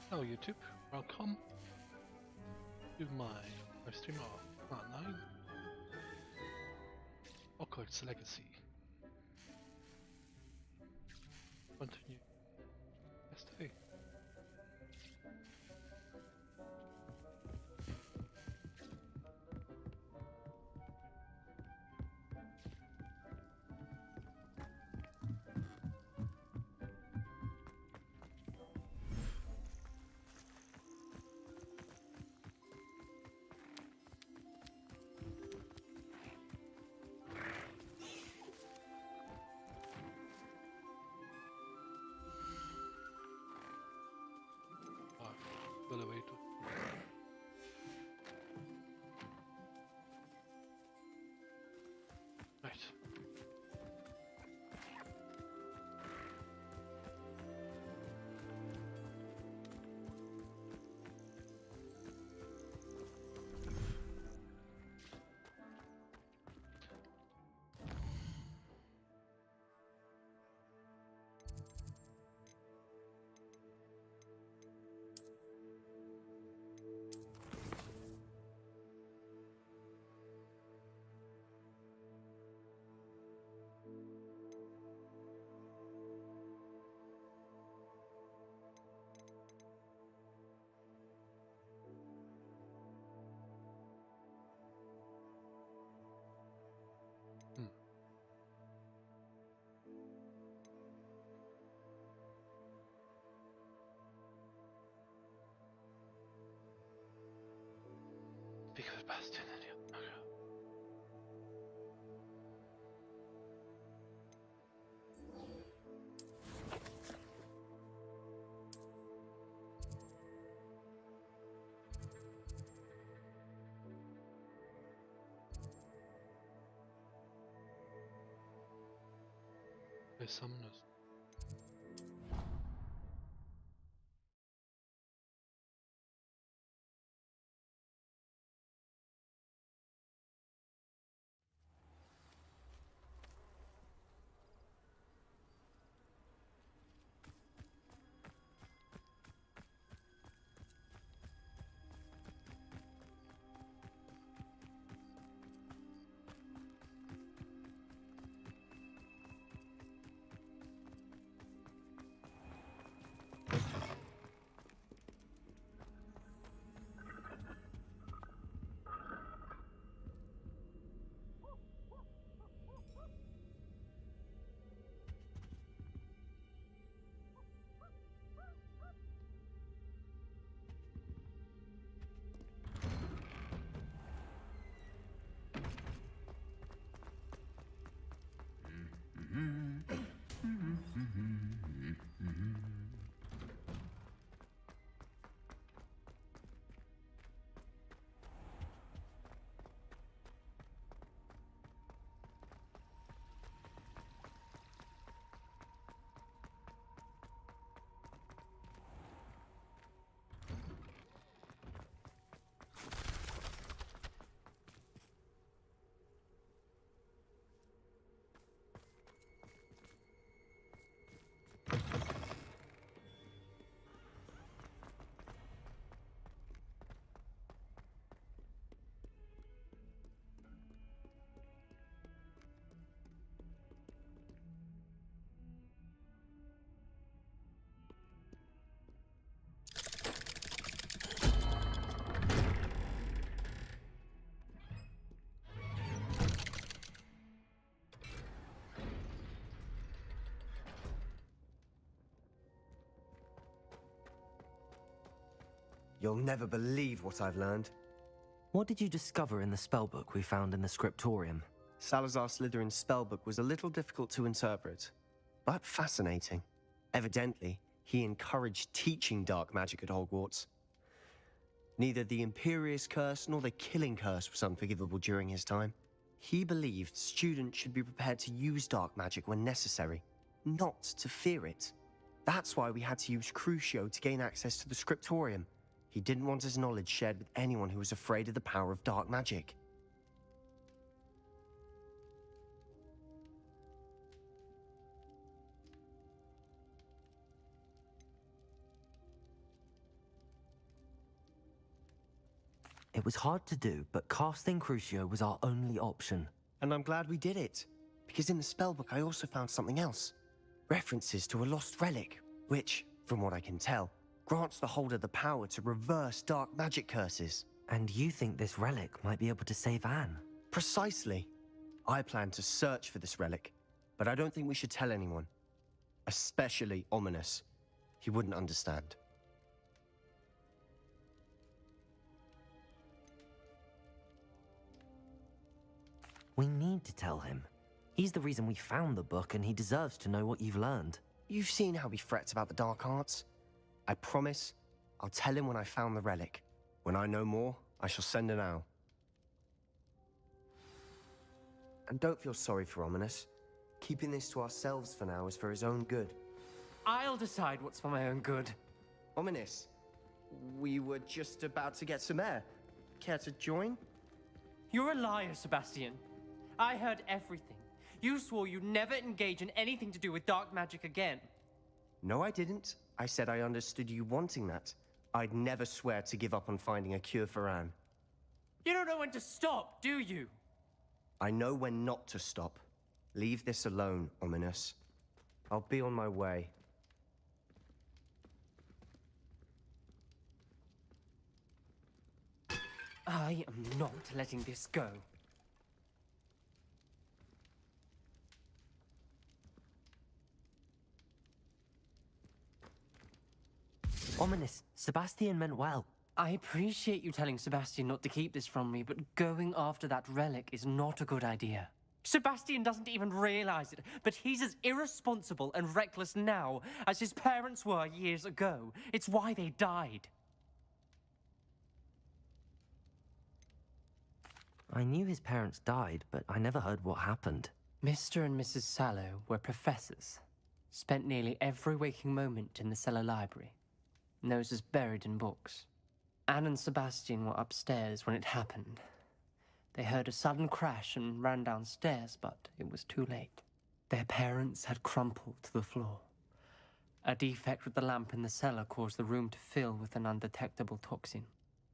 Hello YouTube, welcome to my live stream of Part 9 Hogwarts Legacy. Continue yesterday. Well away to right. Speak of the Bastion, okay. The summoners. You'll never believe what I've learned. What did you discover in the spellbook we found in the scriptorium? Salazar Slytherin's spellbook was a little difficult to interpret, but fascinating. Evidently, he encouraged teaching dark magic at Hogwarts. Neither the Imperious Curse nor the Killing Curse was unforgivable during his time. He believed students should be prepared to use dark magic when necessary, not to fear it. That's why we had to use Crucio to gain access to the scriptorium. He didn't want his knowledge shared with anyone who was afraid of the power of dark magic. It was hard to do, but casting Crucio was our only option. And I'm glad we did it. Because in the spellbook I also found something else. References to a lost relic, which, from what I can tell, grants the holder the power to reverse dark magic curses. And you think this relic might be able to save Anne? Precisely. I plan to search for this relic, but I don't think we should tell anyone. Especially Ominous. He wouldn't understand. We need to tell him. He's the reason we found the book, and he deserves to know what you've learned. You've seen how he frets about the dark arts. I promise I'll tell him when I found the relic. When I know more, I shall send an owl. And don't feel sorry for Ominous. Keeping this to ourselves for now is for his own good. I'll decide what's for my own good. Ominous, we were just about to get some air. Care to join? You're a liar, Sebastian. I heard everything. You swore you'd never engage in anything to do with dark magic again. No, I didn't. I said I understood you wanting that. I'd never swear to give up on finding a cure for Anne. You don't know when to stop, do you? I know when not to stop. Leave this alone, Ominous. I'll be on my way. I am not letting this go. Ominous, Sebastian meant well. I appreciate you telling Sebastian not to keep this from me, but going after that relic is not a good idea. Sebastian doesn't even realize it, but he's as irresponsible and reckless now as his parents were years ago. It's why they died. I knew his parents died, but I never heard what happened. Mr. and Mrs. Sallow were professors. Spent nearly every waking moment in the cellar library. Noses buried in books. Anne and Sebastian were upstairs when it happened. They heard a sudden crash and ran downstairs, but it was too late. Their parents had crumpled to the floor. A defect with the lamp in the cellar caused the room to fill with an undetectable toxin.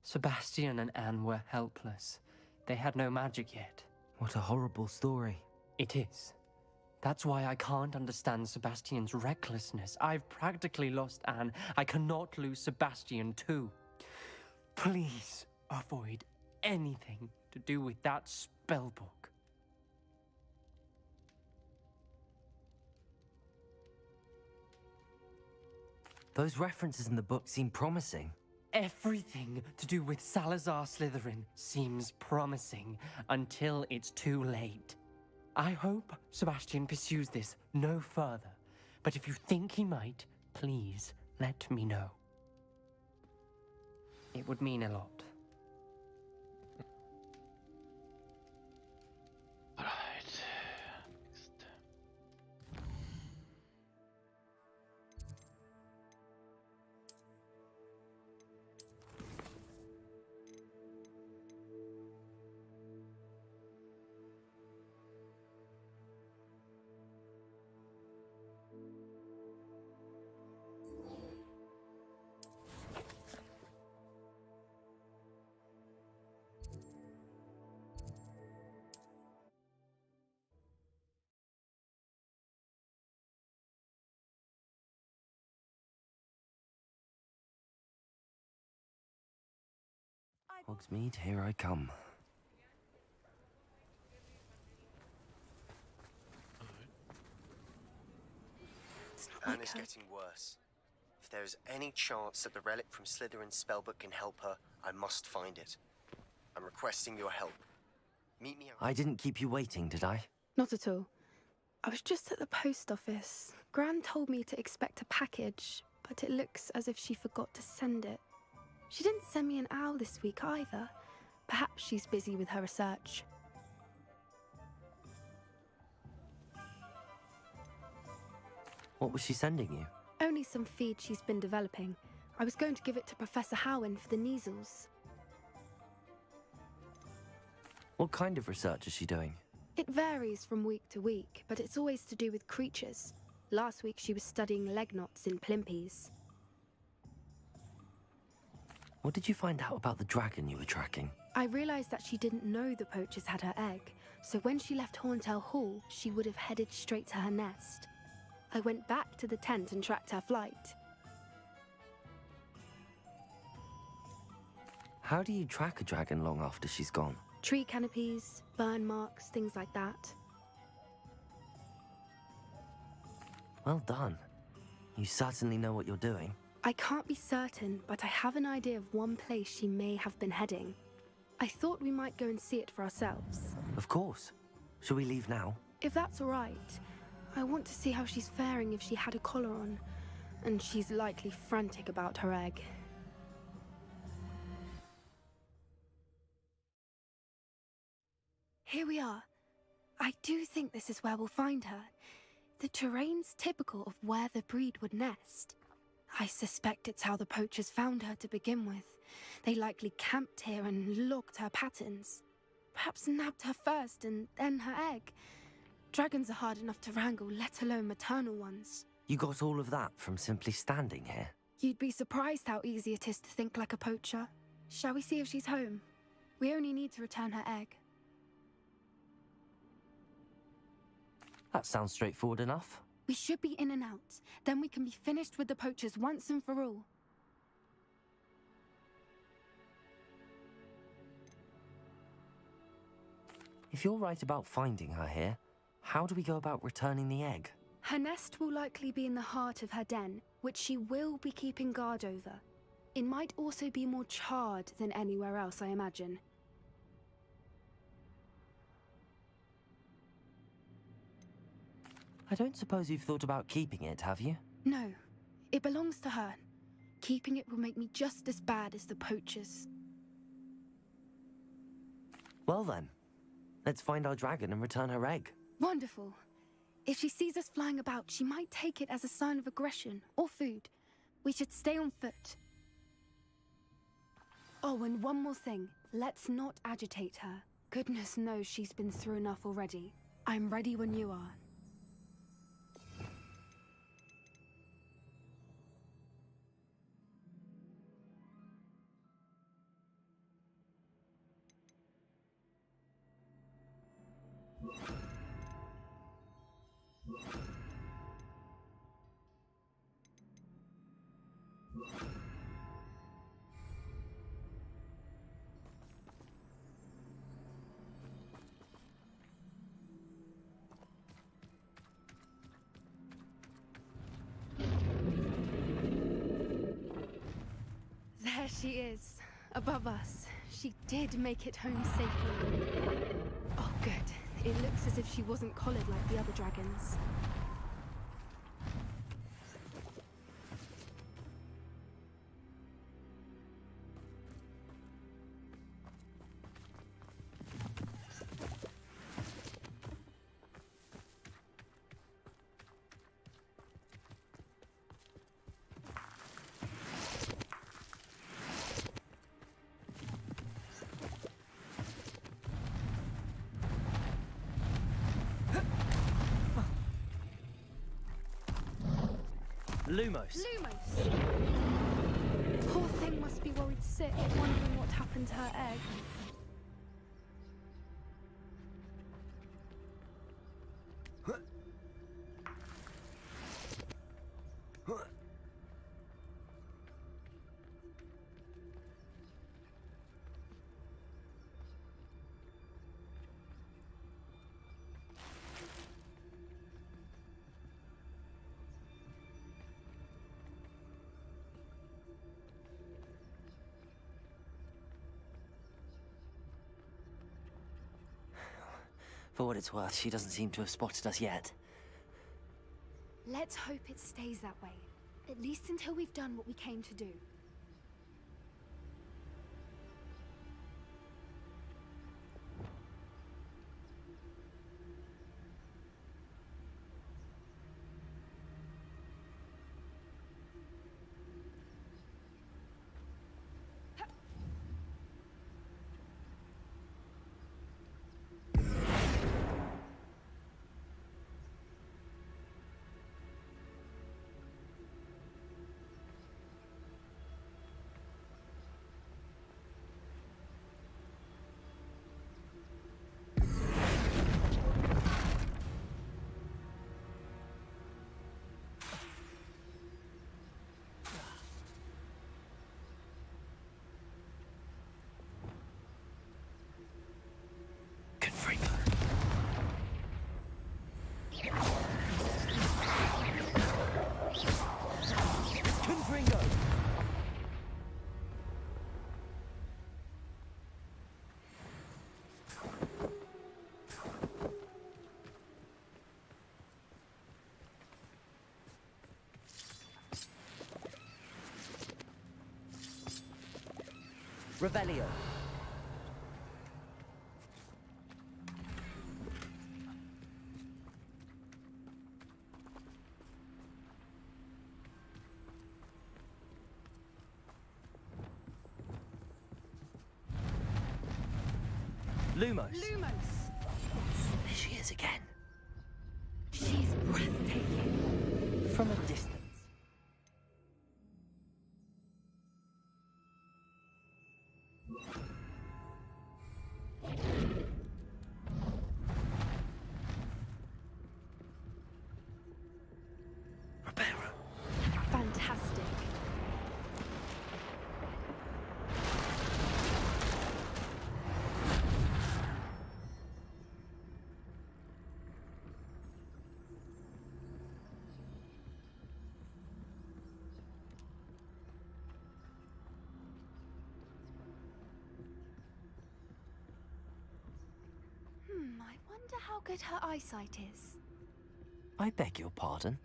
Sebastian and Anne were helpless. They had no magic yet. What a horrible story. It is. That's why I can't understand Sebastian's recklessness. I've practically lost Anne. I cannot lose Sebastian too. Please avoid anything to do with that spellbook. Those references in the book seem promising. Everything to do with Salazar Slytherin seems promising until it's too late. I hope Sebastian pursues this no further, but if you think he might, please let me know. It would mean a lot. Alright. Hogsmeade, here I come. Anne is getting worse. If there is any chance that the relic from Slytherin's spellbook can help her, I must find it. I'm requesting your help. Meet me I didn't keep you waiting, did I? Not at all. I was just at the post office. Gran told me to expect a package, but it looks as if she forgot to send it. She didn't send me an owl this week either. Perhaps she's busy with her research. What was she sending you? Only some feed she's been developing. I was going to give it to Professor Howin for the measles. What kind of research is she doing? It varies from week to week, but it's always to do with creatures. Last week she was studying leg knots in Plimpies. What did you find out about the dragon you were tracking? I realized that she didn't know the poachers had her egg, so when she left Horntail Hall, she would have headed straight to her nest. I went back to the tent and tracked her flight. How do you track a dragon long after she's gone? Tree canopies, burn marks, things like that. Well done. You certainly know what you're doing. I can't be certain, but I have an idea of one place she may have been heading. I thought we might go and see it for ourselves. Of course. Shall we leave now? If that's all right, I want to see how she's faring if she had a collar on. And she's likely frantic about her egg. Here we are. I do think this is where we'll find her. The terrain's typical of where the breed would nest. I suspect it's how the poachers found her to begin with. They likely camped here and logged her patterns. Perhaps nabbed her first and then her egg. Dragons are hard enough to wrangle, let alone maternal ones. You got all of that from simply standing here? You'd be surprised how easy it is to think like a poacher. Shall we see if she's home? We only need to return her egg. That sounds straightforward enough. We should be in and out. Then we can be finished with the poachers once and for all. If you're right about finding her here, how do we go about returning the egg? Her nest will likely be in the heart of her den, which she will be keeping guard over. It might also be more charred than anywhere else, I imagine. I don't suppose you've thought about keeping it, have you? No, it belongs to her. Keeping it will make me just as bad as the poachers. Well then, let's find our dragon and return her egg. Wonderful. If she sees us flying about, she might take it as a sign of aggression or food. We should stay on foot. Oh, and one more thing. Let's not agitate her. Goodness knows she's been through enough already. I'm ready when you are. There she is, above us. She did make it home safely. Oh, good. It looks as if she wasn't collared like the other dragons. Lumos. Lumos! Poor thing must be worried sick, wondering what happened to her egg. For what it's worth, she doesn't seem to have spotted us yet. Let's hope it stays that way. At least until we've done what we came to do. Revelio. Lumos. Lumos! There she is again. She's breathtaking. From a distance. Fantastic. I wonder how good her eyesight is. I beg your pardon?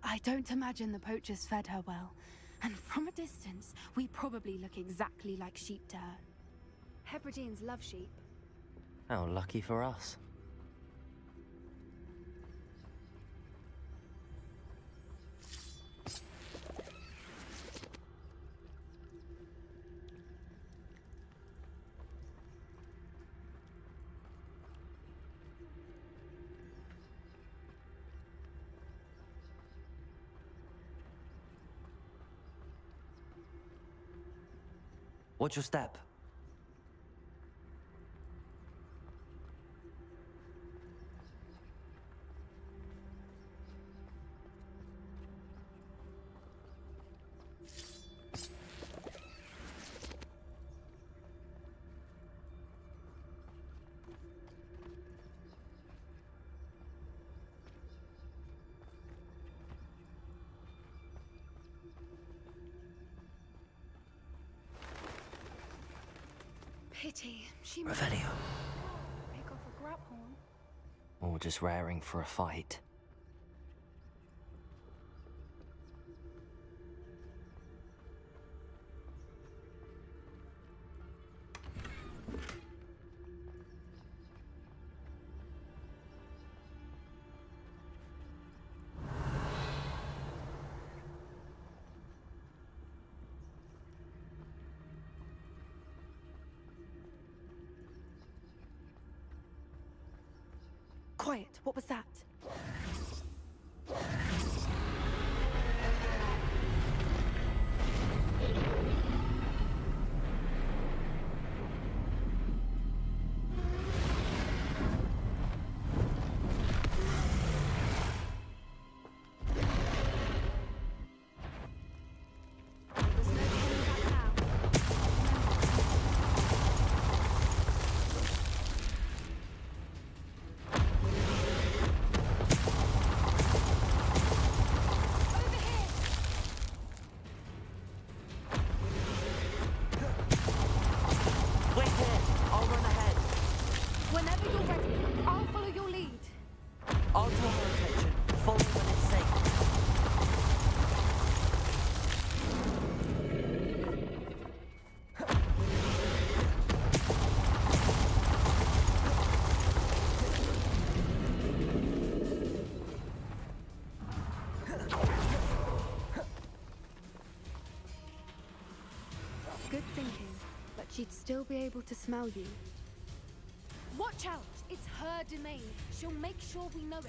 I don't imagine the poachers fed her well. And from a distance, we probably look exactly like sheep to her. Hebrideans love sheep. How lucky for us. Watch your step. Pity. She must Revelio. pick off a grapple. Or just raring for a fight. Quiet. What was that? There's no turning back now. Over here! Wait here! I'll run ahead. Whenever you're ready, I'll follow your lead. I'll draw her attention. Follow when it's safe. Good thinking, but she'd still be able to smell you. Watch out! It's her domain. She'll make sure we know it.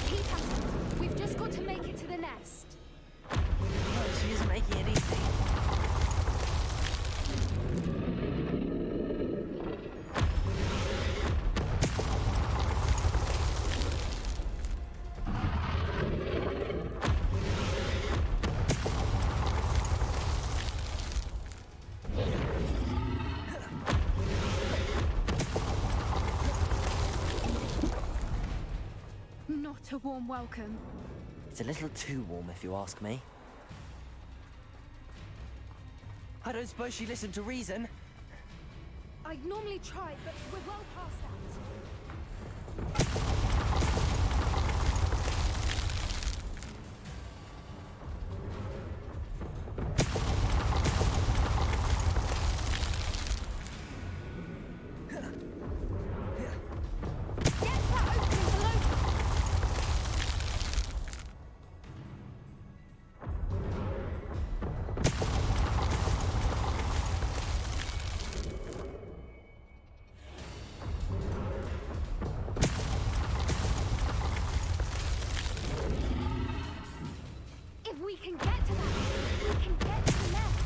Keep at it. We've just got to make it to the nest. She isn't making it easy. warm welcome. It's a little too warm, if you ask me. I don't suppose she listened to reason. I'd normally try, but we're well past that. We can get to that. We can get to the nest.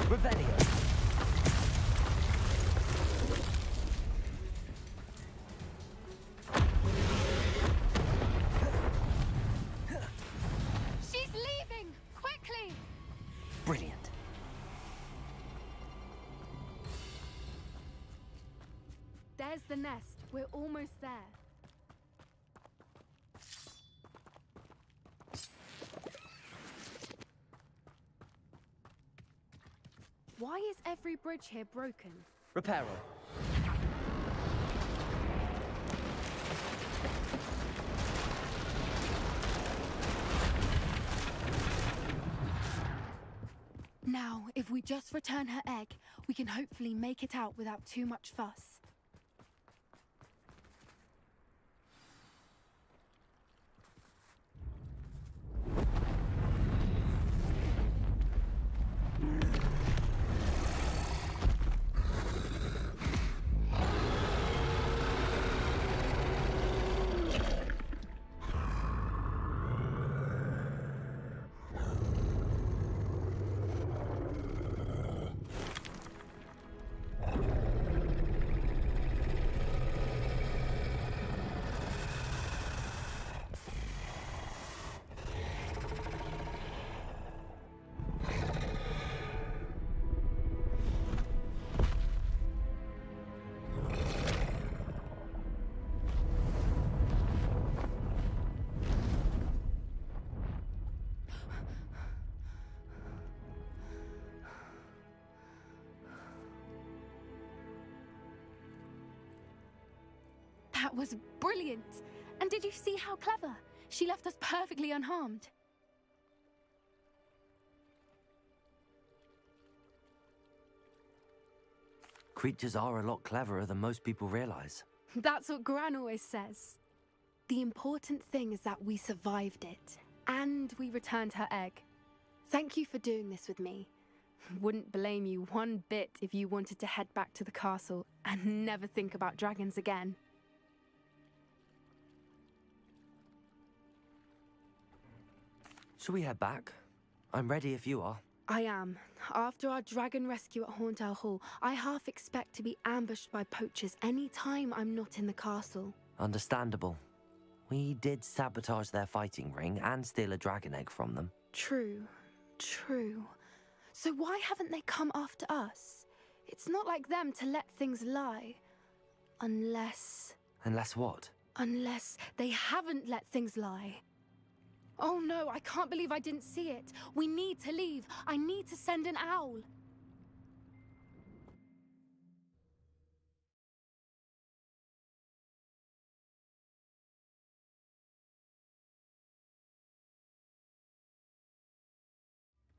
Revelio. She's leaving! Quickly! Brilliant. There's the nest. We're almost there. Why is every bridge here broken? Reparo. Now, if we just return her egg, we can hopefully make it out without too much fuss. That was brilliant! And did you see how clever? She left us perfectly unharmed. Creatures are a lot cleverer than most people realize. That's what Gran always says. The important thing is that we survived it, and we returned her egg. Thank you for doing this with me. Wouldn't blame you one bit if you wanted to head back to the castle and never think about dragons again. Shall we head back? I'm ready if you are. I am. After our dragon rescue at Hauntel Hall, I half expect to be ambushed by poachers any time I'm not in the castle. Understandable. We did sabotage their fighting ring and steal a dragon egg from them. True. So why haven't they come after us? It's not like them to let things lie. Unless what? Unless they haven't let things lie. Oh no, I can't believe I didn't see it. We need to leave. I need to send an owl.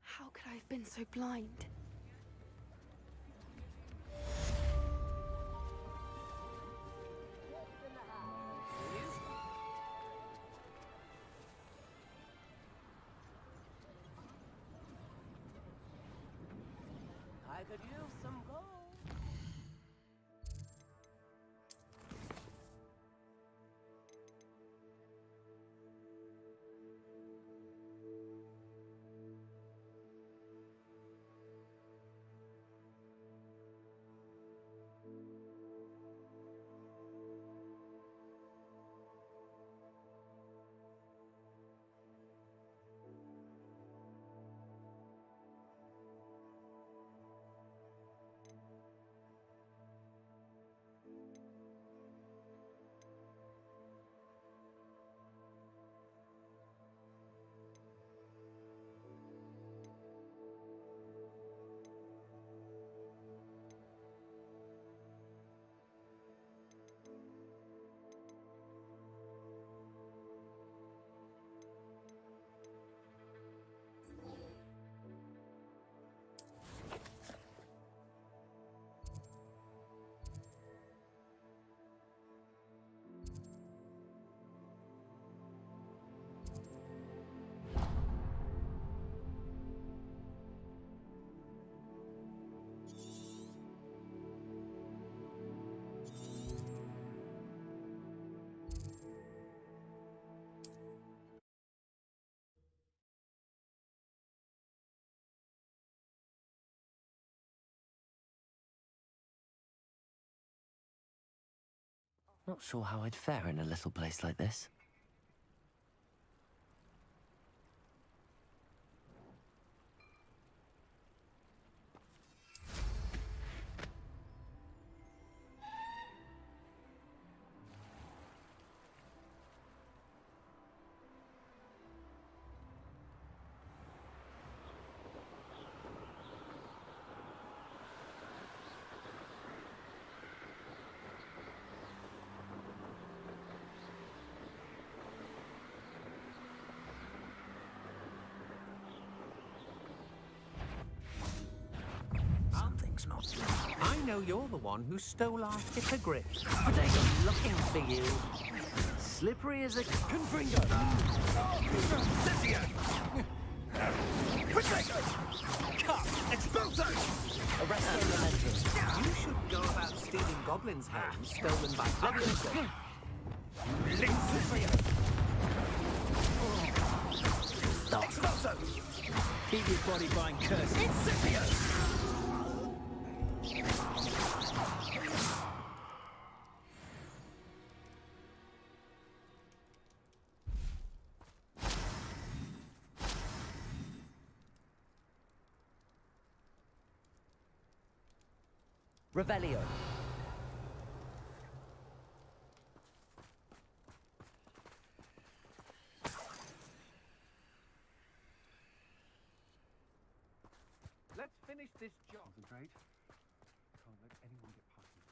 How could I have been so blind? I could use some gold. Not sure how I'd fare in a little place like this. Something's not right. I know you're the one who stole our hippogriff. But I'm looking for you. Slippery as a confringo. Arresto Momentum. You should go about stealing goblins' homes stolen by others. Stop. Keep your body behind curse. Revelio. Let's finish this job. Concentrate. Can't let anyone get past me.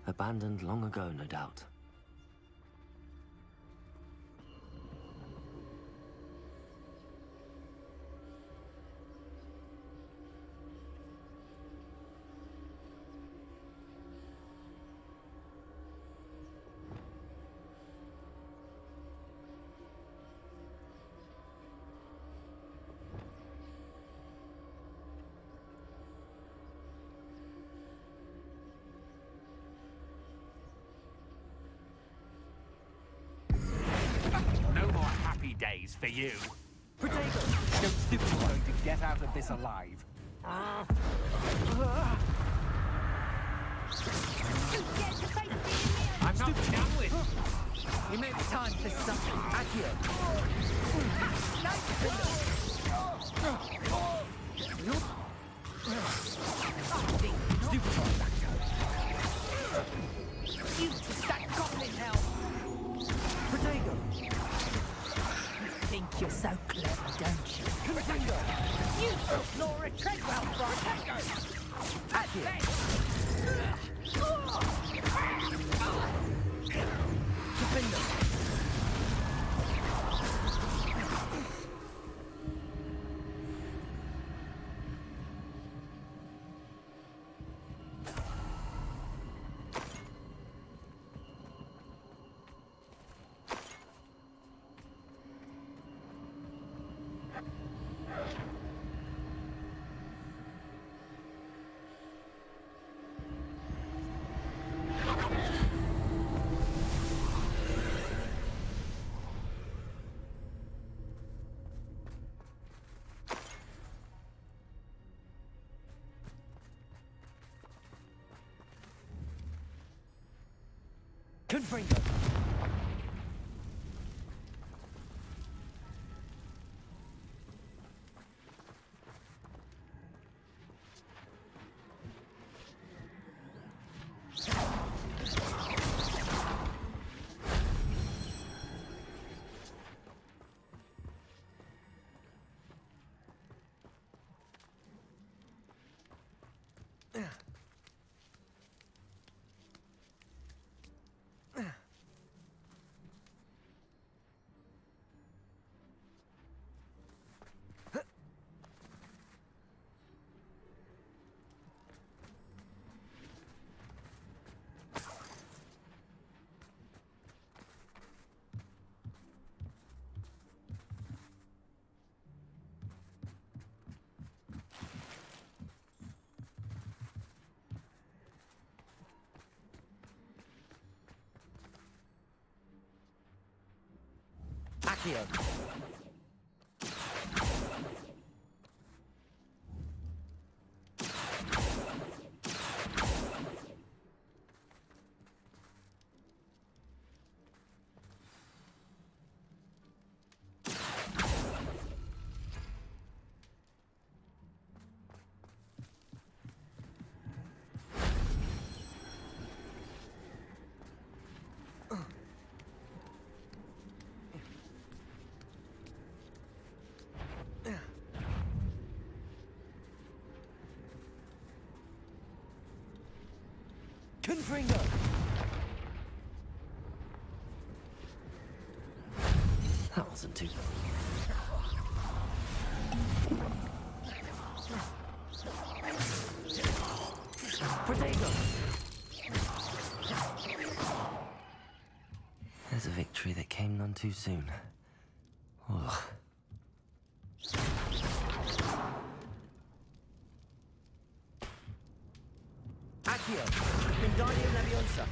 Abandoned long ago, no doubt. Days for you. Potato! Don't stupid going to get out of this alive. I'm not done with. We may have time for something. Adieu. Stupid You just that goblin hell! Potato! Think you're so clever, don't you? Confringo! You took Laura Treadwell from Confringo! Accio! Confringo! That wasn't too... Protego! There's a victory that came none too soon. Ugh. Accio! Wingardium Leviosa!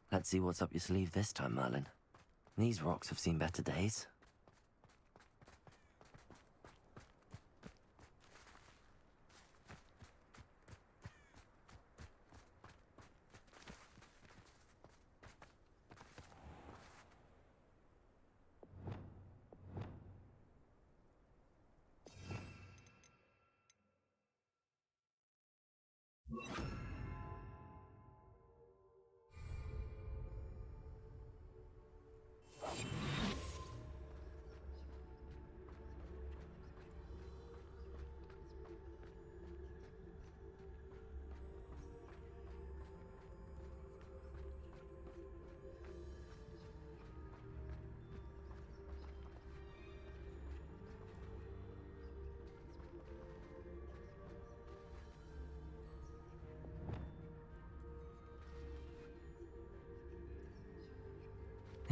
Let's see what's up your sleeve this time, Merlin. These rocks have seen better days.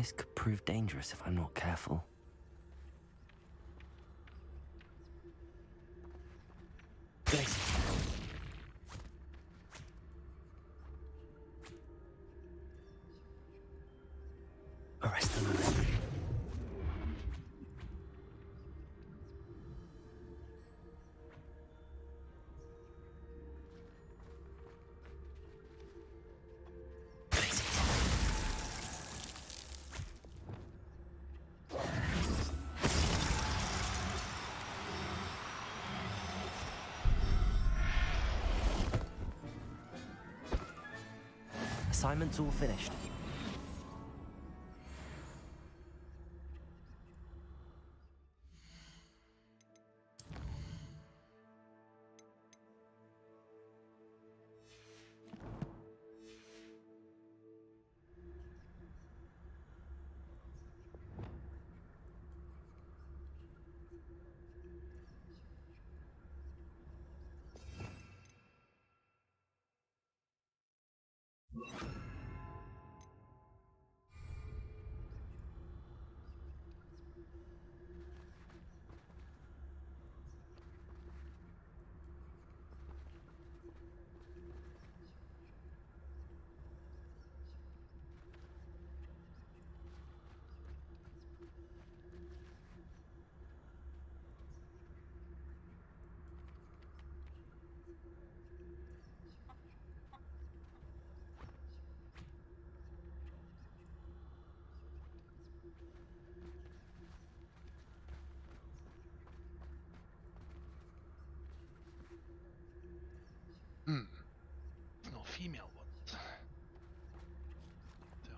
This could prove dangerous if I'm not careful. Arrest them. Assignment's all finished. No female ones. So.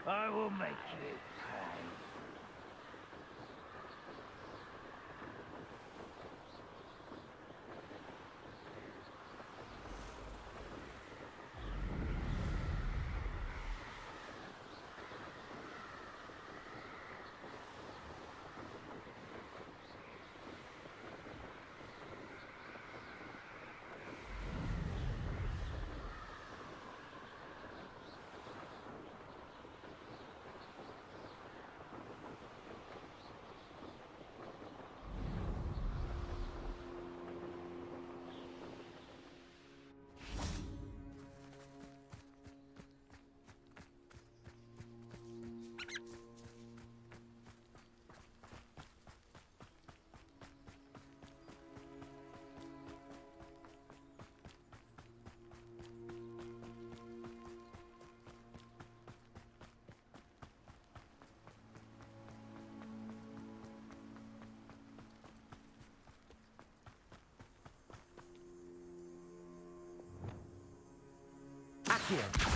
I will make it. Accio!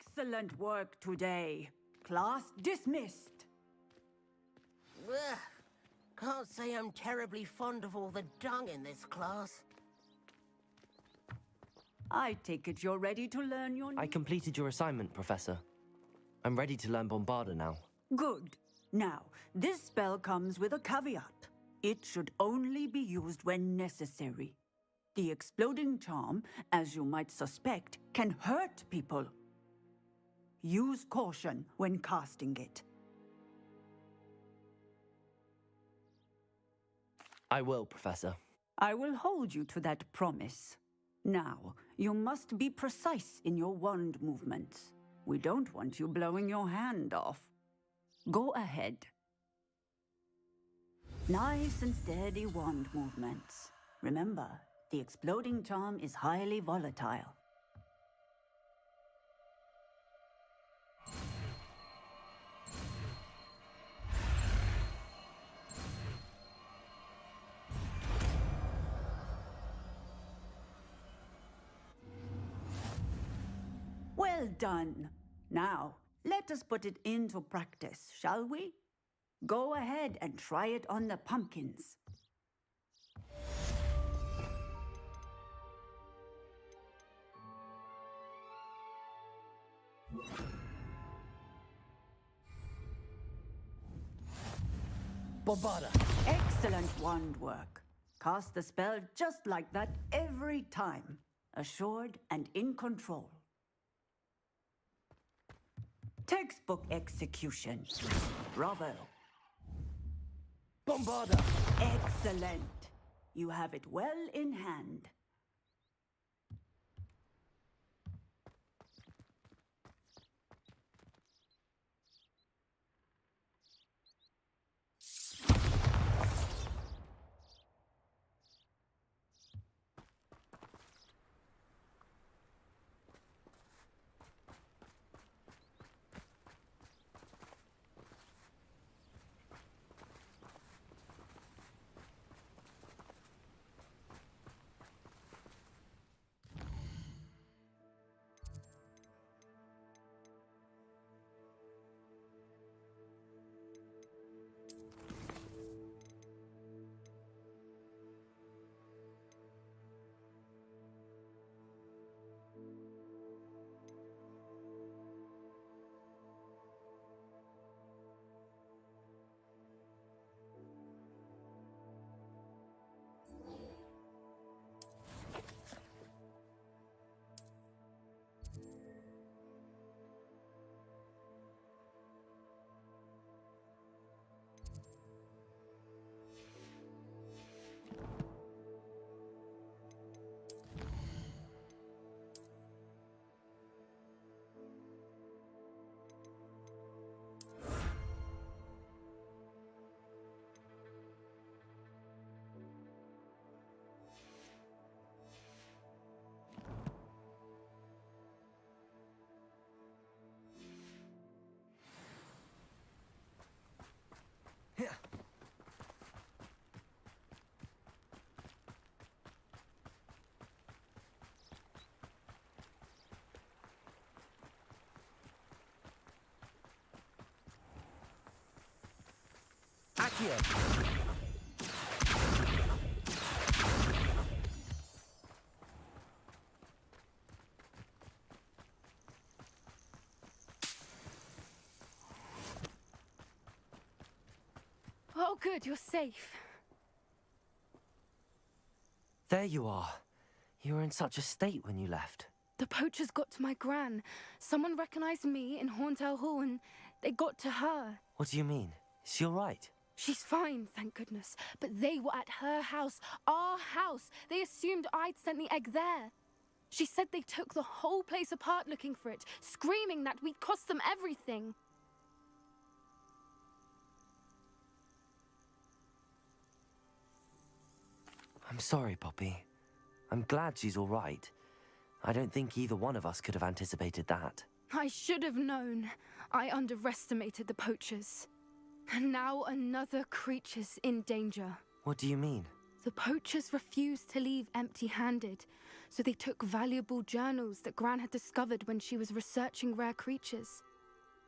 Excellent work today. Class dismissed. Ugh. Can't say I'm terribly fond of all the dung in this class. I take it you're ready to learn your... I completed your assignment, Professor. I'm ready to learn Bombarda now. Good. Now, this spell comes with a caveat. It should only be used when necessary. The exploding charm, as you might suspect, can hurt people. Use caution when casting it. I will, Professor. I will hold you to that promise. Now, you must be precise in your wand movements. We don't want you blowing your hand off. Go ahead. Nice and steady wand movements. Remember, the exploding charm is highly volatile. Well done. Now, let us put it into practice, shall we? Go ahead and try it on the pumpkins. Bombarda! Excellent wand work. Cast the spell just like that every time. Assured and in control. Textbook execution. Bravo. Bombarda! Excellent. You have it well in hand. Accio! Oh, good, you're safe. There you are. You were in such a state when you left. The poachers got to my gran. Someone recognized me in Horndale Hall and they got to her. What do you mean? Is she all right? She's fine, thank goodness. But they were at her house, our house. They assumed I'd sent the egg there. She said they took the whole place apart looking for it, screaming that we'd cost them everything. I'm sorry, Poppy. I'm glad she's all right. I don't think either one of us could have anticipated that. I should have known. I underestimated the poachers. And now another creature's in danger. What do you mean? The poachers refuse to leave empty-handed. so they took valuable journals that Gran had discovered when she was researching rare creatures.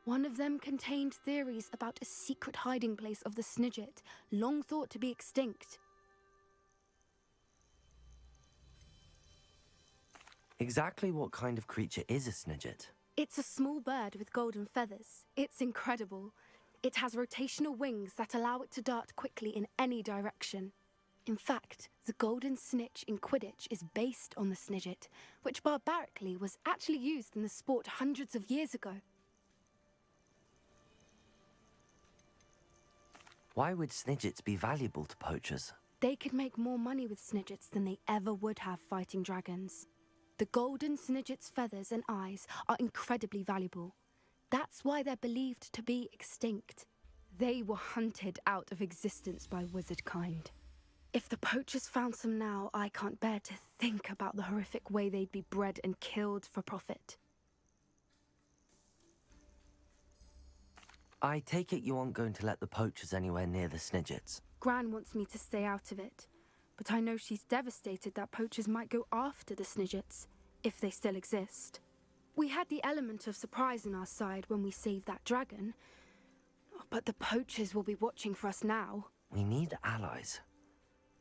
One of them contained theories about a secret hiding place of the Snidget, long thought to be extinct. Exactly what kind of creature is a Snidget? It's a small bird with golden feathers. It's incredible. It has rotational wings that allow it to dart quickly in any direction. In fact, the golden snitch in Quidditch is based on the Snidget, which barbarically was actually used in the sport hundreds of years ago. Why would Snidgets be valuable to poachers? They could make more money with Snidgets than they ever would have fighting dragons. The golden Snidget's feathers and eyes are incredibly valuable. That's why they're believed to be extinct. They were hunted out of existence by wizard kind. If the poachers found some now, I can't bear to think about the horrific way they'd be bred and killed for profit. I take it you aren't going to let the poachers anywhere near the Snidgets. Gran wants me to stay out of it, but I know she's devastated that poachers might go after the Snidgets, if they still exist. We had the element of surprise on our side when we saved that dragon, but the poachers will be watching for us now. We need allies.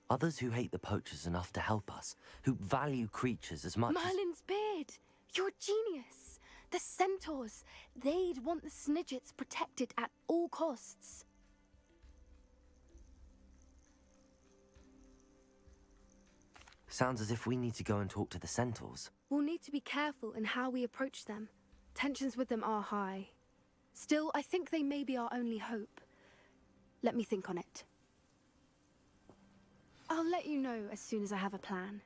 Others who hate the poachers enough to help us, who value creatures as much as... Merlin's beard! You're a genius! The centaurs! They'd want the Snidgets protected at all costs. Sounds as if we need to go and talk to the centaurs. We'll need to be careful in how we approach them. Tensions with them are high. Still, I think they may be our only hope. Let me think on it. I'll let you know as soon as I have a plan.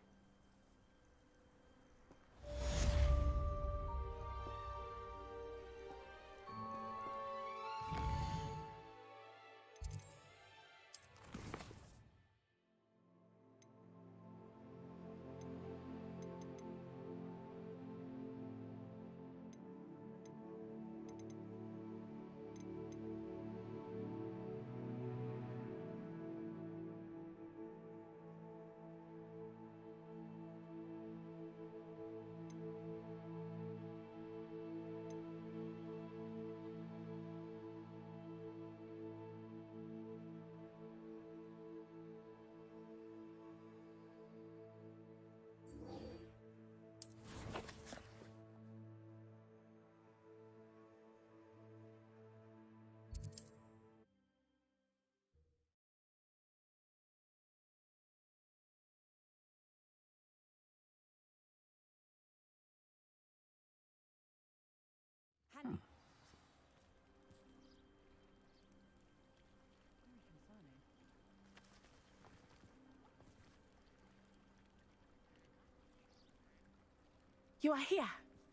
You are here.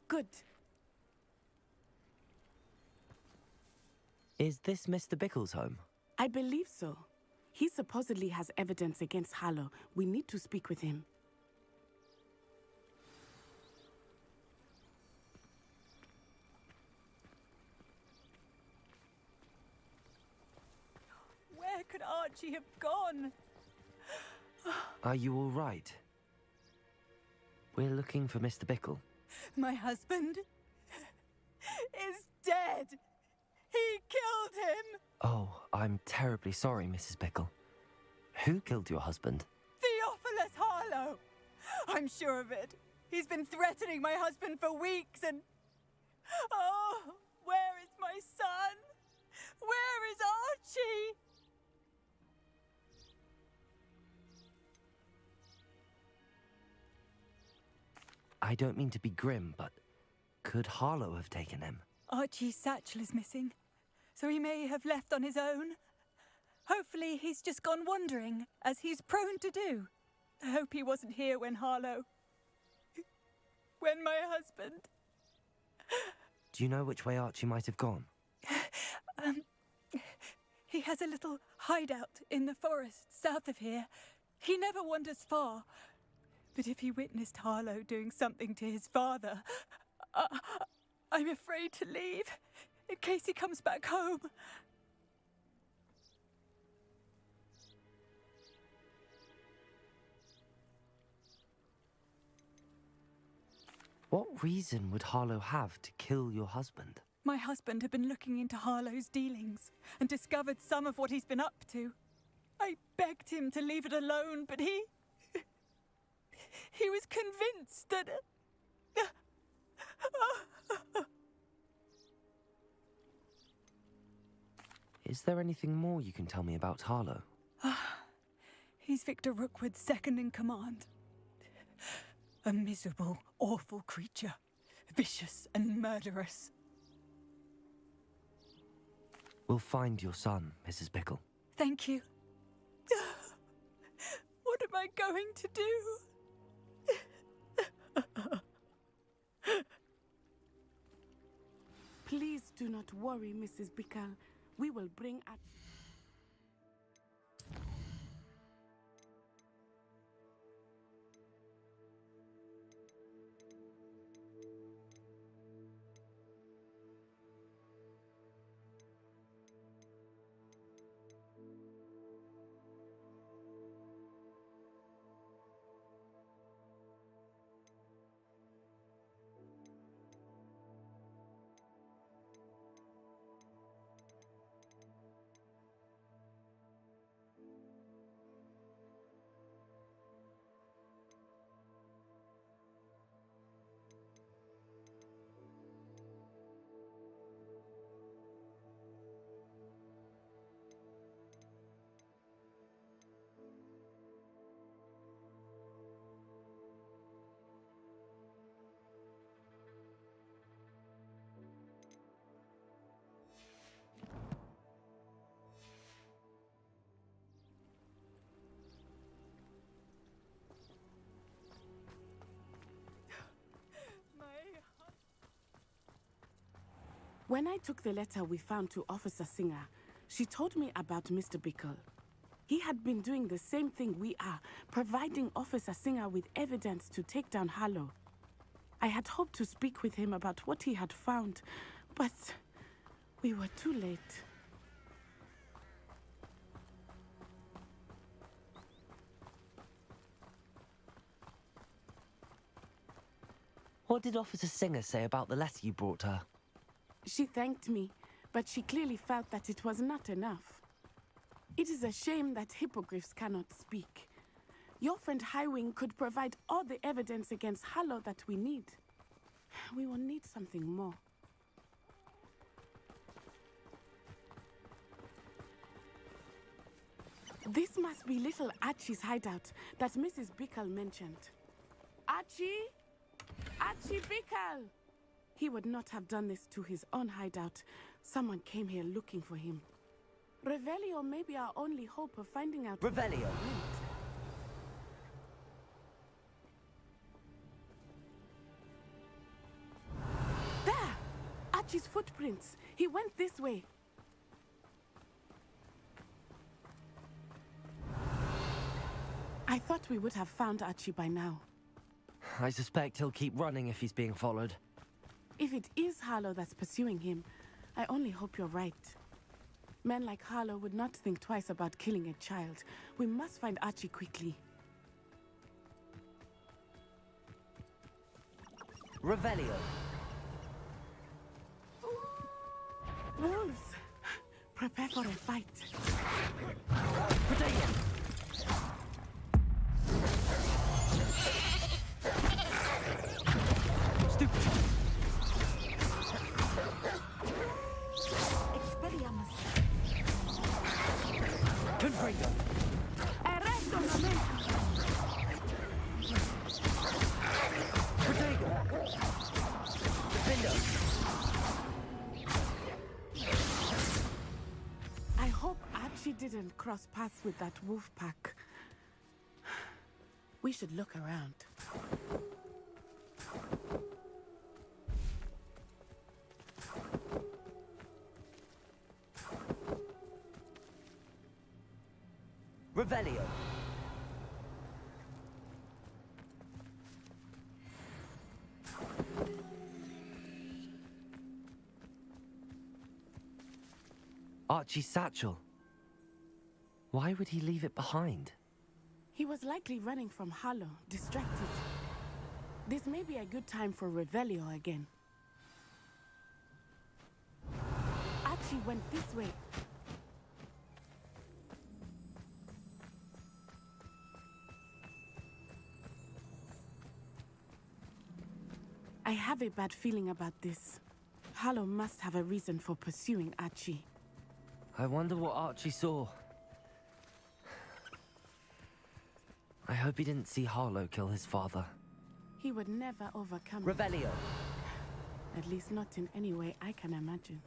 Good. Is this Mr. Bickle's home? I believe so. He supposedly has evidence against Harlow. We need to speak with him. Where could Archie have gone? Are you all right? We're looking for Mr. Bickle. My husband is dead. He killed him. Oh, I'm terribly sorry, Mrs. Bickle. Who killed your husband? Theophilus Harlow. I'm sure of it. He's been threatening my husband for weeks and... Oh, where is my son? Where is Archie? I don't mean to be grim, but could Harlow have taken him? Archie's satchel is missing, so he may have left on his own. Hopefully he's just gone wandering, as he's prone to do. I hope he wasn't here when Harlow... when my husband... Do you know which way Archie might have gone? He has a little hideout in the forest south of here. He never wanders far. But if he witnessed Harlow doing something to his father, I'm afraid to leave, in case he comes back home. What reason would Harlow have to kill your husband? My husband had been looking into Harlow's dealings and discovered some of what he's been up to. I begged him to leave it alone, but he was convinced that... Is there anything more you can tell me about Harlow? He's Victor Rookwood's second in command. A miserable, awful creature. Vicious and murderous. We'll find your son, Mrs. Bickle. Thank you. What am I going to do? Please do not worry, Mrs. Bickle. We will bring at... When I took the letter we found to Officer Singer, she told me about Mr. Bickle. He had been doing the same thing we are, providing Officer Singer with evidence to take down Harlow. I had hoped to speak with him about what he had found, but we were too late. What did Officer Singer say about the letter you brought her? She thanked me, but she clearly felt that it was not enough. It is a shame that hippogriffs cannot speak. Your friend Highwing could provide all the evidence against Harlow that we need. We will need something more. This must be little Archie's hideout that Mrs. Bickle mentioned. Archie? Archie Bickle! He would not have done this to his own hideout. Someone came here looking for him. Revelio may be our only hope of finding out... Revelio! There! Archie's footprints. He went this way. I thought we would have found Archie by now. I suspect he'll keep running if he's being followed. If it is Harlow that's pursuing him, I only hope you're right. Men like Harlow would not think twice about killing a child. We must find Archie quickly. Revelio! Wolves! Prepare for a fight. Potato! Stupid! Expelliarmus. Confringo! Arresto momento! Potato! Defender! I hope Archie didn't cross paths with that wolf pack. We should look around. Revelio! Archie's satchel. Why would he leave it behind? He was likely running from Harlow, distracted. This may be a good time for Revelio again. Archie went this way. I have a bad feeling about this. Harlow must have a reason for pursuing Archie. I wonder what Archie saw. I hope he didn't see Harlow kill his father. He would never overcome Revelio! At least not in any way I can imagine.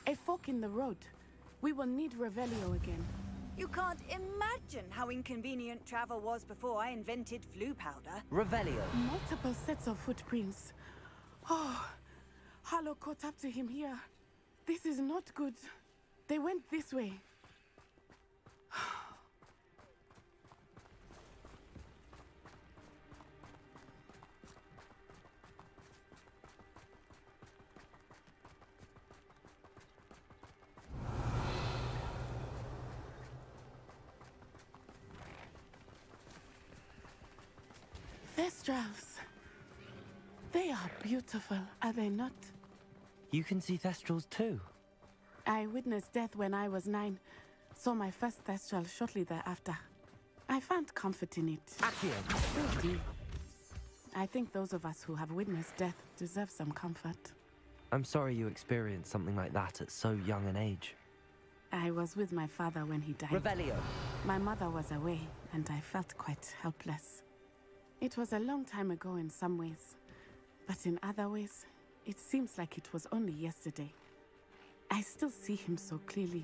A fork in the road. We will need Revelio again. You can't imagine how inconvenient travel was before I invented flu powder. Revelio! Multiple sets of footprints. Oh, Harlow caught up to him here. This is not good. They went this way. Thestrals. They are beautiful, are they not? You can see Thestrals too. I witnessed death when I was 9. Saw my first Thestral shortly thereafter. I found comfort in it. Accio! I think those of us who have witnessed death deserve some comfort. I'm sorry you experienced something like that at so young an age. I was with my father when he died. Revelio! My mother was away, and I felt quite helpless. It was a long time ago in some ways, but in other ways, it seems like it was only yesterday. I still see him so clearly.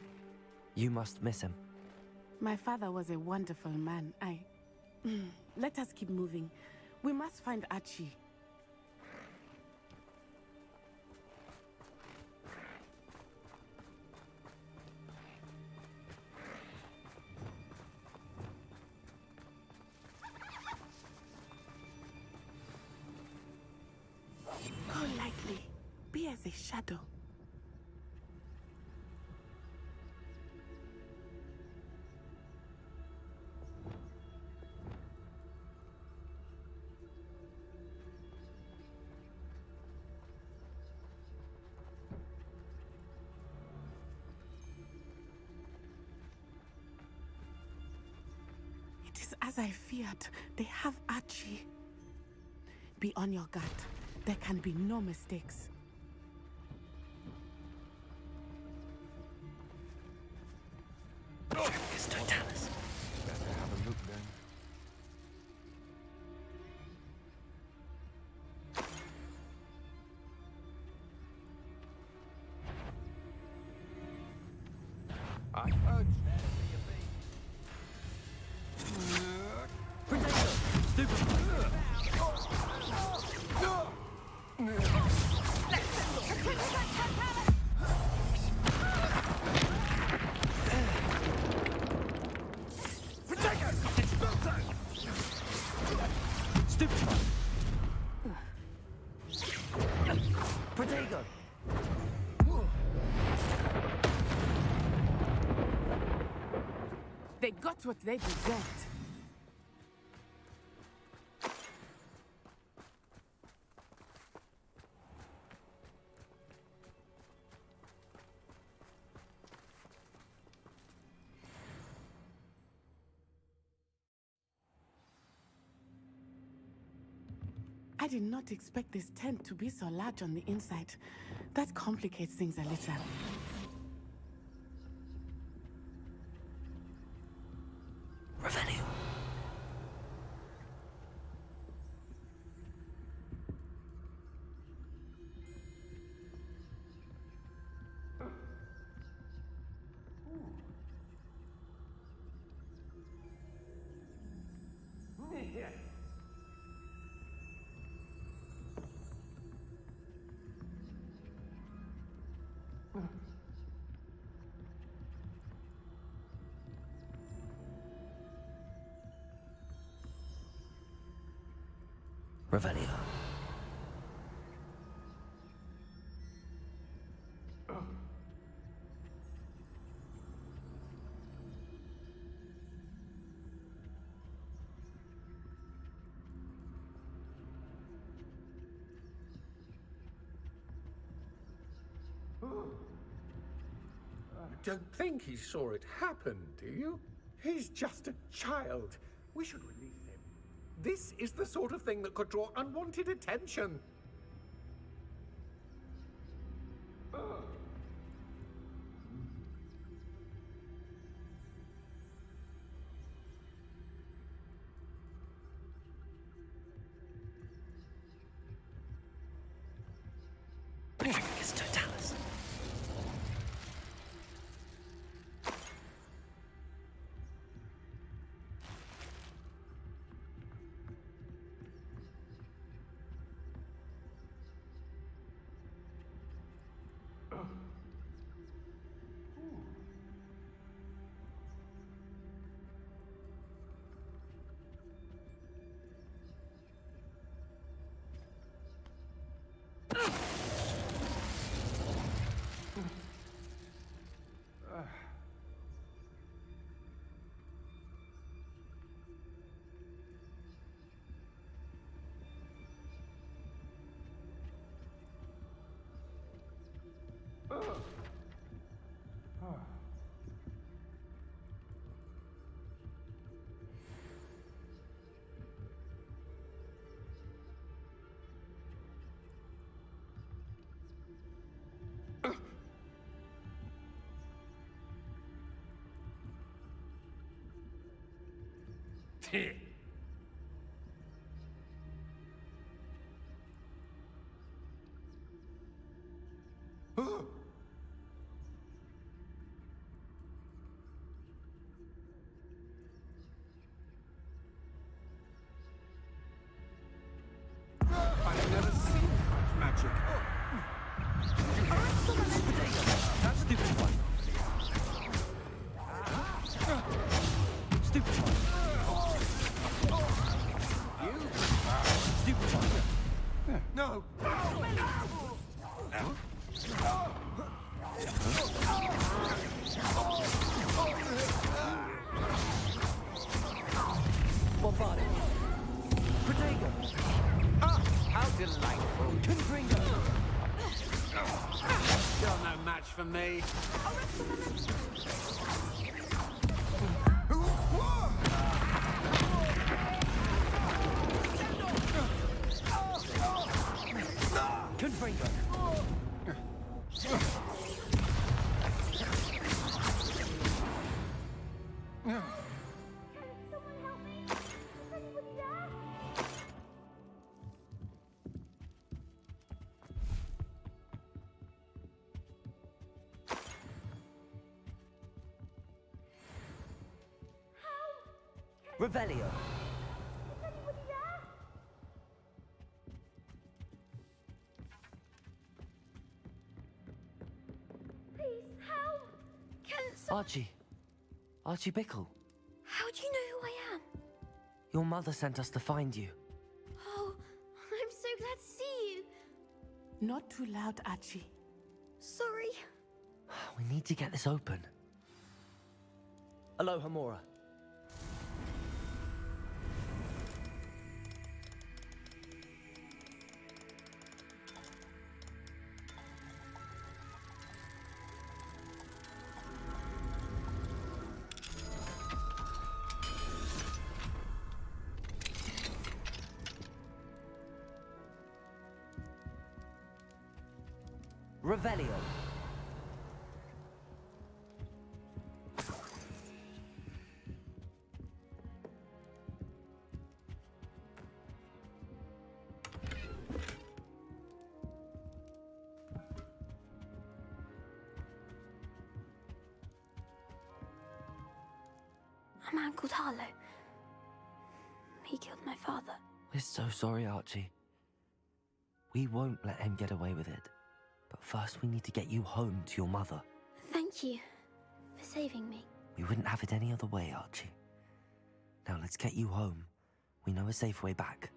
You must miss him. My father was a wonderful man. Let us keep moving. We must find Archie. Go lightly. Be as a shadow. It is as I feared. They have Archie. Be on your guard. There can be no mistakes. Mr. Dallas. Better have a look then. I heard Protego! They got what they deserved. I did not expect this tent to be so large on the inside. That complicates things a little. Revelio. Revelio. Don't think he saw it happen, do you? He's just a child. We should release him. This is the sort of thing that could draw unwanted attention. Patricus Totalis. I've never seen such magic. Stupid one. Stupid one. Stupid one. No! Bombarded. Protego. Ah, how delightful. Confringo. You're no match for me. Confringo. Revelio. Archie. Archie Bickle. How do you know who I am? Your mother sent us to find you. Oh, I'm so glad to see you. Not too loud, Archie. Sorry. We need to get this open. Aloha, Mora. Revelio. A man called Harlow. He killed my father. We're so sorry, Archie. We won't let him get away with it. But first we need to get you home to your mother. Thank you for saving me. We wouldn't have it any other way, Archie. Now let's get you home. We know a safe way back.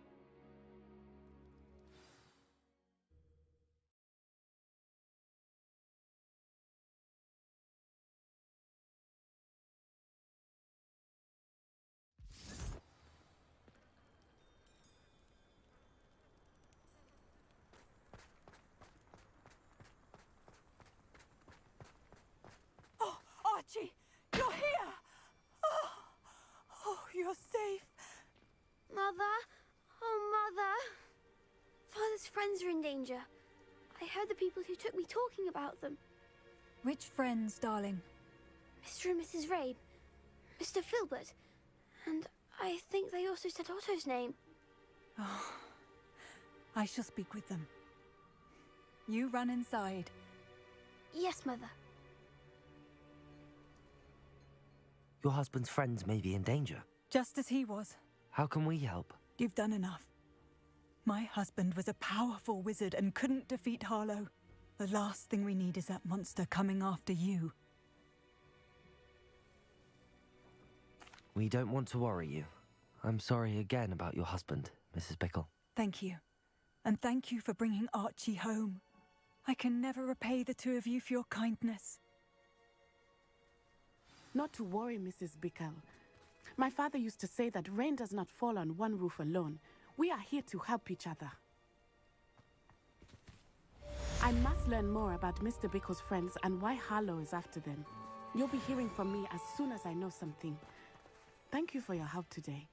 friends are in danger. I heard the people who took me talking about them. Which friends, darling? Mr. and Mrs. Rabe, Mr. Filbert, and I think they also said Otto's name. Oh, I shall speak with them. You run inside. Yes, Mother. Your husband's friends may be in danger. Just as he was. How can we help? You've done enough. My husband was a powerful wizard and couldn't defeat Harlow. The last thing we need is that monster coming after you. We don't want to worry you. I'm sorry again about your husband, Mrs. Bickle. Thank you. And thank you for bringing Archie home. I can never repay the two of you for your kindness. Not to worry, Mrs. Bickle. My father used to say that rain does not fall on one roof alone. We are here to help each other. I must learn more about Mr. Bickle's friends and why Harlow is after them. You'll be hearing from me as soon as I know something. Thank you for your help today.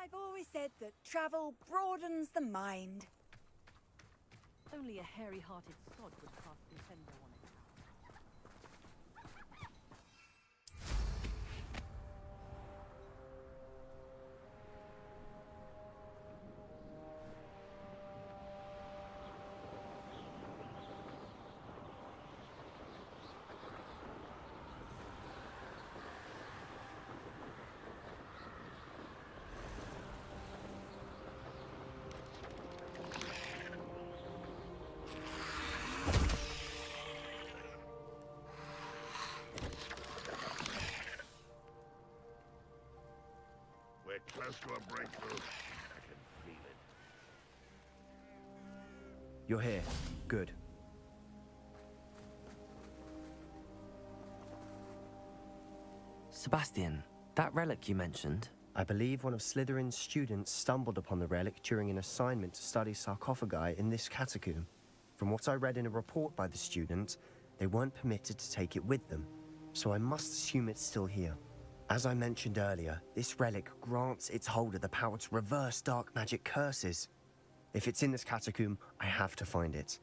I've always said that travel broadens the mind. Only a hairy-hearted sod would cast Nintendo on it. We're close to a breakthrough. I can feel it. You're here. Good. Sebastian, that relic you mentioned. I believe one of Slytherin's students stumbled upon the relic during an assignment to study sarcophagi in this catacomb. From what I read in a report by the student, they weren't permitted to take it with them, so I must assume it's still here. As I mentioned earlier, this relic grants its holder the power to reverse dark magic curses. If it's in this catacomb, I have to find it.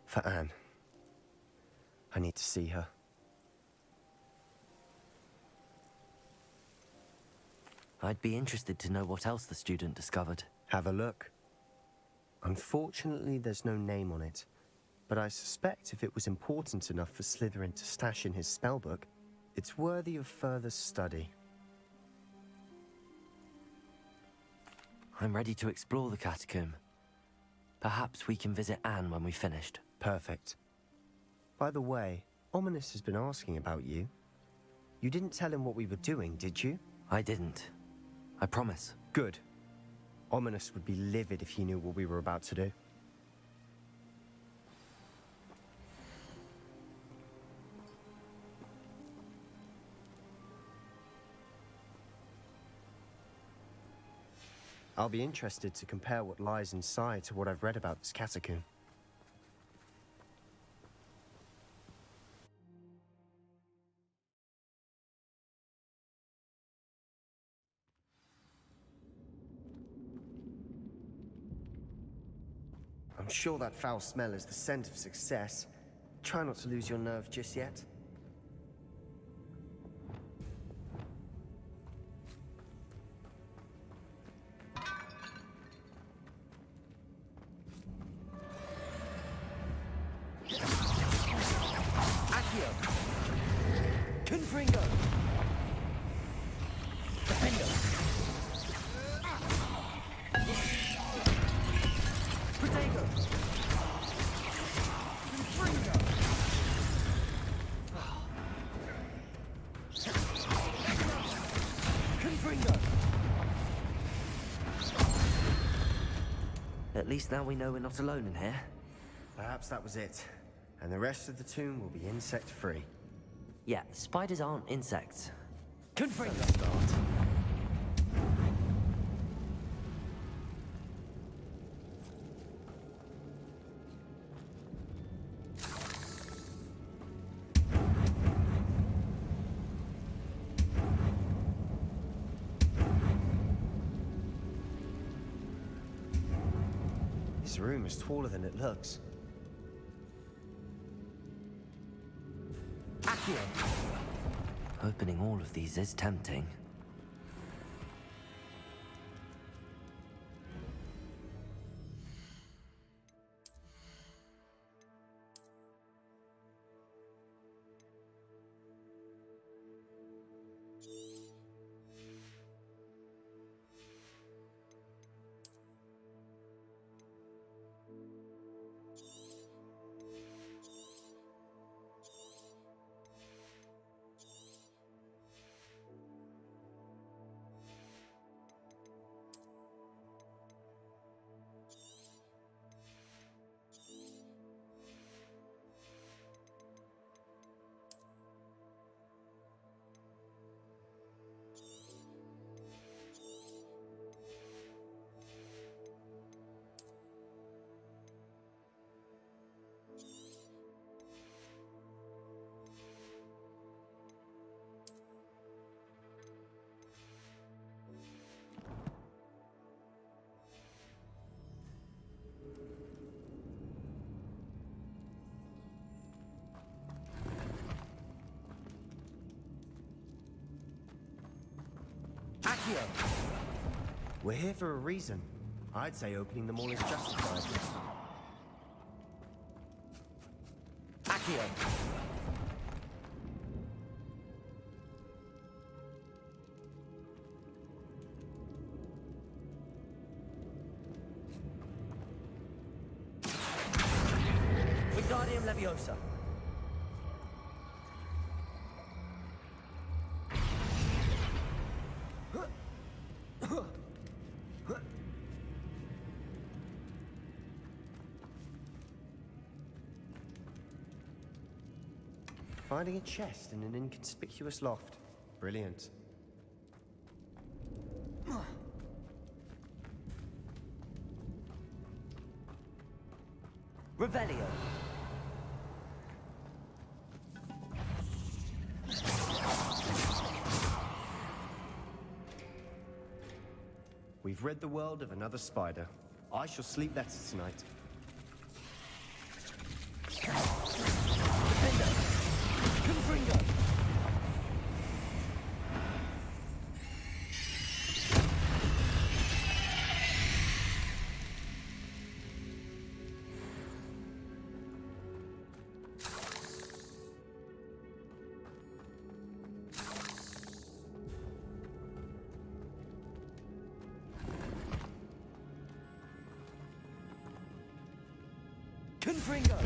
For Anne. I need to see her. I'd be interested to know what else the student discovered. Have a look. Unfortunately, there's no name on it, but I suspect if it was important enough for Slytherin to stash in his spellbook, it's worthy of further study. I'm ready to explore the catacomb. Perhaps we can visit Anne when we've finished. Perfect. By the way, Ominous has been asking about you. You didn't tell him what we were doing, did you? I didn't. I promise. Good. Ominous would be livid if he knew what we were about to do. I'll be interested to compare what lies inside to what I've read about this catacomb. I'm sure that foul smell is the scent of success. Try not to lose your nerve just yet. Accio! Confringo! Defendo! Protego! Confringo! At least now we know we're not alone in here. Perhaps that was it. And the rest of the tomb will be insect-free. Yeah, spiders aren't insects. Good for That's a start. This room is taller than it looks. Accio! Opening all of these is tempting. Accio! We're here for a reason. I'd say opening them all is justified. Accio! Wingardium Leviosa. Finding a chest in an inconspicuous loft. Brilliant. Revelio. We've rid the world of another spider. I shall sleep better tonight. Confringo. Confringo.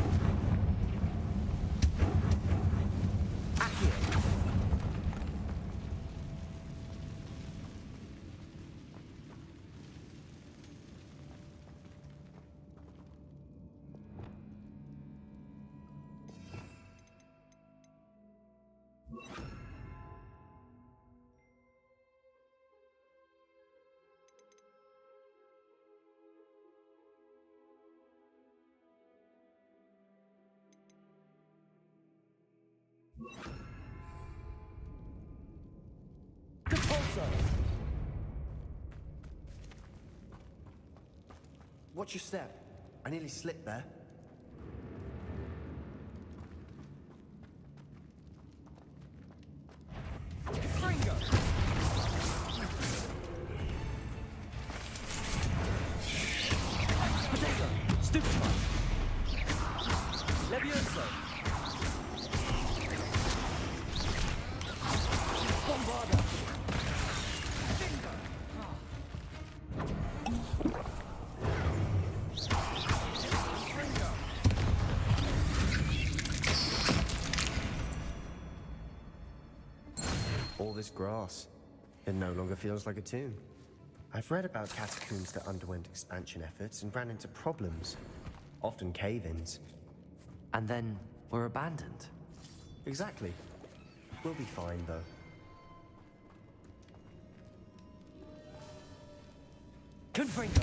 Watch your step. I nearly slipped there. Fringo. Potato. Stupefy. Levioso. Bombarda. All this grass. It no longer feels like a tomb. I've read about catacombs that underwent expansion efforts and ran into problems. Often cave-ins. And then were abandoned. Exactly. We'll be fine, though. Confringo!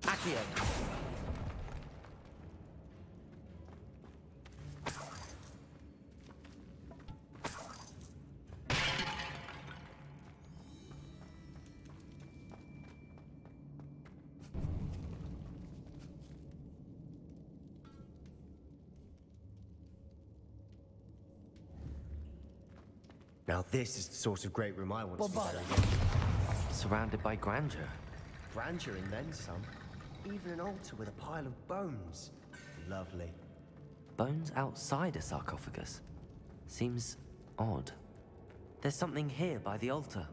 Accio. Now this is the sort of great room I want to be buried in. Surrounded by grandeur. Grandeur and then some. Even an altar with a pile of bones. Lovely. Bones outside a sarcophagus. Seems odd. There's something here by the altar.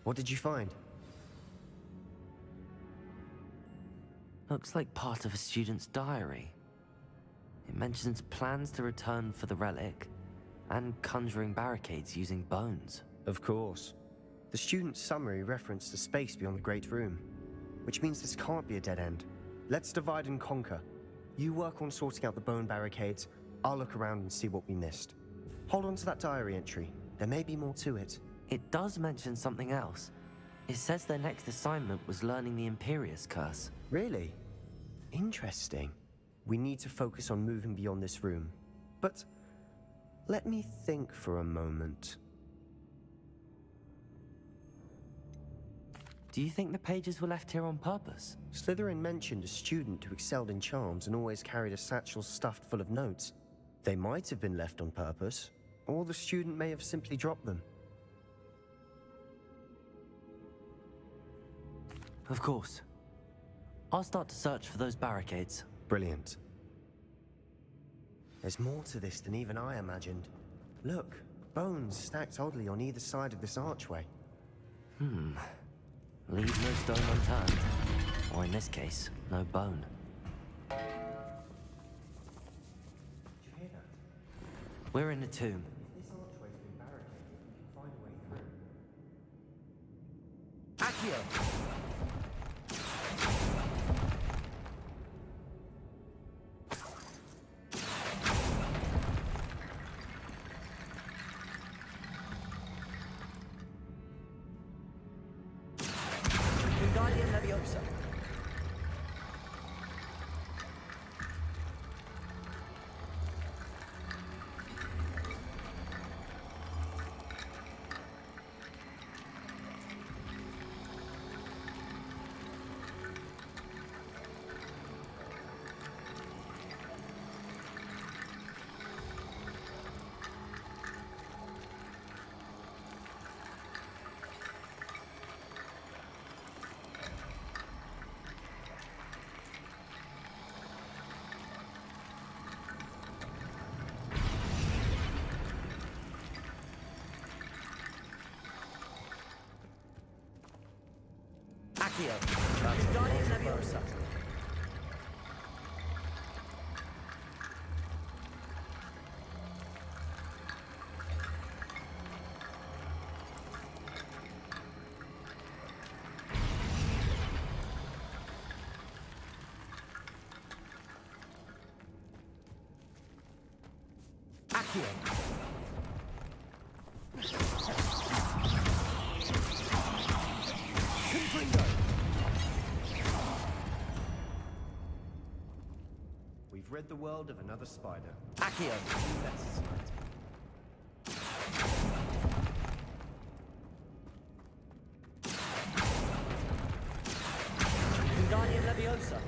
What did you find? Looks like part of a student's diary. It mentions plans to return for the relic and conjuring barricades using bones. Of course. The student's summary referenced a space beyond the Great Room, which means this can't be a dead end. Let's divide and conquer. You work on sorting out the bone barricades, I'll look around and see what we missed. Hold on to that diary entry. There may be more to it. It does mention something else. It says their next assignment was learning the Imperius Curse. Really? Interesting. We need to focus on moving beyond this room. But let me think for a moment. Do you think the pages were left here on purpose? Slytherin mentioned a student who excelled in charms and always carried a satchel stuffed full of notes. They might have been left on purpose, or the student may have simply dropped them. Of course. I'll start to search for those barricades. Brilliant. There's more to this than even I imagined. Look, bones stacked oddly on either side of this archway. Leave no stone unturned. Or in this case, no bone. Did you hear that? We're in a tomb. If this archway's been barricaded, we can find a way through. Accio! Wingardium Leviosa. Accio. Confringo. We've rid the world of another spider. Accio. That's Wingardium Leviosa.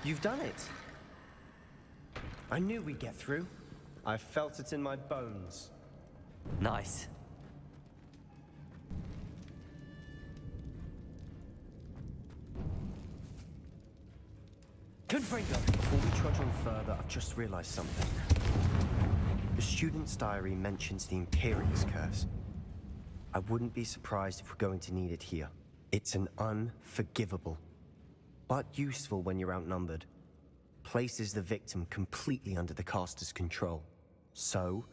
You've done it. I knew we'd get through. I felt it in my bones. Nice. Confringo! Before we trudge on further, I've just realized something. The student's diary mentions the Imperius Curse. I wouldn't be surprised if we're going to need it here. It's an unforgivable, but useful when you're outnumbered. Places the victim completely under the caster's control. So,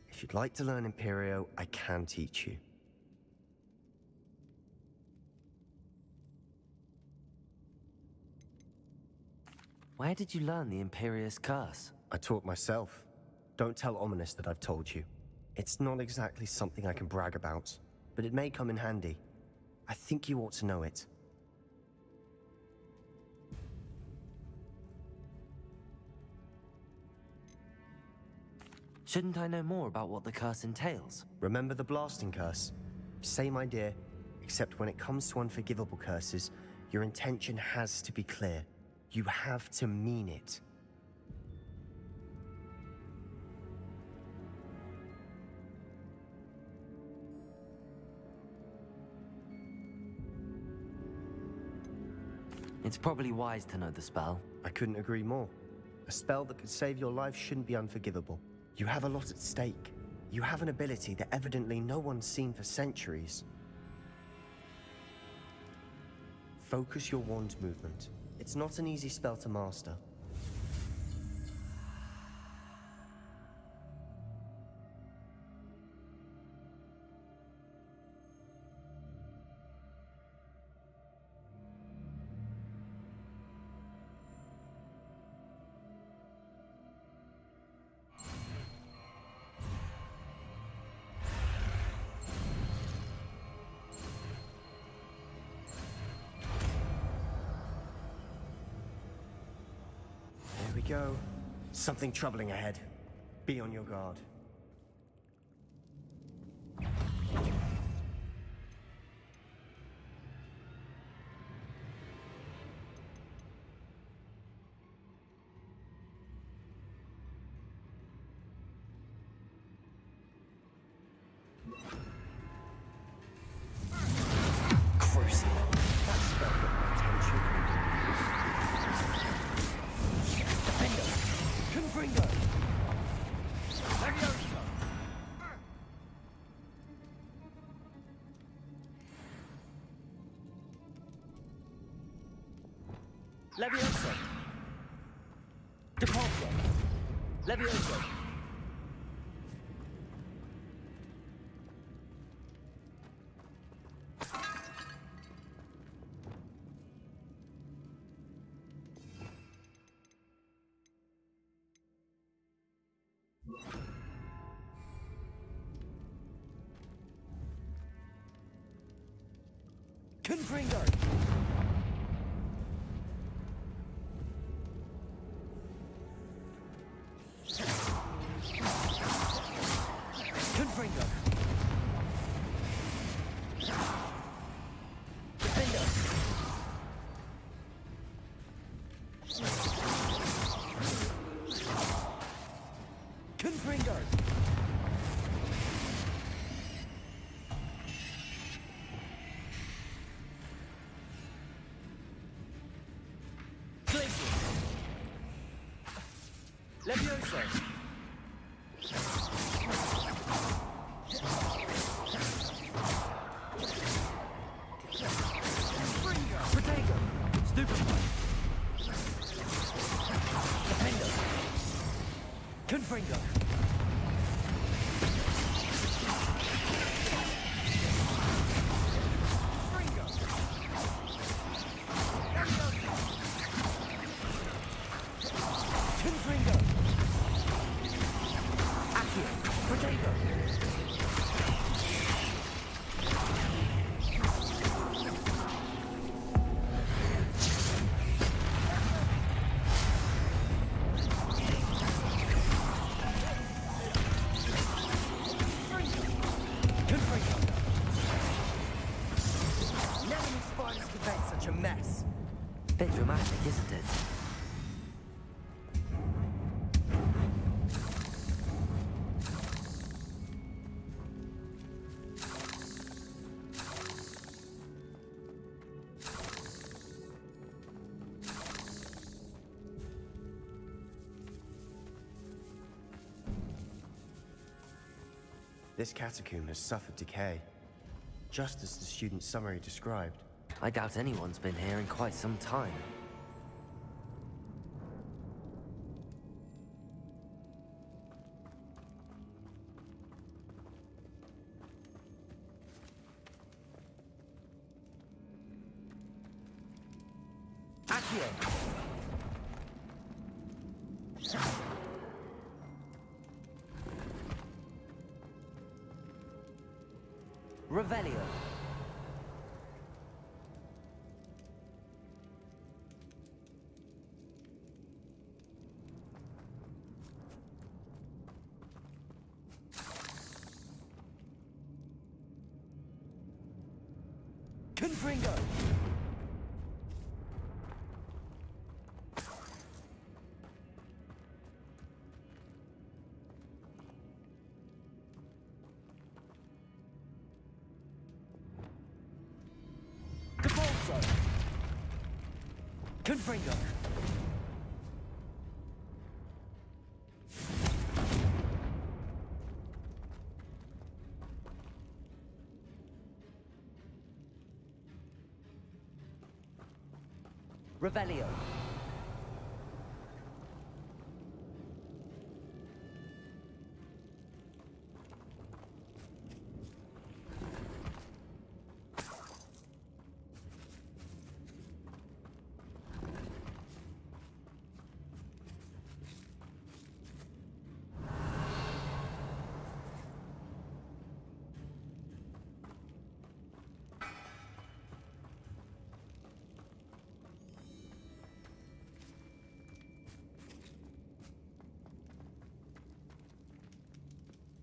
if you'd like to learn Imperio, I can teach you. Where did you learn the Imperius Curse? I taught myself. Don't tell Ominous that I've told you. It's not exactly something I can brag about, but it may come in handy. I think you ought to know it. Shouldn't I know more about what the curse entails? Remember the blasting curse? Same idea, except when it comes to unforgivable curses, your intention has to be clear. You have to mean it. It's probably wise to know the spell. I couldn't agree more. A spell that could save your life shouldn't be unforgivable. You have a lot at stake. You have an ability that evidently no one's seen for centuries. Focus your wand movement. It's not an easy spell to master. Go. Something troubling ahead. Be on your guard. Crucial. That spell got my attention. Confringo! Leviosa! Leviosa! Depulso! Leviosa! Confringo! Confringo! Defender! Confringo! Leviosa! Protego! Stupefy! Defender! Confringo! This catacomb has suffered decay, just as the student's summary described. I doubt anyone's been here in quite some time. Accio! Revelio. Confringo. Confringo. Revelio.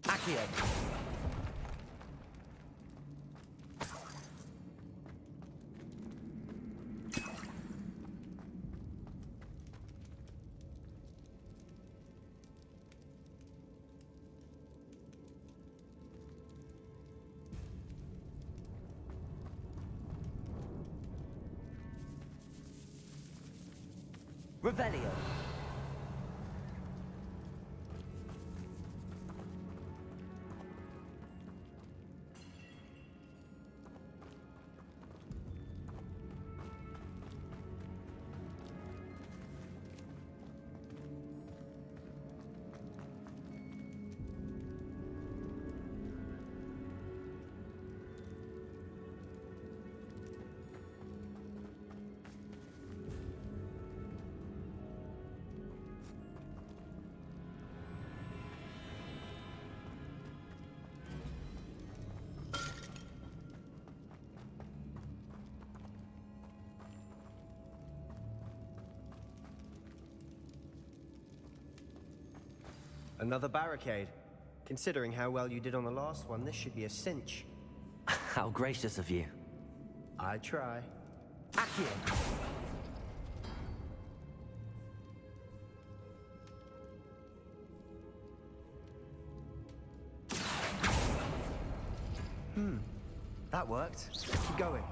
Accio. Revelio. Another barricade. Considering how well you did on the last one, this should be a cinch. How gracious of you. I try. Accio. That worked. Keep going.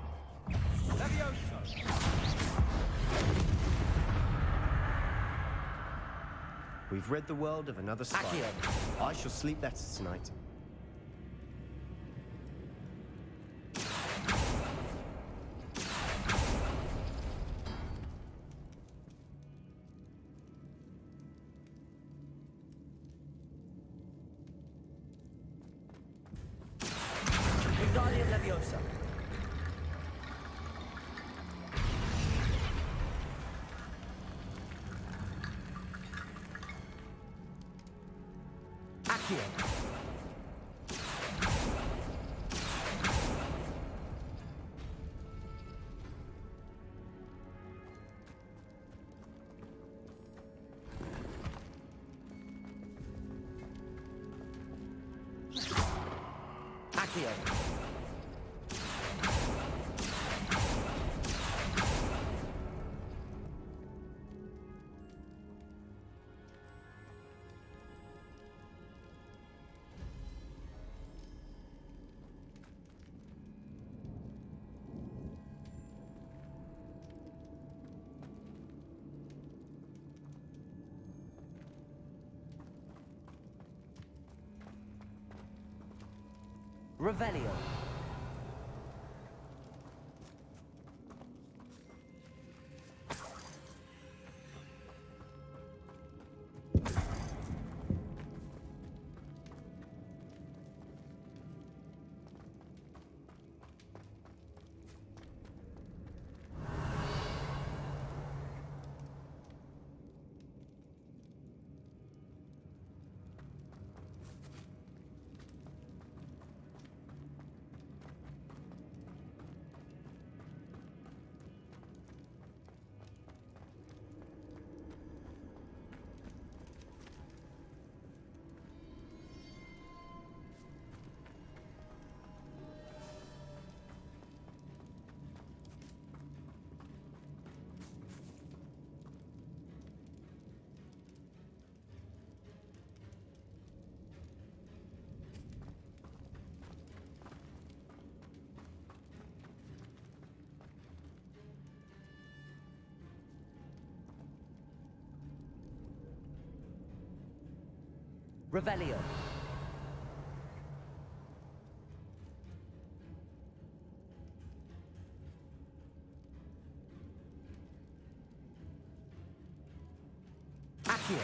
We've rid the world of another spy. Accio. I shall sleep better tonight. Wingardium Leviosa. Accio. Accio. Revelio. Revelio. Accio.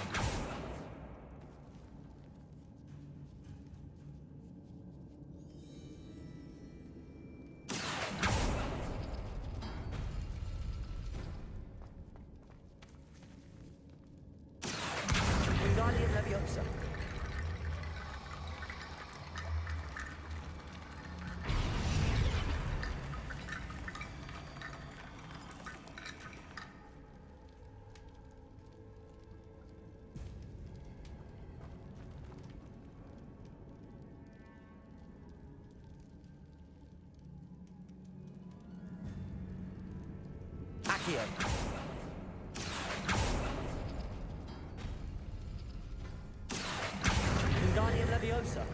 Wingardium Leviosa. Accio. Wingardium Leviosa.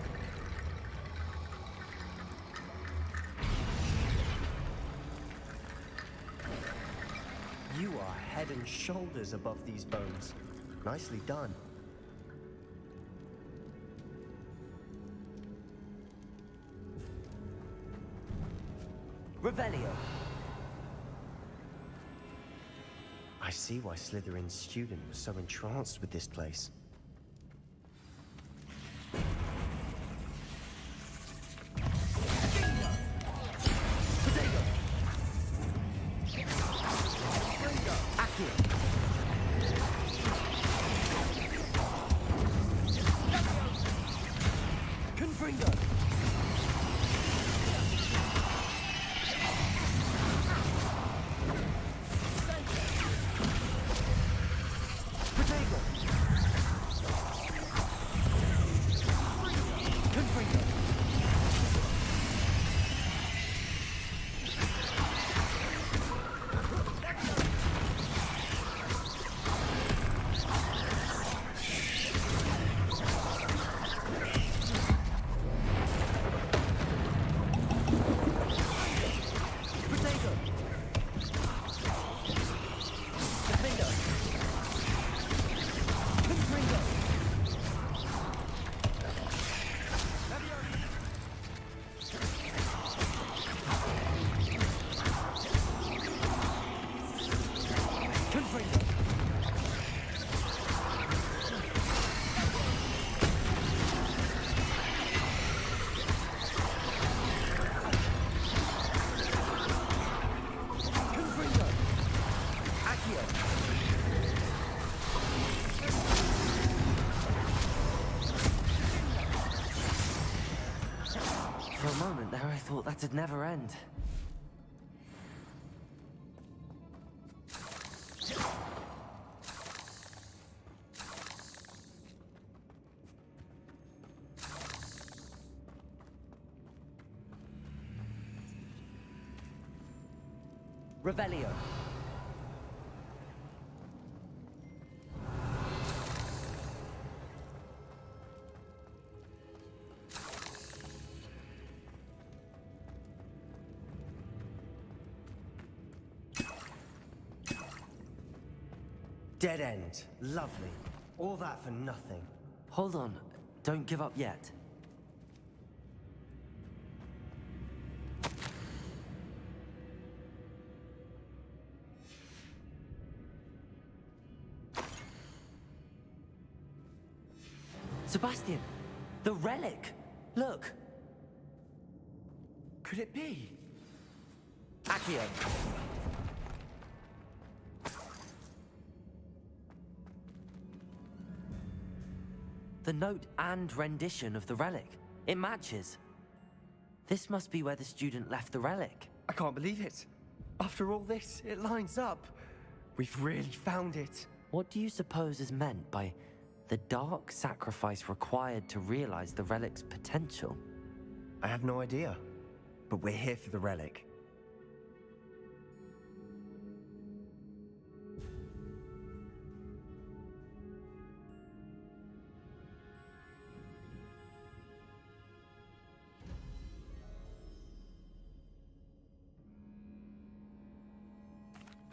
You are head and shoulders above these bones. Nicely done. Revelio. I see why Slytherin's student was so entranced with this place. For a moment there, I thought that'd never end. Revelio. Dead end. Lovely. All that for nothing. Hold on. Don't give up yet. Sebastian! The relic! Look! Could it be? Accio! The note and rendition of the relic. It matches. This must be where the student left the relic. I can't believe it. After all this, it lines up. We've really found it. What do you suppose is meant by the dark sacrifice required to realize the relic's potential? I have no idea, but we're here for the relic.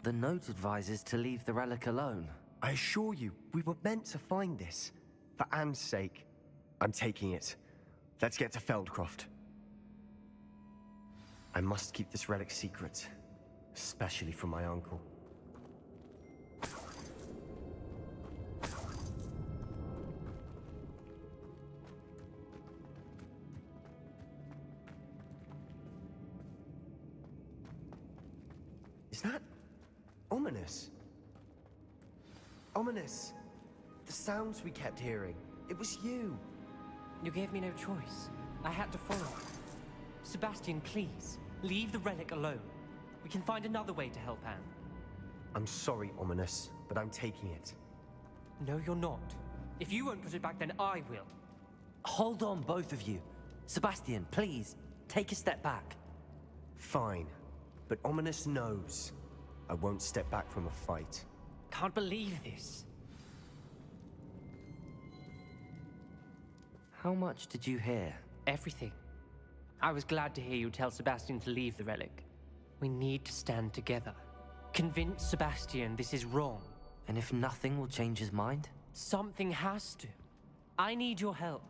The note advises to leave the relic alone. I assure you, we were meant to find this. For Anne's sake. I'm taking it. Let's get to Feldcroft. I must keep this relic secret. Especially from my uncle. Is that ominous? Ominous! The sounds we kept hearing. It was you. You gave me no choice. I had to follow. Sebastian, please, leave the relic alone. We can find another way to help Anne. I'm sorry, Ominous, but I'm taking it. No, you're not. If you won't put it back, then I will. Hold on, both of you. Sebastian, please, take a step back. Fine, but Ominous knows. I won't step back from a fight. Can't believe this. How much did you hear? Everything. I was glad to hear you tell Sebastian to leave the relic. We need to stand together. Convince Sebastian this is wrong. And if nothing will change his mind? Something has to. I need your help.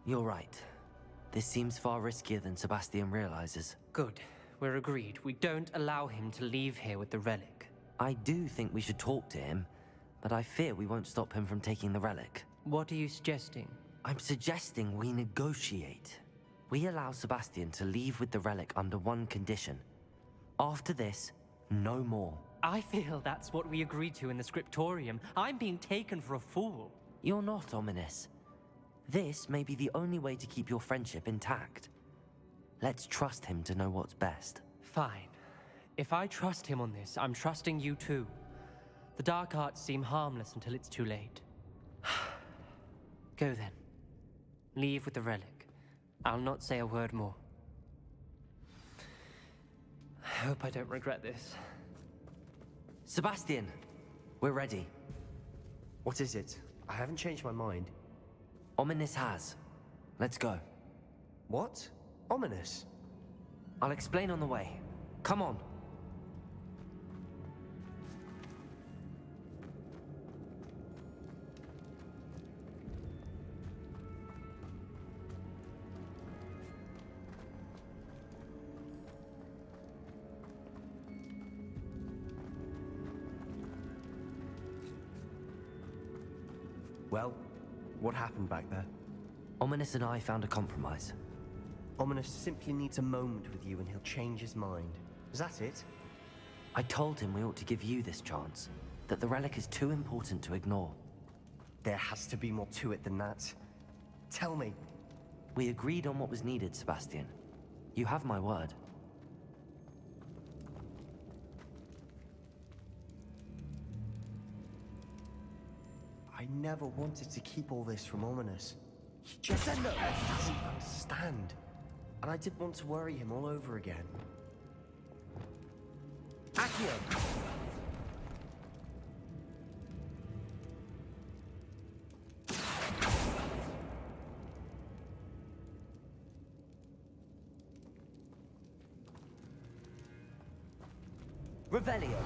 You're right. This seems far riskier than Sebastian realizes. Good. We're agreed. We don't allow him to leave here with the relic. I do think we should talk to him, but I fear we won't stop him from taking the relic. What are you suggesting? I'm suggesting we negotiate. We allow Sebastian to leave with the relic under one condition. After this, no more. I feel that's what we agreed to in the scriptorium. I'm being taken for a fool. You're not, Ominous. This may be the only way to keep your friendship intact. Let's trust him to know what's best. Fine. If I trust him on this, I'm trusting you too. The dark arts seem harmless until it's too late. Go then. Leave with the relic. I'll not say a word more. I hope I don't regret this. Sebastian, we're ready. What is it? I haven't changed my mind. Ominous has. Let's go. What? Ominous? I'll explain on the way. Come on. Well, what happened back there? Ominous and I found a compromise. Ominous simply needs a moment with you and he'll change his mind. Is that it? I told him we ought to give you this chance, that the relic is too important to ignore. There has to be more to it than that. Tell me. We agreed on what was needed, Sebastian. You have my word. I never wanted to keep all this from Ominous. He just doesn't understand. And I didn't want to worry him all over again. Accio! Revelio!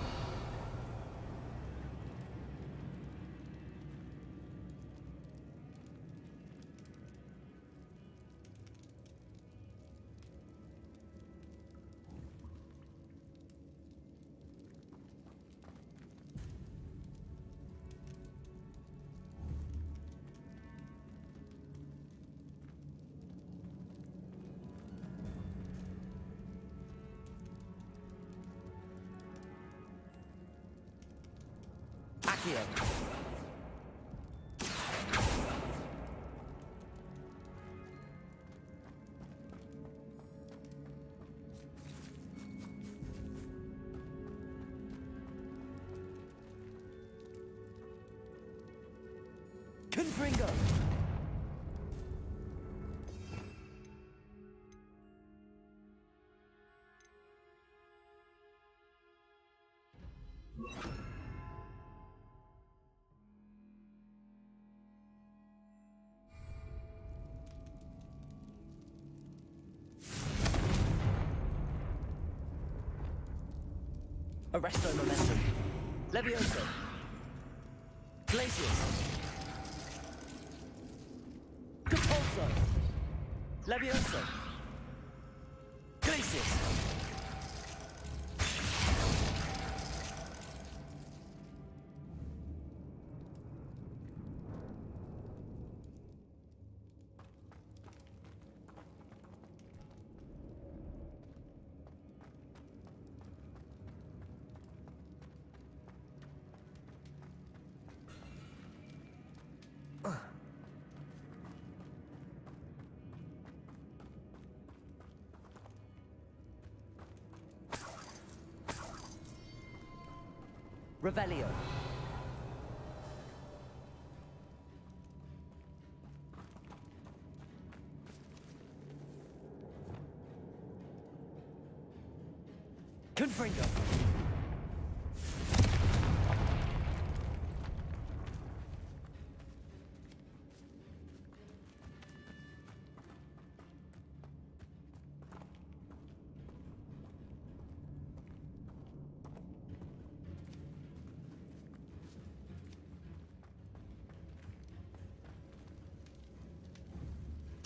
Accio. Confringo. Arresto momentum. Levioso. Glacius. Compulso. Levioso. Glacius. Revelio. Confringo.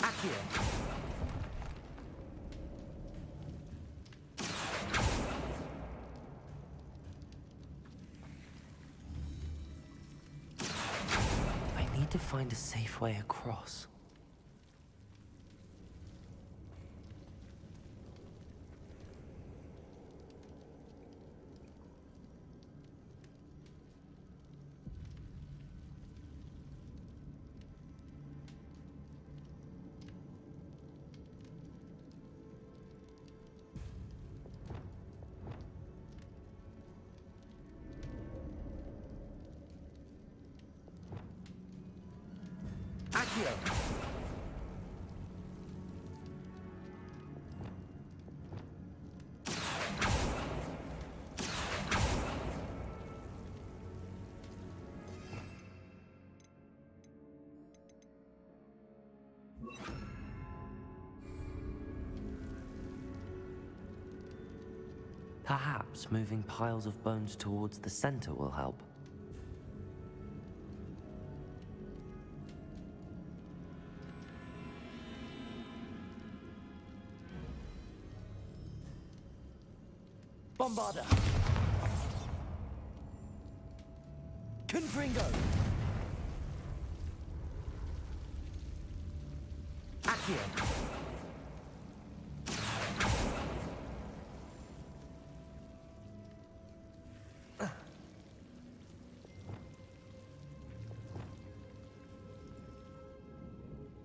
Accio. I need to find a safe way across. Accio. Perhaps moving piles of bones towards the center will help. Bombarda. Confringo. Accio.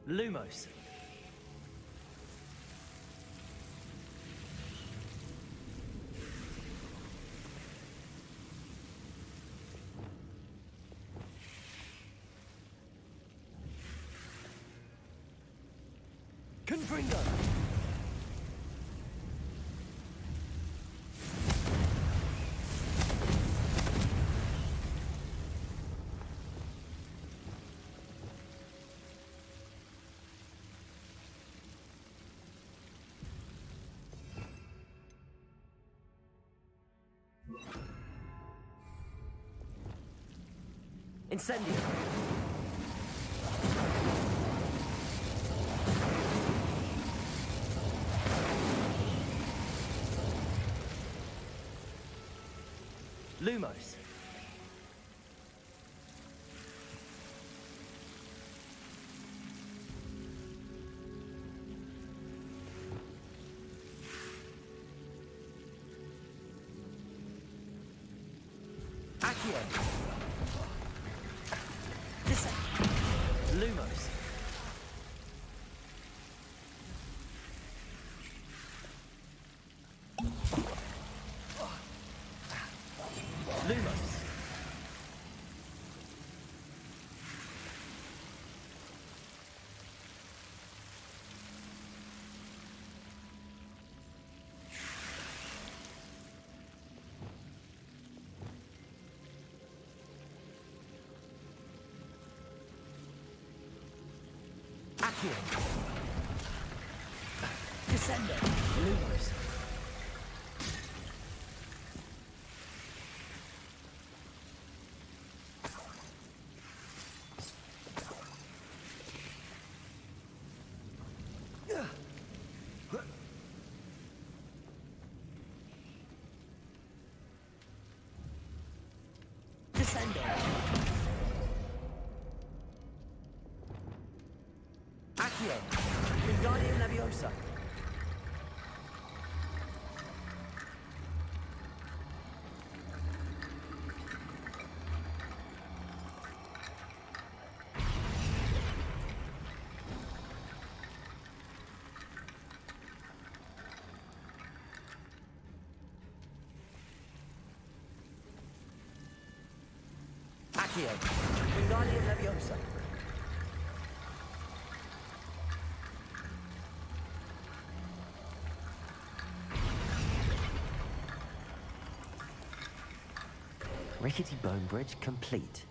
Lumos. Confringo. Incendio. Lumos. Accio. Lumos. Lumos. Accio. Descendo. Lumos. Descendo. Accio. Wingardium Leviosa. Accio. Wingardium Leviosa. Rickety bone bridge complete.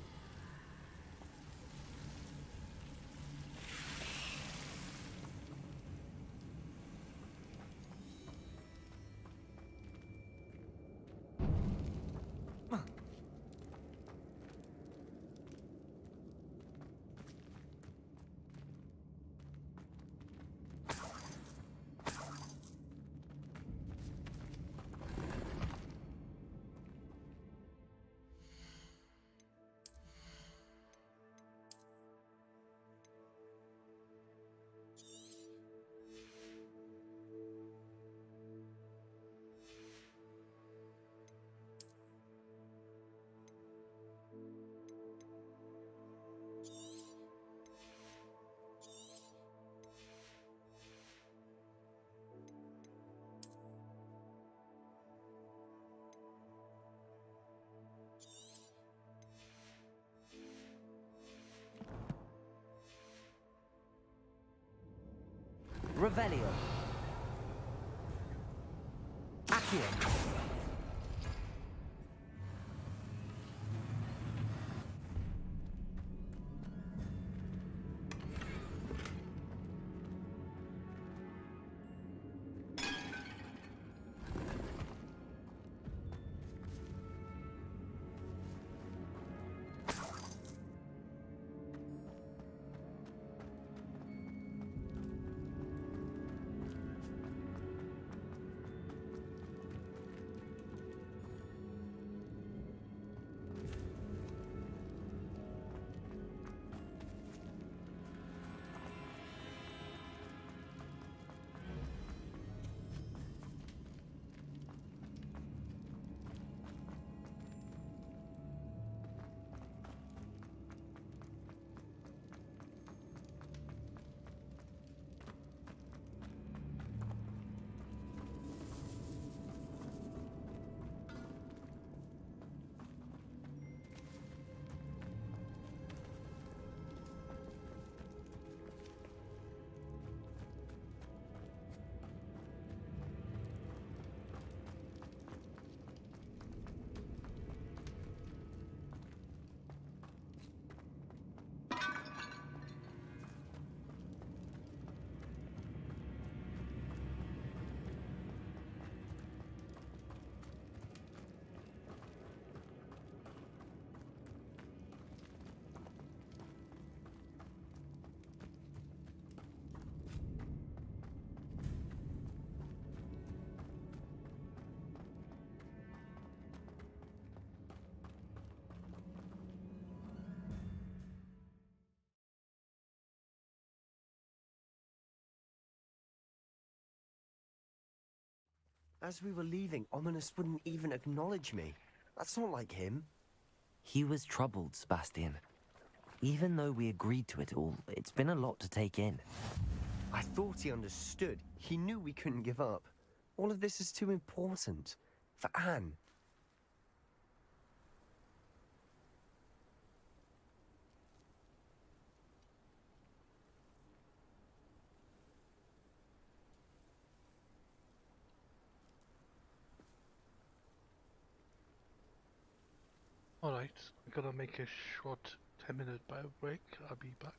Revelio. Accio. As we were leaving, Ominous wouldn't even acknowledge me. That's not like him. He was troubled, Sebastian. Even though we agreed to it all, it's been a lot to take in. I thought he understood. He knew we couldn't give up. All of this is too important. For Anne. Alright, I'm gonna make a short 10-minute bio break. I'll be back.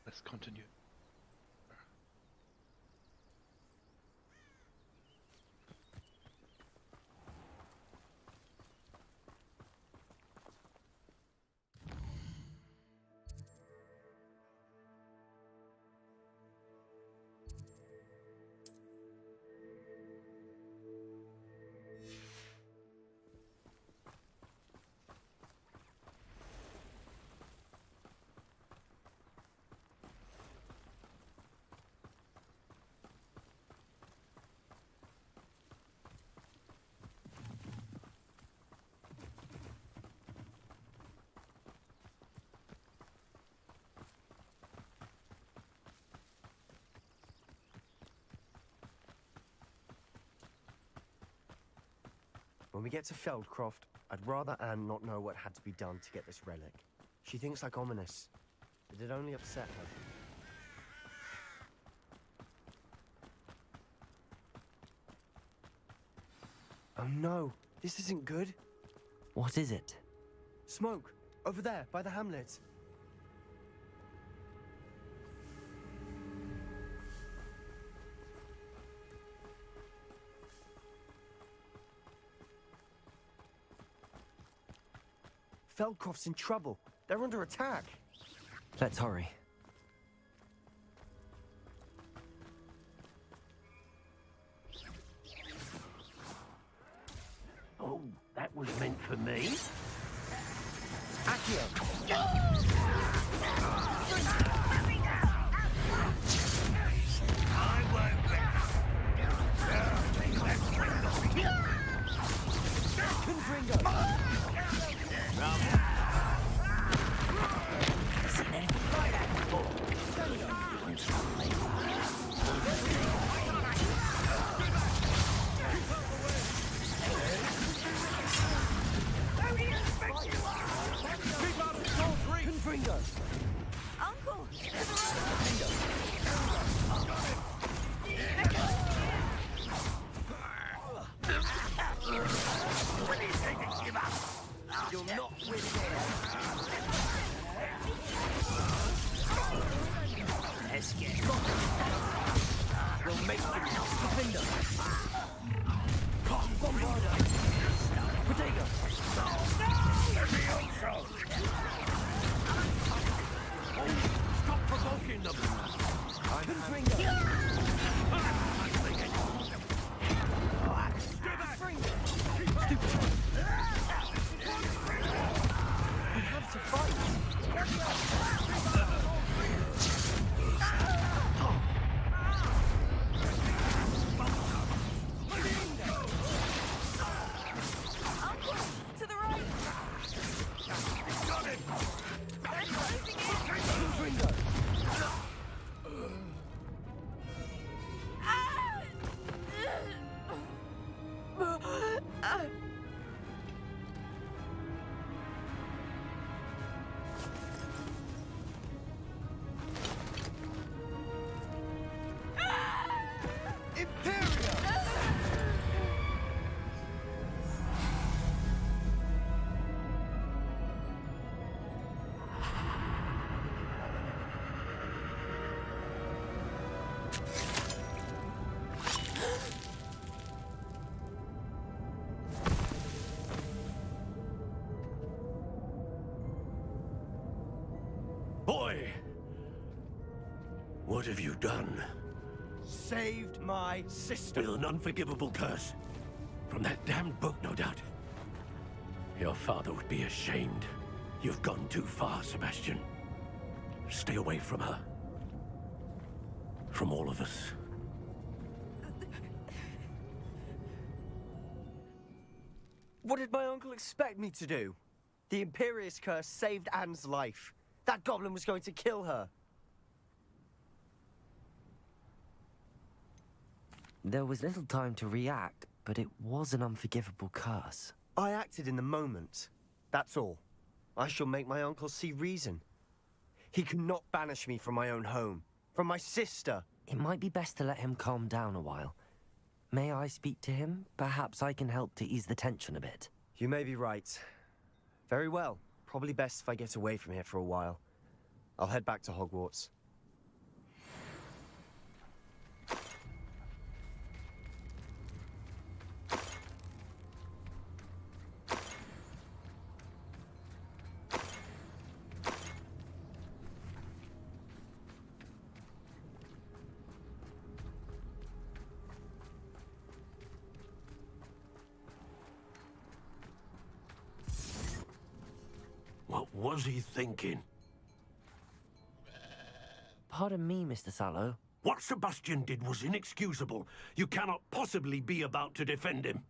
Let's continue. When we get to Feldcroft, I'd rather Anne not know what had to be done to get this relic. She thinks like ominous, but it only upset her. Oh no, this isn't good. What is it? Smoke, over there, by the hamlet. Feldcroft's in trouble. They're under attack. Let's hurry. Oh, that was meant for me. Uncle! You'll not win Let's get We'll make it. Defender. Bombarder. Potato. Stop provoking them. We have to fight. To the right! Got it. They're closing in! Boy! What have you done? Saved my sister. With an unforgivable curse. From that damned book, no doubt. Your father would be ashamed. You've gone too far, Sebastian. Stay away from her. From all of us. What did my uncle expect me to do? The Imperious curse saved Anne's life. That goblin was going to kill her. There was little time to react, but it was an unforgivable curse. I acted in the moment. That's all. I shall make my uncle see reason. He cannot banish me from my own home, from my sister. It might be best to let him calm down a while. May I speak to him? Perhaps I can help to ease the tension a bit. You may be right. Very well. Probably best if I get away from here for a while. I'll head back to Hogwarts. was he thinking? Pardon me, Mr. Sallow. What Sebastian did was inexcusable. You cannot possibly be about to defend him.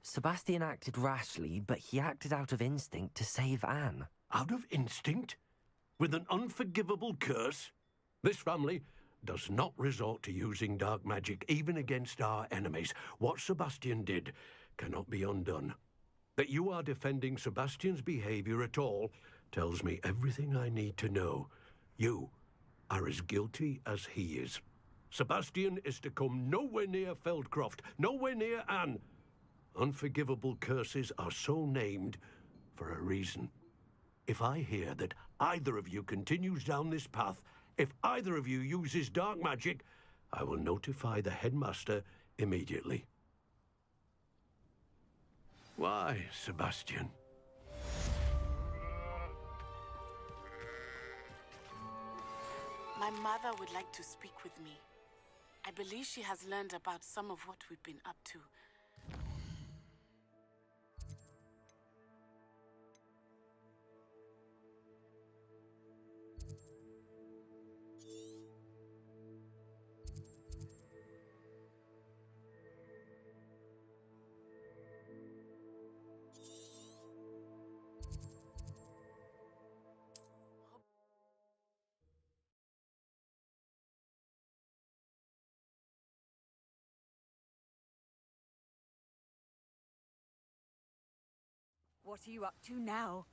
Sebastian acted rashly, but he acted out of instinct to save Anne. Out of instinct? With an unforgivable curse? This family does not resort to using dark magic even against our enemies. What Sebastian did cannot be undone. That you are defending Sebastian's behavior at all tells me everything I need to know. You are as guilty as he is. Sebastian is to come nowhere near Feldcroft, nowhere near Anne. Unforgivable curses are so named for a reason. If I hear that either of you continues down this path, if either of you uses dark magic, I will notify the headmaster immediately. Why, Sebastian? My mother would like to speak with me. I believe she has learned about some of what we've been up to. What are you up to now?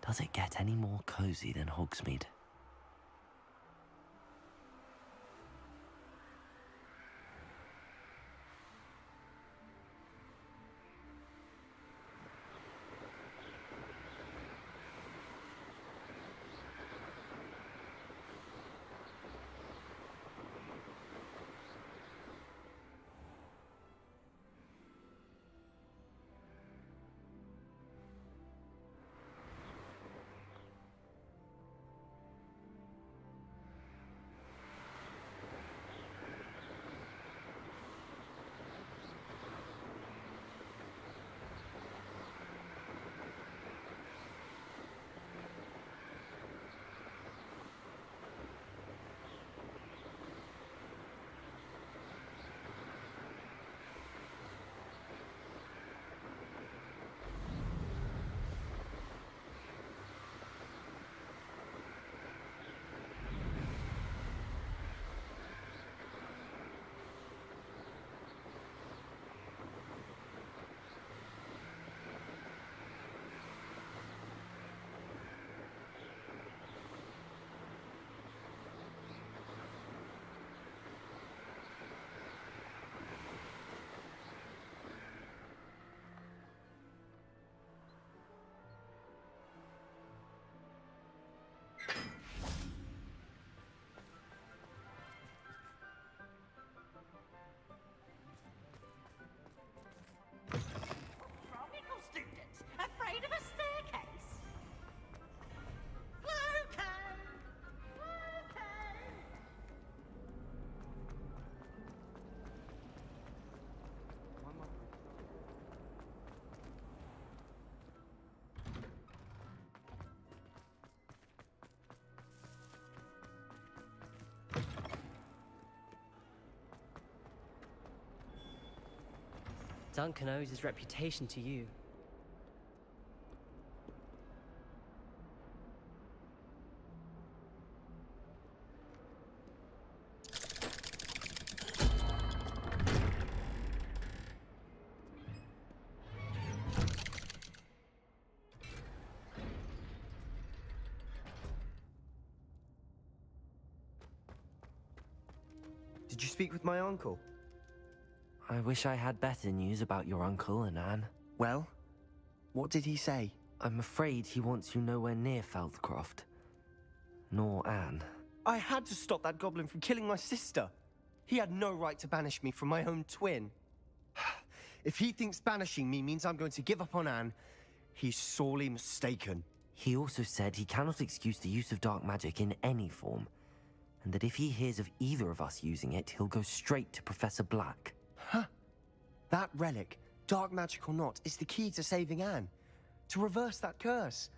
Does it get any more cozy than Hogsmeade? Duncan owes his reputation to you. Did you speak with my uncle? I wish I had better news about your uncle and Anne. Well, what did he say? I'm afraid he wants you nowhere near Feldcroft. Nor Anne. I had to stop that goblin from killing my sister. He had no right to banish me from my own twin. If he thinks banishing me means I'm going to give up on Anne, he's sorely mistaken. He also said he cannot excuse the use of dark magic in any form, and that if he hears of either of us using it, he'll go straight to Professor Black. Huh? That relic, dark magic or not, is the key to saving Anne. To reverse that curse.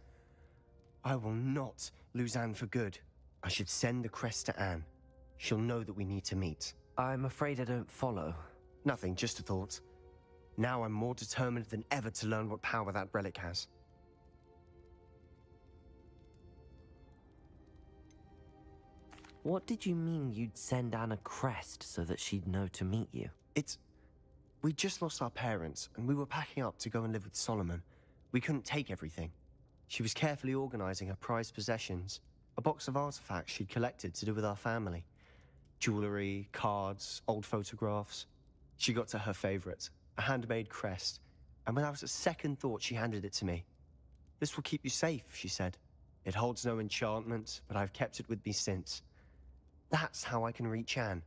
I will not lose Anne for good. I should send the crest to Anne. She'll know that we need to meet. I'm afraid I don't follow. Nothing, just a thought. Now I'm more determined than ever to learn what power that relic has. What did you mean you'd send Anne a crest so that she'd know to meet you? We just lost our parents, and we were packing up to go and live with Solomon. We couldn't take everything. She was carefully organizing her prized possessions, a box of artifacts she'd collected to do with our family. Jewelry, cards, old photographs. She got to her favorite, a handmade crest, and without a second thought, she handed it to me. "This will keep you safe," she said. "It holds no enchantment, but I've kept it with me since. That's how I can reach Anne.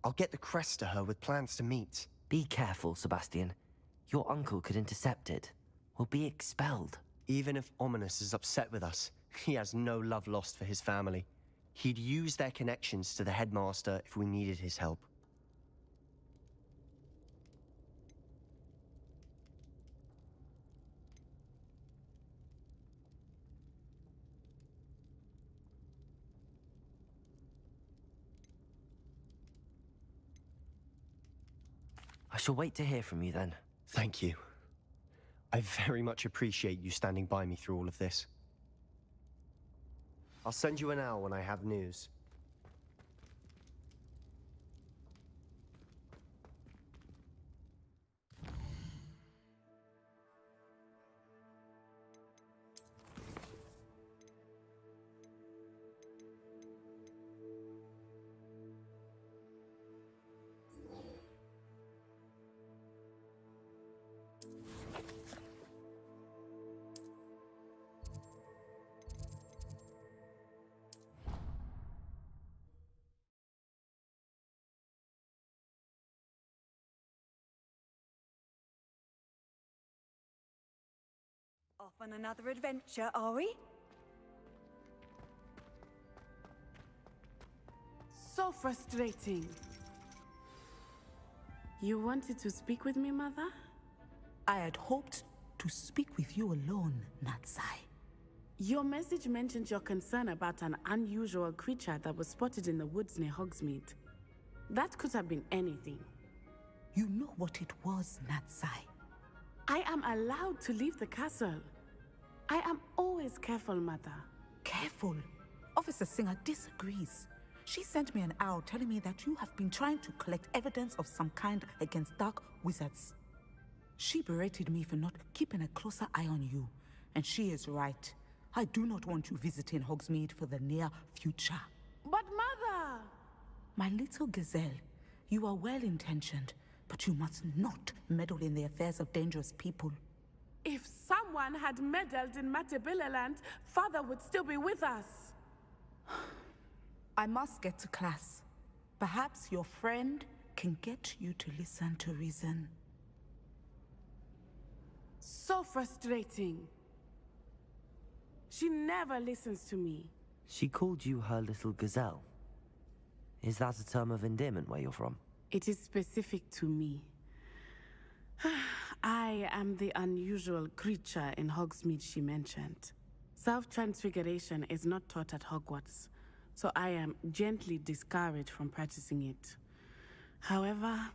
I'll get the crest to her with plans to meet." Be careful, Sebastian. Your uncle could intercept it. We'll be expelled. Even if Ominous is upset with us, he has no love lost for his family. He'd use their connections to the headmaster if we needed his help. I shall wait to hear from you then. Thank you. I very much appreciate you standing by me through all of this. I'll send you an owl when I have news. Off on another adventure, are we? So frustrating. You wanted to speak with me, Mother? I had hoped to speak with you alone, Natsai. Your message mentioned your concern about an unusual creature that was spotted in the woods near Hogsmeade. That could have been anything. You know what it was, Natsai. I am allowed to leave the castle. I am always careful, Mother. Careful? Officer Singer disagrees. She sent me an owl telling me that you have been trying to collect evidence of some kind against dark wizards. She berated me for not keeping a closer eye on you, and she is right. I do not want you visiting Hogsmeade for the near future. But Mother! My little gazelle, you are well-intentioned, but you must not meddle in the affairs of dangerous people. If someone had meddled in Matabeleland, Father would still be with us. I must get to class. Perhaps your friend can get you to listen to reason. So frustrating. She never listens to me. She called you her little gazelle. Is that a term of endearment where you're from? It is specific to me. I am the unusual creature in Hogsmeade she mentioned. Self-transfiguration is not taught at Hogwarts, so I am gently discouraged from practicing it. However,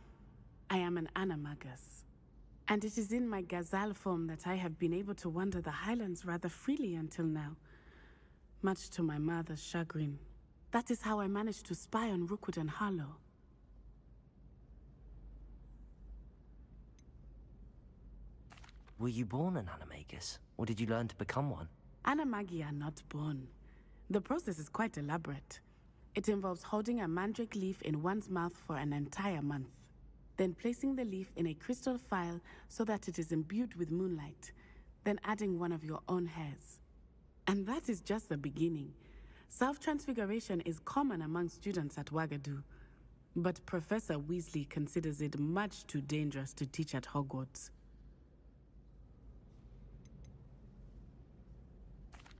I am an animagus. And it is in my gazelle form that I have been able to wander the highlands rather freely until now, much to my mother's chagrin. That is how I managed to spy on Rookwood and Harlow. Were you born an animagus, or did you learn to become one? Animagi are not born. The process is quite elaborate. It involves holding a mandrake leaf in one's mouth for an entire month, then placing the leaf in a crystal phial so that it is imbued with moonlight, then adding one of your own hairs. And that is just the beginning. Self-transfiguration is common among students at Wagadu, but Professor Weasley considers it much too dangerous to teach at Hogwarts.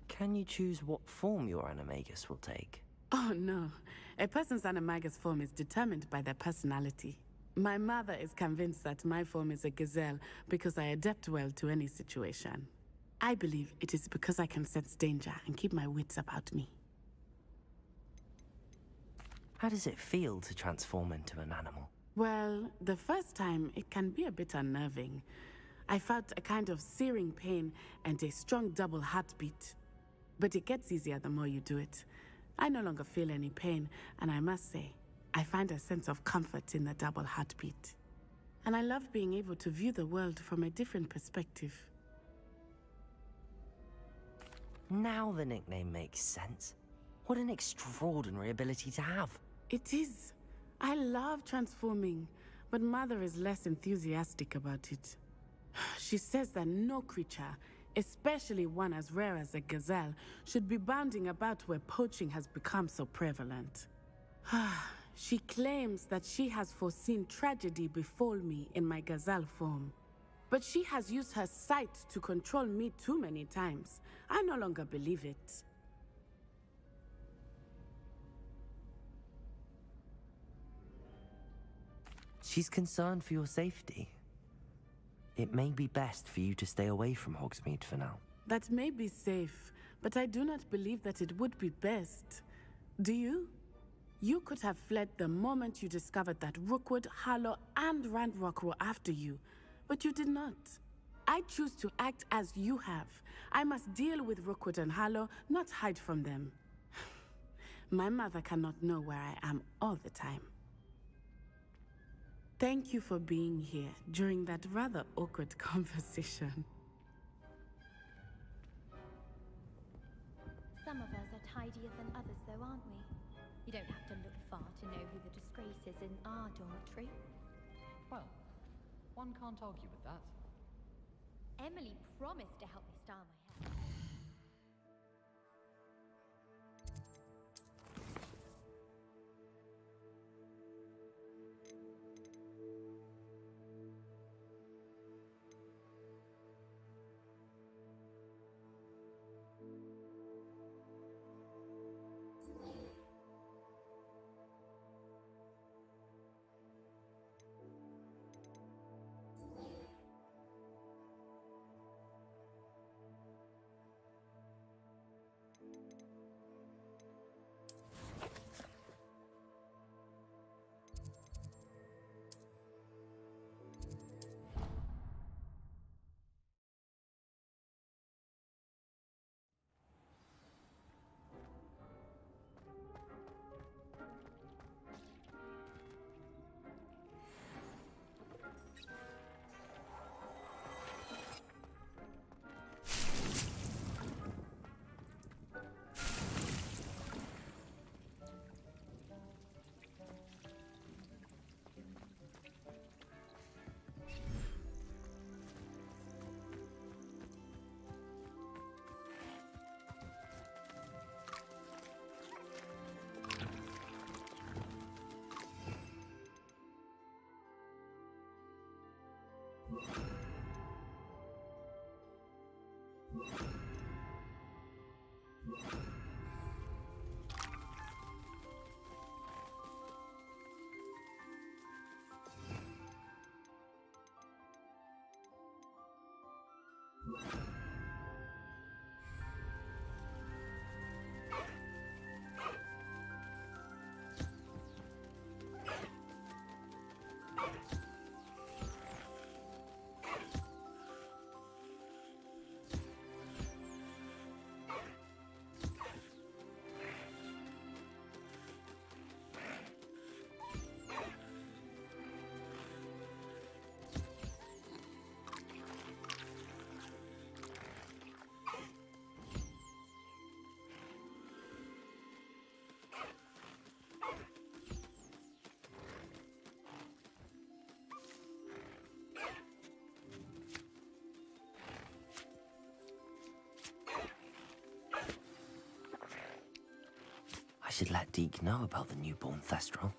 Can you choose what form your animagus will take? Oh no, a person's animagus form is determined by their personality. My mother is convinced that my form is a gazelle because I adapt well to any situation. I believe it is because I can sense danger and keep my wits about me. How does it feel to transform into an animal? Well, the first time it can be a bit unnerving. I felt a kind of searing pain and a strong double heartbeat. But it gets easier the more you do it. I no longer feel any pain, and I must say, I find a sense of comfort in the double heartbeat. And I love being able to view the world from a different perspective. Now the nickname makes sense. What an extraordinary ability to have. It is. I love transforming, but Mother is less enthusiastic about it. She says that no creature, especially one as rare as a gazelle, should be bounding about where poaching has become so prevalent. She claims that she has foreseen tragedy befall me in my gazelle form. But she has used her sight to control me too many times. I no longer believe it. She's concerned for your safety. It may be best for you to stay away from Hogsmeade for now. That may be safe, but I do not believe that it would be best. Do you? You could have fled the moment you discovered that Rookwood, Harlow, and Ranrock were after you, but you did not. I choose to act as you have. I must deal with Rookwood and Harlow, not hide from them. My mother cannot know where I am all the time. Thank you for being here during that rather awkward conversation. Some of us are tidier than others, though, aren't we? You don't have to look far to know who the disgrace is in our dormitory. Well, one can't argue with that. Emily promised to help me style my hair. should let Deke know about the newborn Thestral.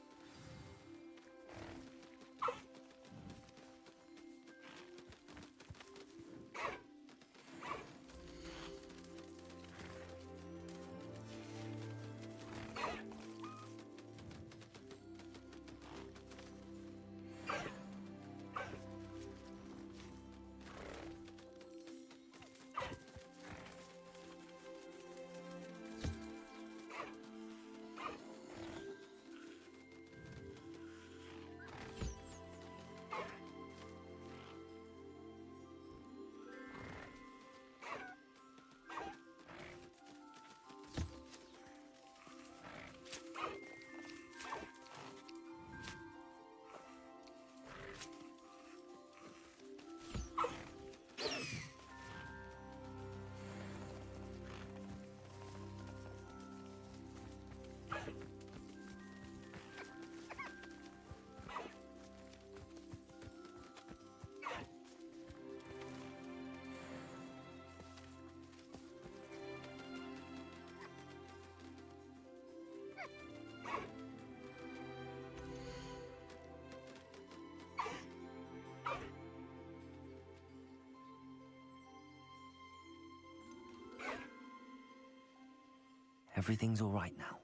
Everything's all right now.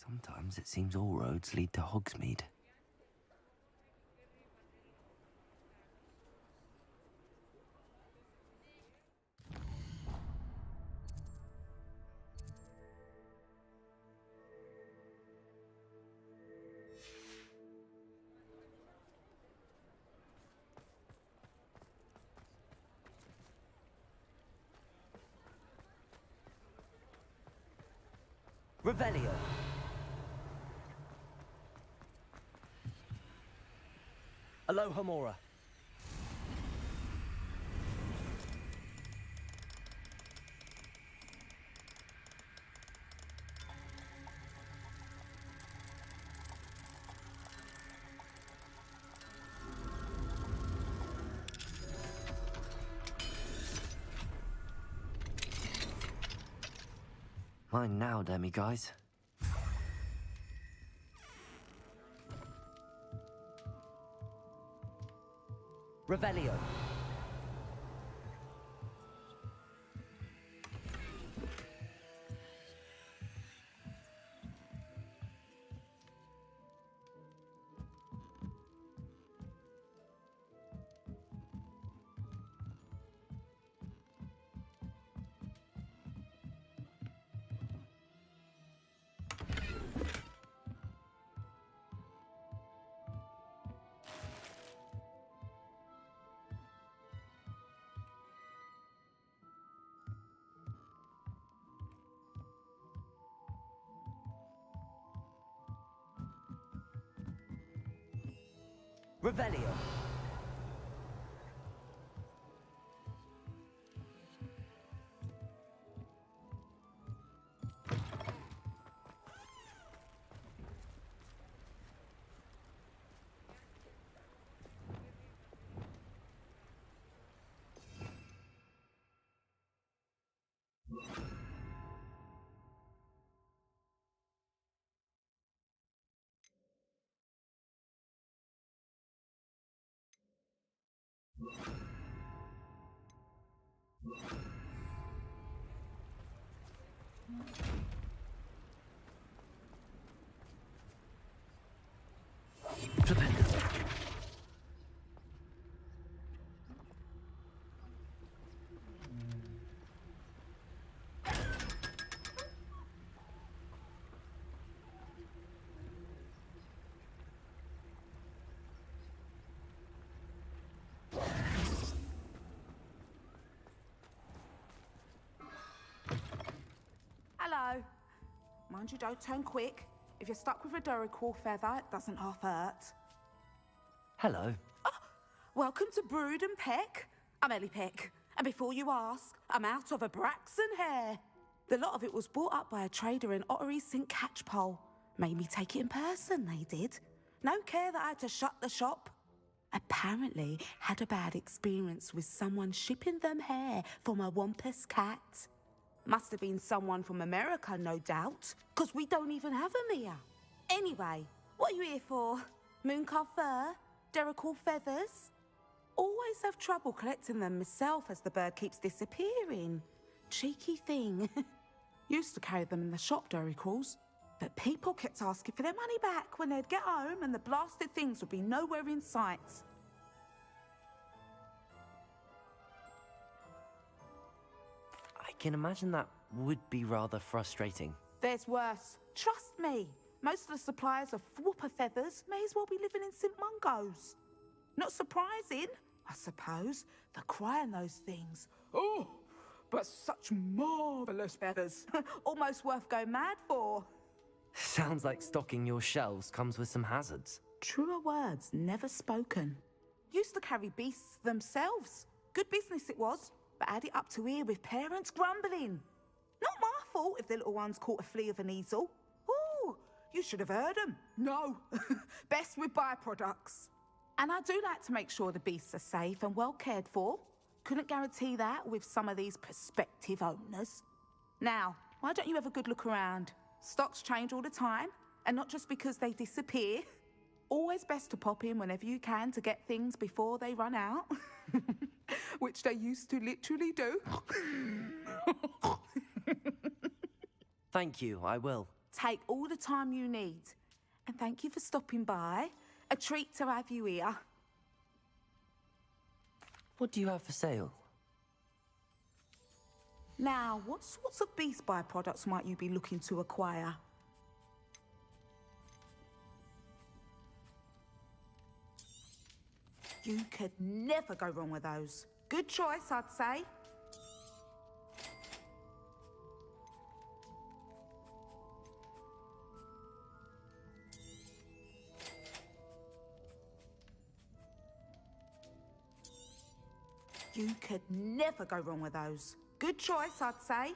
Sometimes it seems all roads lead to Hogsmeade. Revelio. Aloha Mora. Mine now, Demi guys. Revelio. Revelio. Hello. Mind you, don't turn quick. If you're stuck with a Duracell feather, it doesn't half hurt. Hello. Welcome to Brood and Peck. I'm Ellie Peck, and before you ask, I'm out of a Braxton hair. The lot of it was bought up by a trader in Ottery St. Catchpole. Made me take it in person, they did. No care that I had to shut the shop. Apparently had a bad experience with someone shipping them hair for my Wampus cat. Must have been someone from America, no doubt, because we don't even have them here. Anyway, what are you here for? Mooncarved fur? Duracell feathers? Always have trouble collecting them myself as the bird keeps disappearing. Cheeky thing. Used to carry them in the shop, Duracells, but people kept asking for their money back when they'd get home and the blasted things would be nowhere in sight. I can imagine that would be rather frustrating. There's worse. Trust me. Most of the suppliers of whooper feathers may as well be living in St. Mungo's. Not surprising, I suppose, the cry on those things. Oh, but such marvellous feathers. Almost worth going mad for. Sounds like stocking your shelves comes with some hazards. Truer words never spoken. Used to carry beasts themselves. Good business it was, but had it up to here with parents grumbling. Not my fault if the little ones caught a flea of an easel. Ooh, you should have heard them. No, best with byproducts. And I do like to make sure the beasts are safe and well cared for. Couldn't guarantee that with some of these prospective owners. Now, why don't you have a good look around? Stocks change all the time, and not just because they disappear. Always best to pop in whenever you can to get things before they run out. Which they used to literally do. Thank you, I will. Take all the time you need. And thank you for stopping by. A treat to have you here. What do you have for sale? Now, what sorts of beast byproducts might you be looking to acquire? You could never go wrong with those. Good choice, I'd say. You could never go wrong with those. Good choice, I'd say.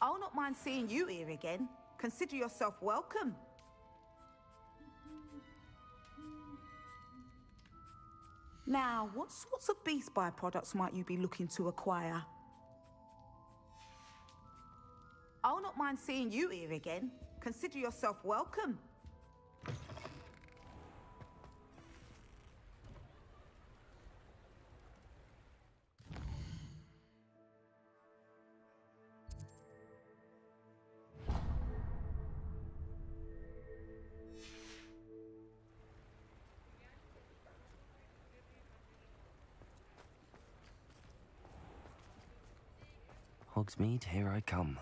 I'll not mind seeing you here again. Consider yourself welcome. Now, what sorts of beast byproducts might you be looking to acquire? I'll not mind seeing you here again. Consider yourself welcome. Hogsmeade, here I come.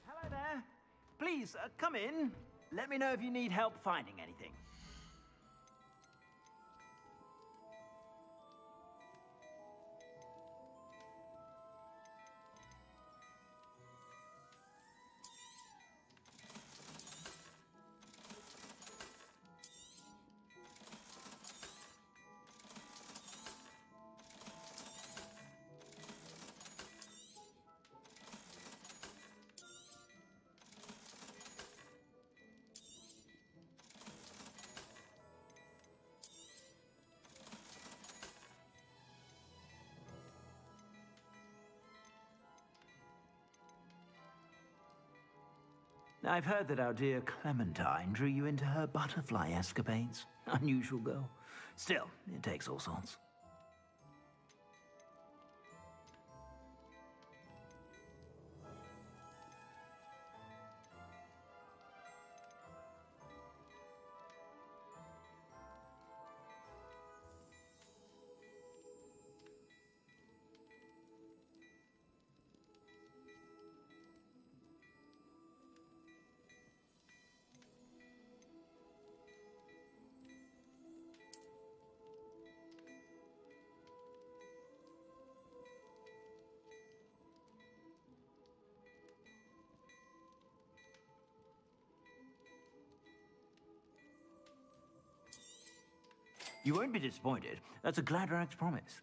Hello there. Please, come in. Let me know if you need help finding anything. I've heard that our dear Clementine drew you into her butterfly escapades. Unusual girl. Still, it takes all sorts. You won't be disappointed. That's a Gladrax promise.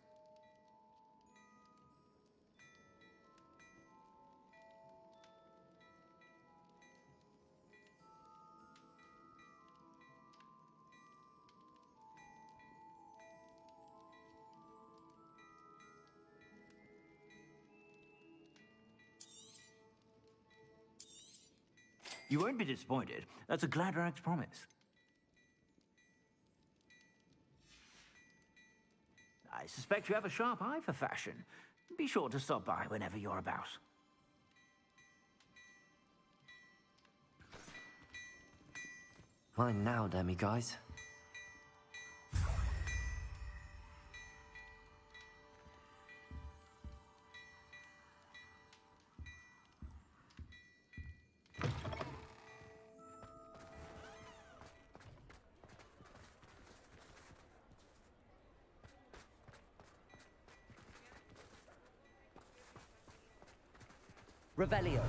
You won't be disappointed. That's a Gladrax promise. I suspect you have a sharp eye for fashion. Be sure to stop by whenever you're about. Mine now, demi-guys. Revelio.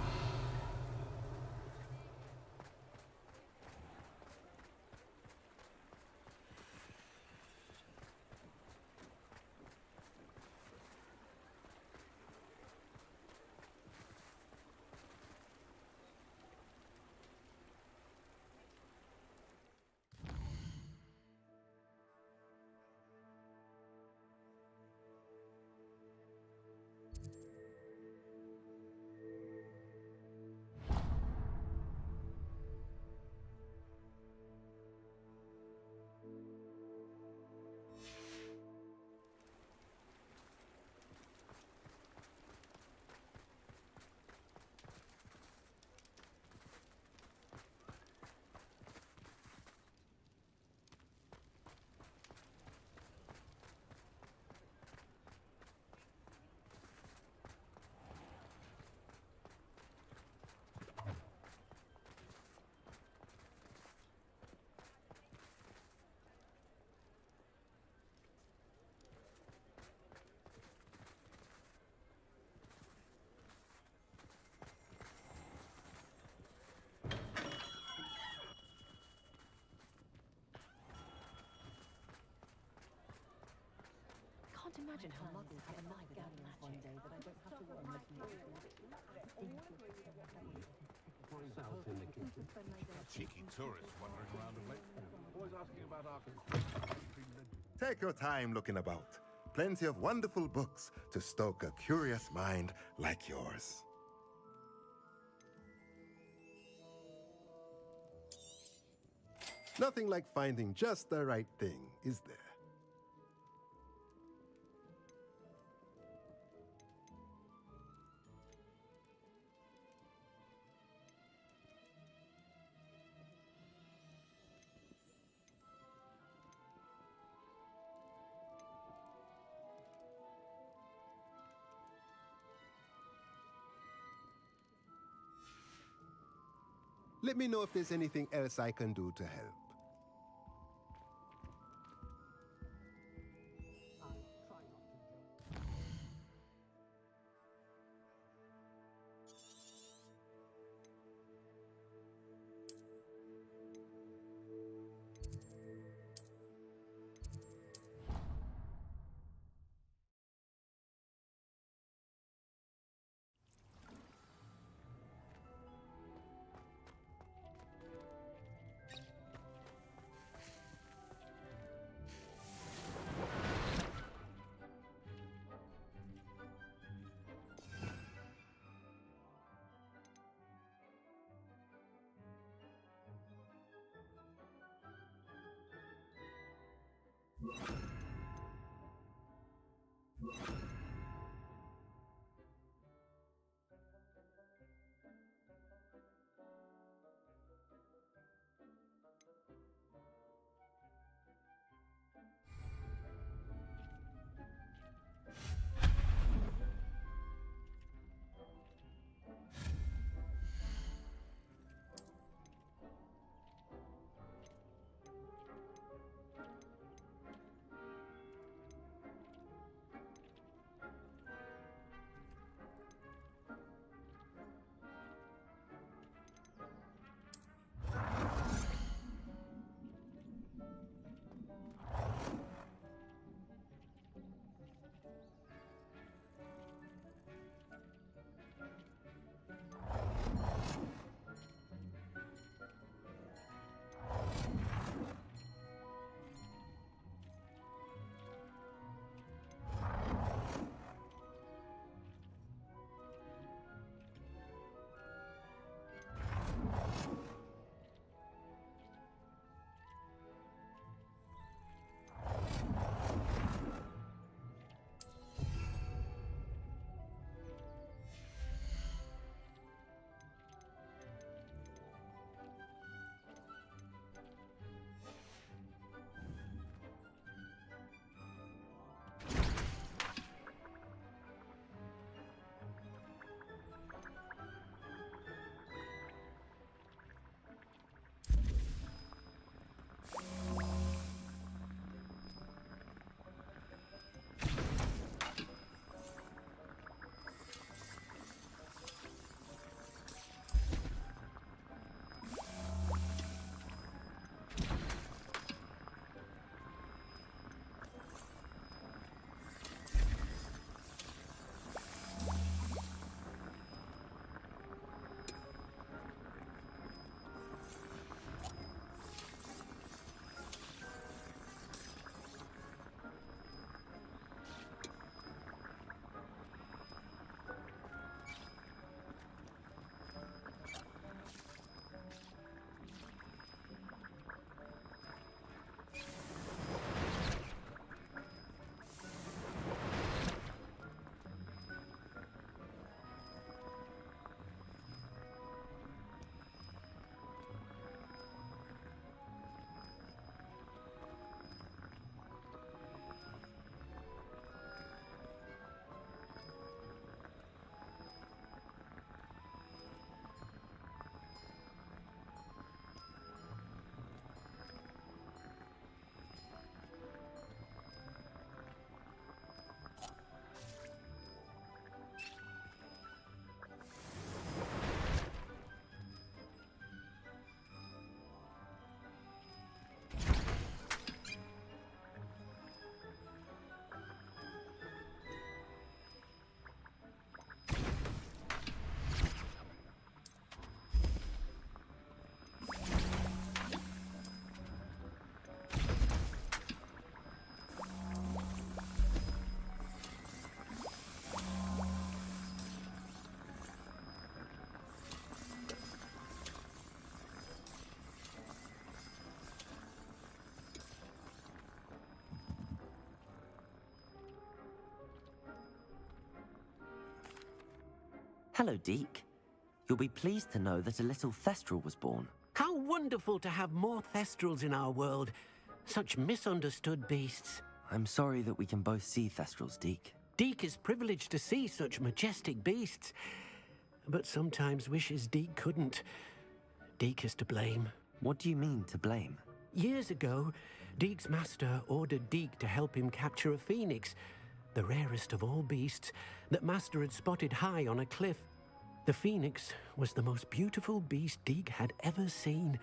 imagine how muggles have a nightgown magic. Cheeky tourists wandering around the place. Always asking about our... Take your time looking about. Plenty of wonderful books to stoke a curious mind like yours. Nothing like finding just the right thing, is there? Let me know if there's anything else I can do to help. Hello, Deke. You'll be pleased to know that a little Thestral was born. How wonderful to have more Thestrals in our world. Such misunderstood beasts. I'm sorry that we can both see Thestrals, Deke. Deke is privileged to see such majestic beasts, but sometimes wishes Deke couldn't. Deke is to blame. What do you mean, to blame? Years ago, Deke's master ordered Deke to help him capture a phoenix, the rarest of all beasts, that master had spotted high on a cliff. The phoenix was the most beautiful beast Deke had ever seen.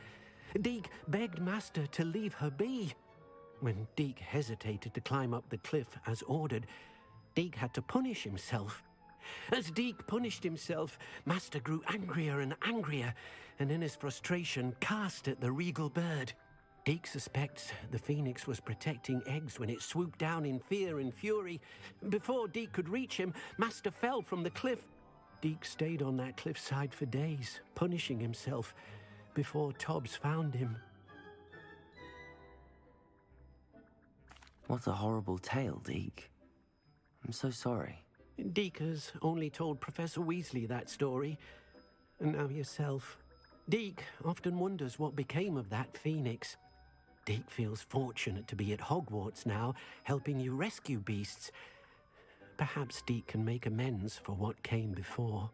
Deke begged master to leave her be. When Deke hesitated to climb up the cliff as ordered, Deke had to punish himself. As Deke punished himself, master grew angrier and angrier, and in his frustration cast at the regal bird. Deke suspects the phoenix was protecting eggs when it swooped down in fear and fury. Before Deke could reach him, master fell from the cliff. Deke stayed on that cliffside for days, punishing himself, before Tobbs found him. What a horrible tale, Deke. I'm so sorry. Deke has only told Professor Weasley that story, and now yourself. Deke often wonders what became of that phoenix. Deke feels fortunate to be at Hogwarts now, helping you rescue beasts. Perhaps Deke can make amends for what came before.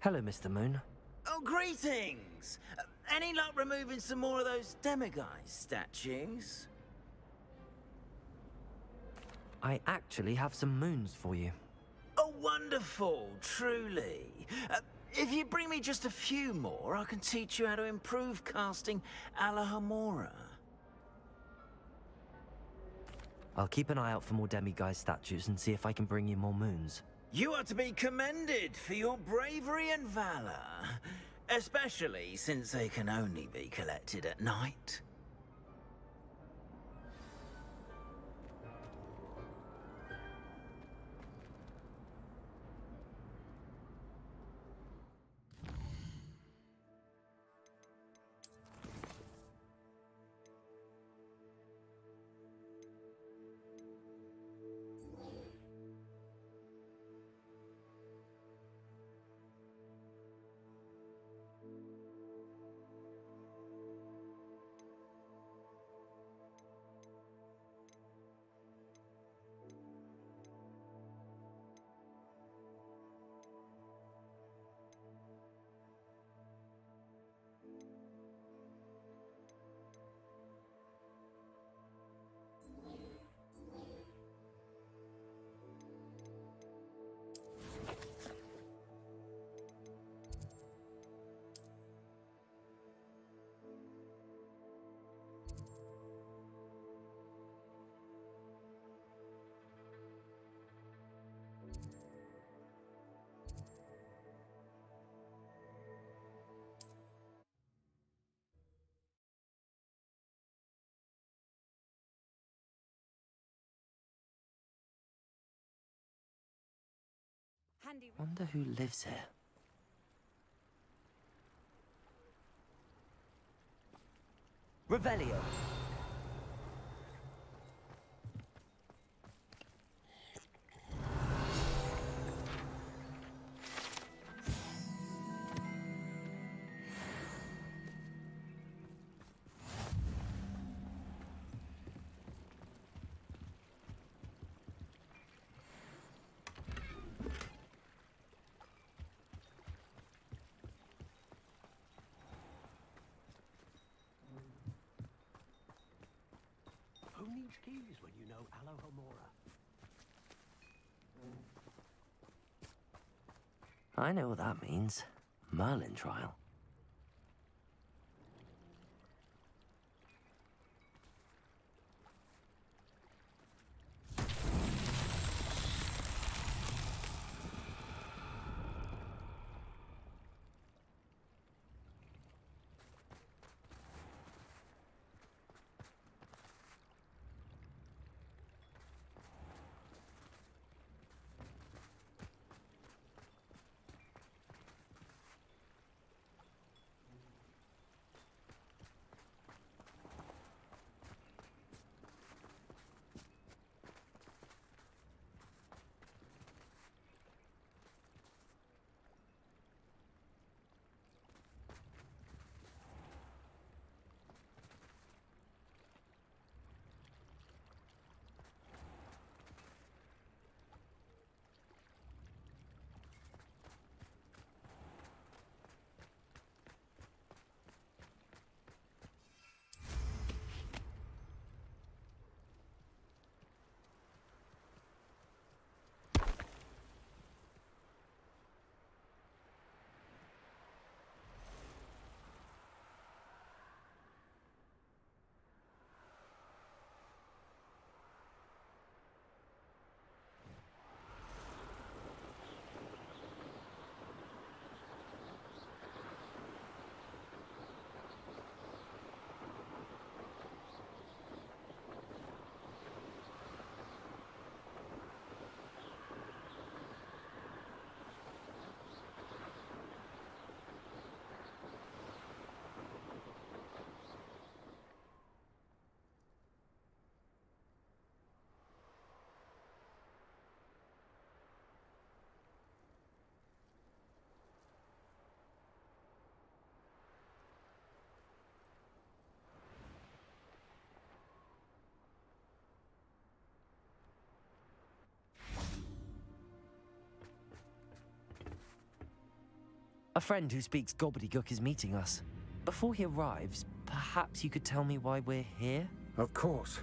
Hello, Mr. Moon. Oh, greetings! Any luck removing some more of those demiguise statues? I actually have some moons for you. Oh, wonderful, truly. If you bring me just a few more, I can teach you how to improve casting Alohomora. I'll keep an eye out for more demiguise statues and see if I can bring you more moons. You are to be commended for your bravery and valor, especially since they can only be collected at night. Wonder who lives here. Revelio. Who needs keys when you know Alohomora? I know what that means. Merlin trial. A friend who speaks gobbledygook is meeting us. Before he arrives, perhaps you could tell me why we're here? Of course.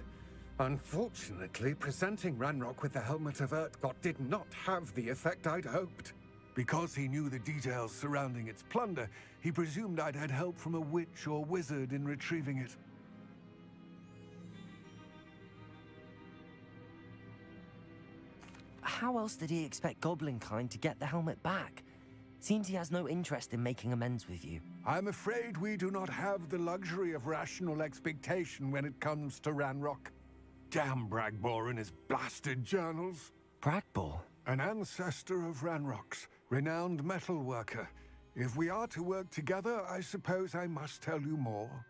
Unfortunately, presenting Ranrock with the Helmet of Urtkot did not have the effect I'd hoped. Because he knew the details surrounding its plunder, he presumed I'd had help from a witch or wizard in retrieving it. How else did he expect Goblinkind to get the helmet back? Seems he has no interest in making amends with you. I'm afraid we do not have the luxury of rational expectation when it comes to Ranrock. Damn Bragbor and his blasted journals. Bragbor? An ancestor of Ranrock's, renowned metal worker. If we are to work together, I suppose I must tell you more.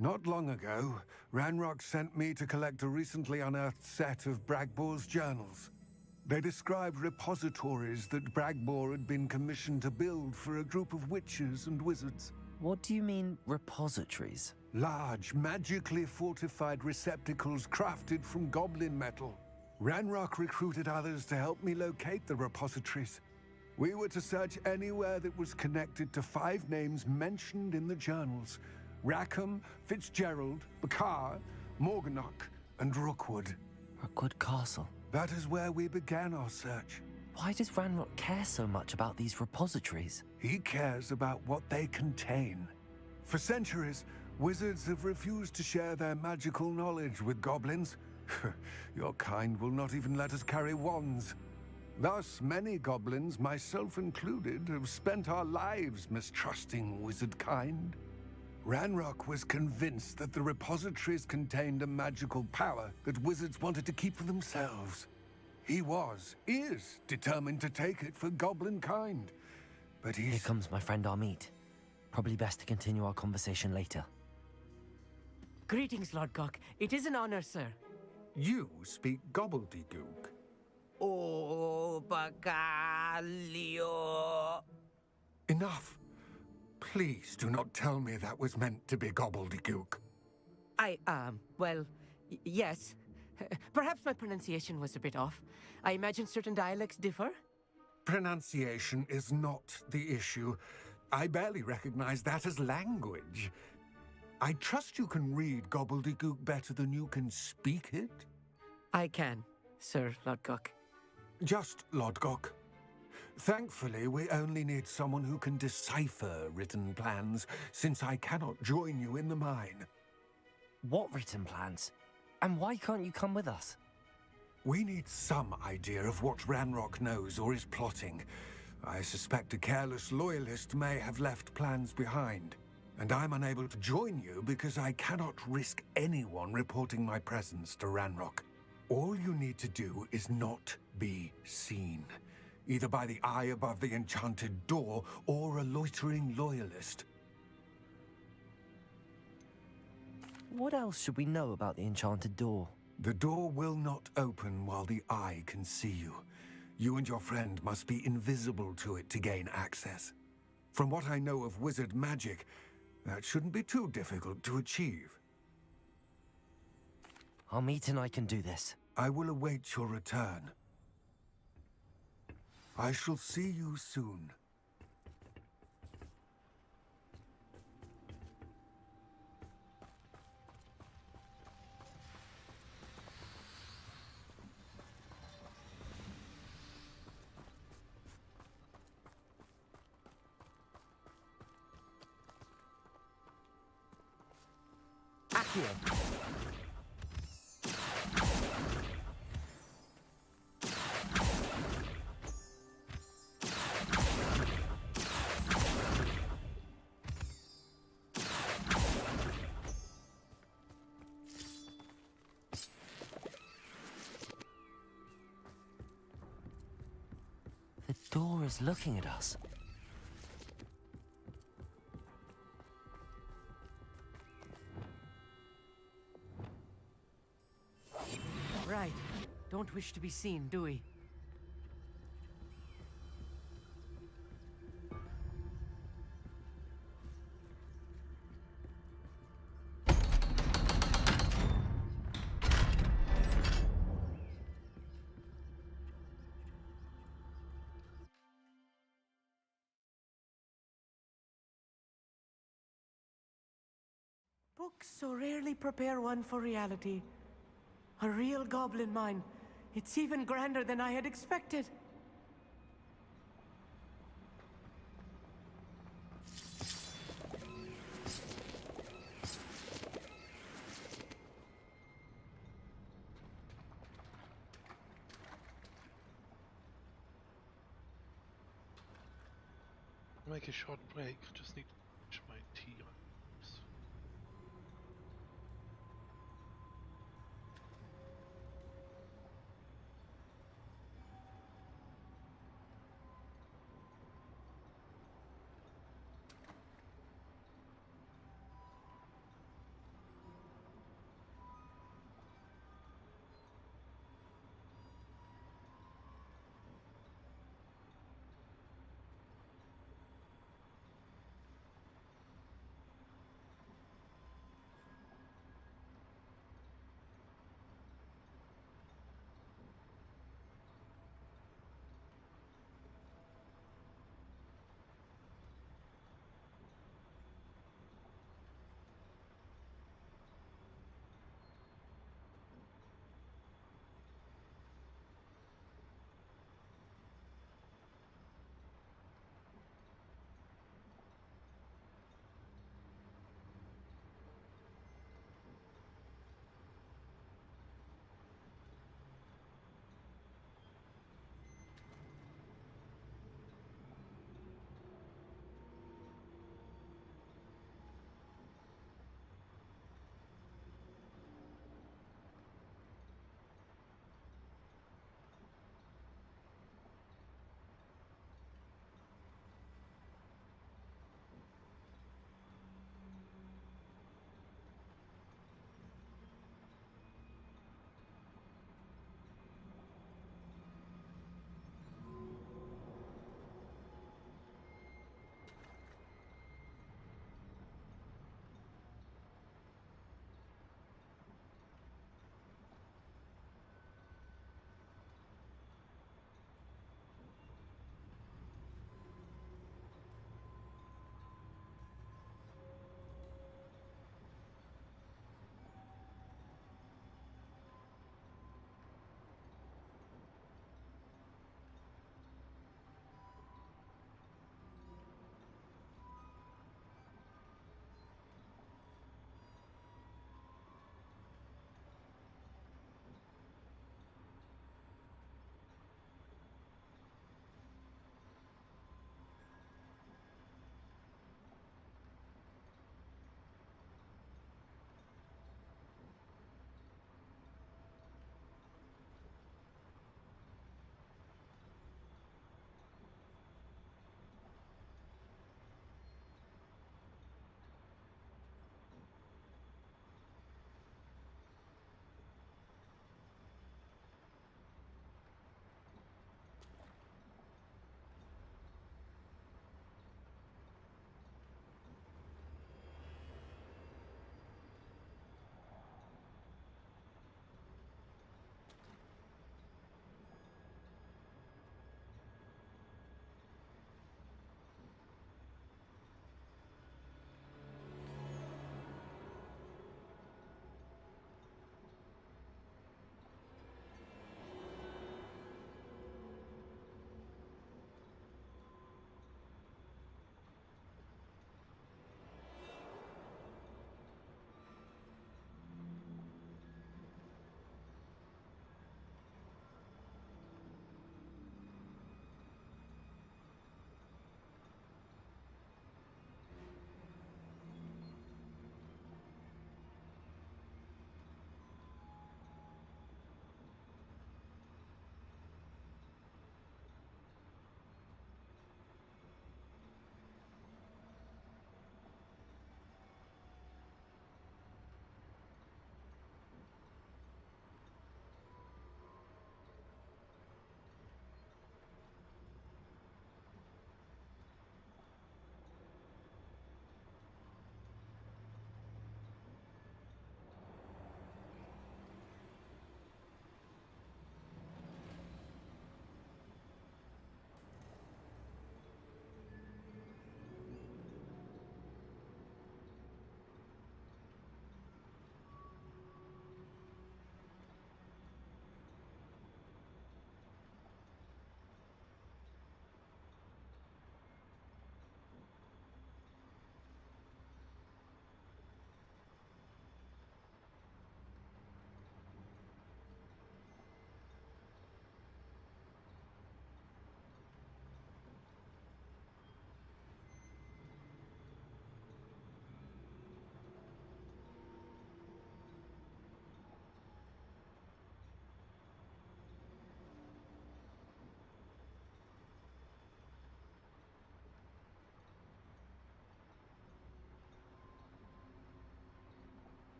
Not long ago, Ranrock sent me to collect a recently unearthed set of Bragbor's journals. They described repositories that Bragbor had been commissioned to build for a group of witches and wizards. What do you mean, repositories? Large, magically fortified receptacles crafted from goblin metal. Ranrock recruited others to help me locate the repositories. We were to search anywhere that was connected to 5 names mentioned in the journals: Rackham, Fitzgerald, Bakar, Morganach, and Rookwood. Rookwood Castle. That is where we began our search. Why does Ranrock care so much about these repositories? He cares about what they contain. For centuries, wizards have refused to share their magical knowledge with goblins. Your kind will not even let us carry wands. Thus, many goblins, myself included, have spent our lives mistrusting wizard kind. Ranrock was convinced that the repositories contained a magical power that wizards wanted to keep for themselves. He is determined to take it for goblin kind. But Here comes my friend Amit. Probably best to continue our conversation later. Greetings, Lord Cock. It is an honor, sir. You speak gobbledygook. Oh, Bacalio. Enough. Please do not tell me that was meant to be gobbledygook. Yes. Perhaps my pronunciation was a bit off. I imagine certain dialects differ. Pronunciation is not the issue. I barely recognize that as language. I trust you can read gobbledygook better than you can speak it? I can, Sir Lodgok. Just Lodgok. Thankfully, we only need someone who can decipher written plans, since I cannot join you in the mine. What written plans? And why can't you come with us? We need some idea of what Ranrock knows or is plotting. I suspect a careless loyalist may have left plans behind. And I'm unable to join you because I cannot risk anyone reporting my presence to Ranrock. All you need to do is not be seen, either by the eye above the enchanted door or a loitering loyalist. What else should we know about the enchanted door? The door will not open while the eye can see you. You and your friend must be invisible to it to gain access. From what I know of wizard magic, that shouldn't be too difficult to achieve. Amit and I can do this. I will await your return. I shall see you soon. Accio. The door is looking at us. Right. Don't wish to be seen, do we? Books so rarely prepare one for reality. A real goblin mine. It's even grander than I had expected. Make a short break. Just need to finish my tea items.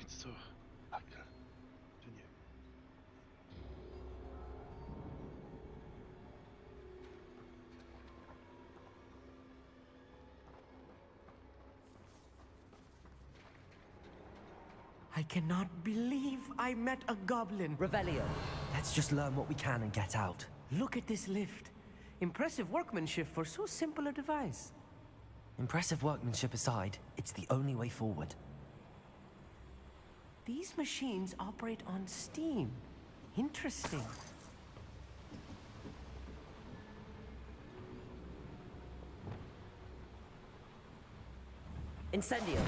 So, I can continue. I cannot believe I met a goblin. Revelio. Let's just learn what we can and get out. Look at this lift. Impressive workmanship for so simple a device. Impressive workmanship aside, it's the only way forward. These machines operate on steam. Interesting. Incendio.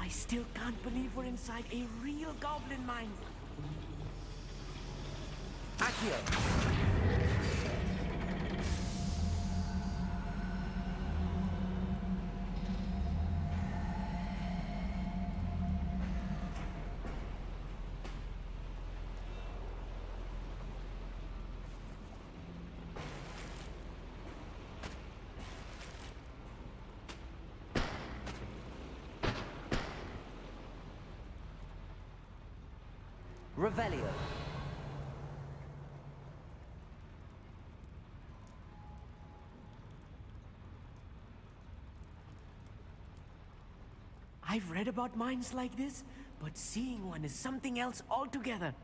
I still can't believe we're inside a real goblin mine. Accio. Revelio. I've read about mines like this, but seeing one is something else altogether.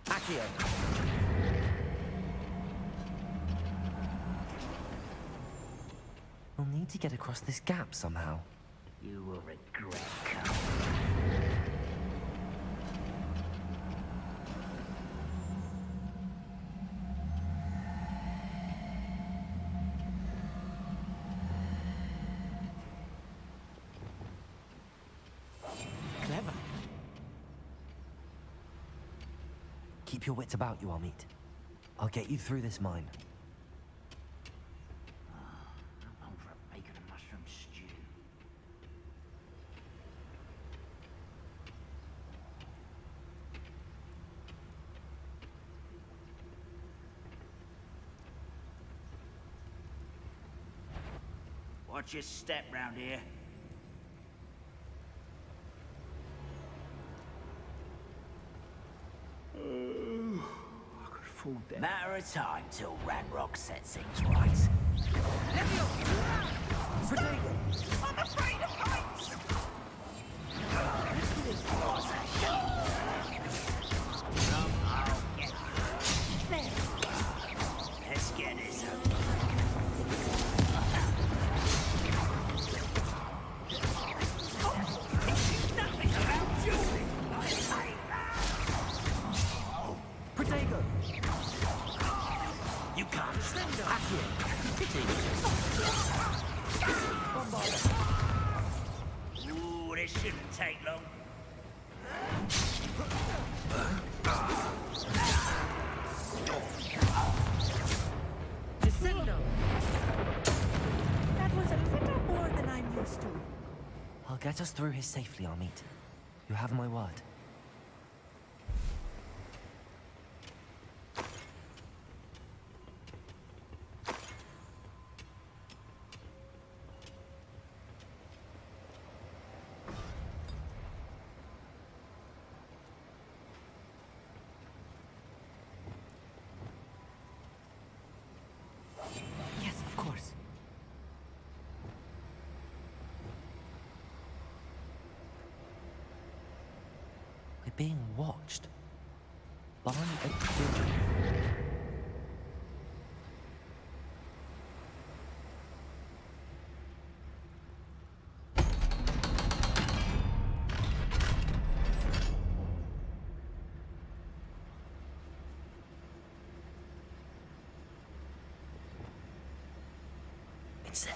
Accio. We'll need to get across this gap somehow. You will regret coming. Clever. Keep your wits about you, Amit. I'll get you through this mine. I'm home for a bacon and mushroom stew. Watch your step round here. I could afford that. Matter of time till Ranrock sets things right. I'm afraid of heights! I'll get you. There. Let's get this over. Nothing about Julie! I hate that! Protego. You can't stand up. Ooh, this shouldn't take long. Descendo. That was a little more than I'm used to. I'll get us through here safely, Amit. You have my word. Yes, of course. We're being watched. By a killer. It's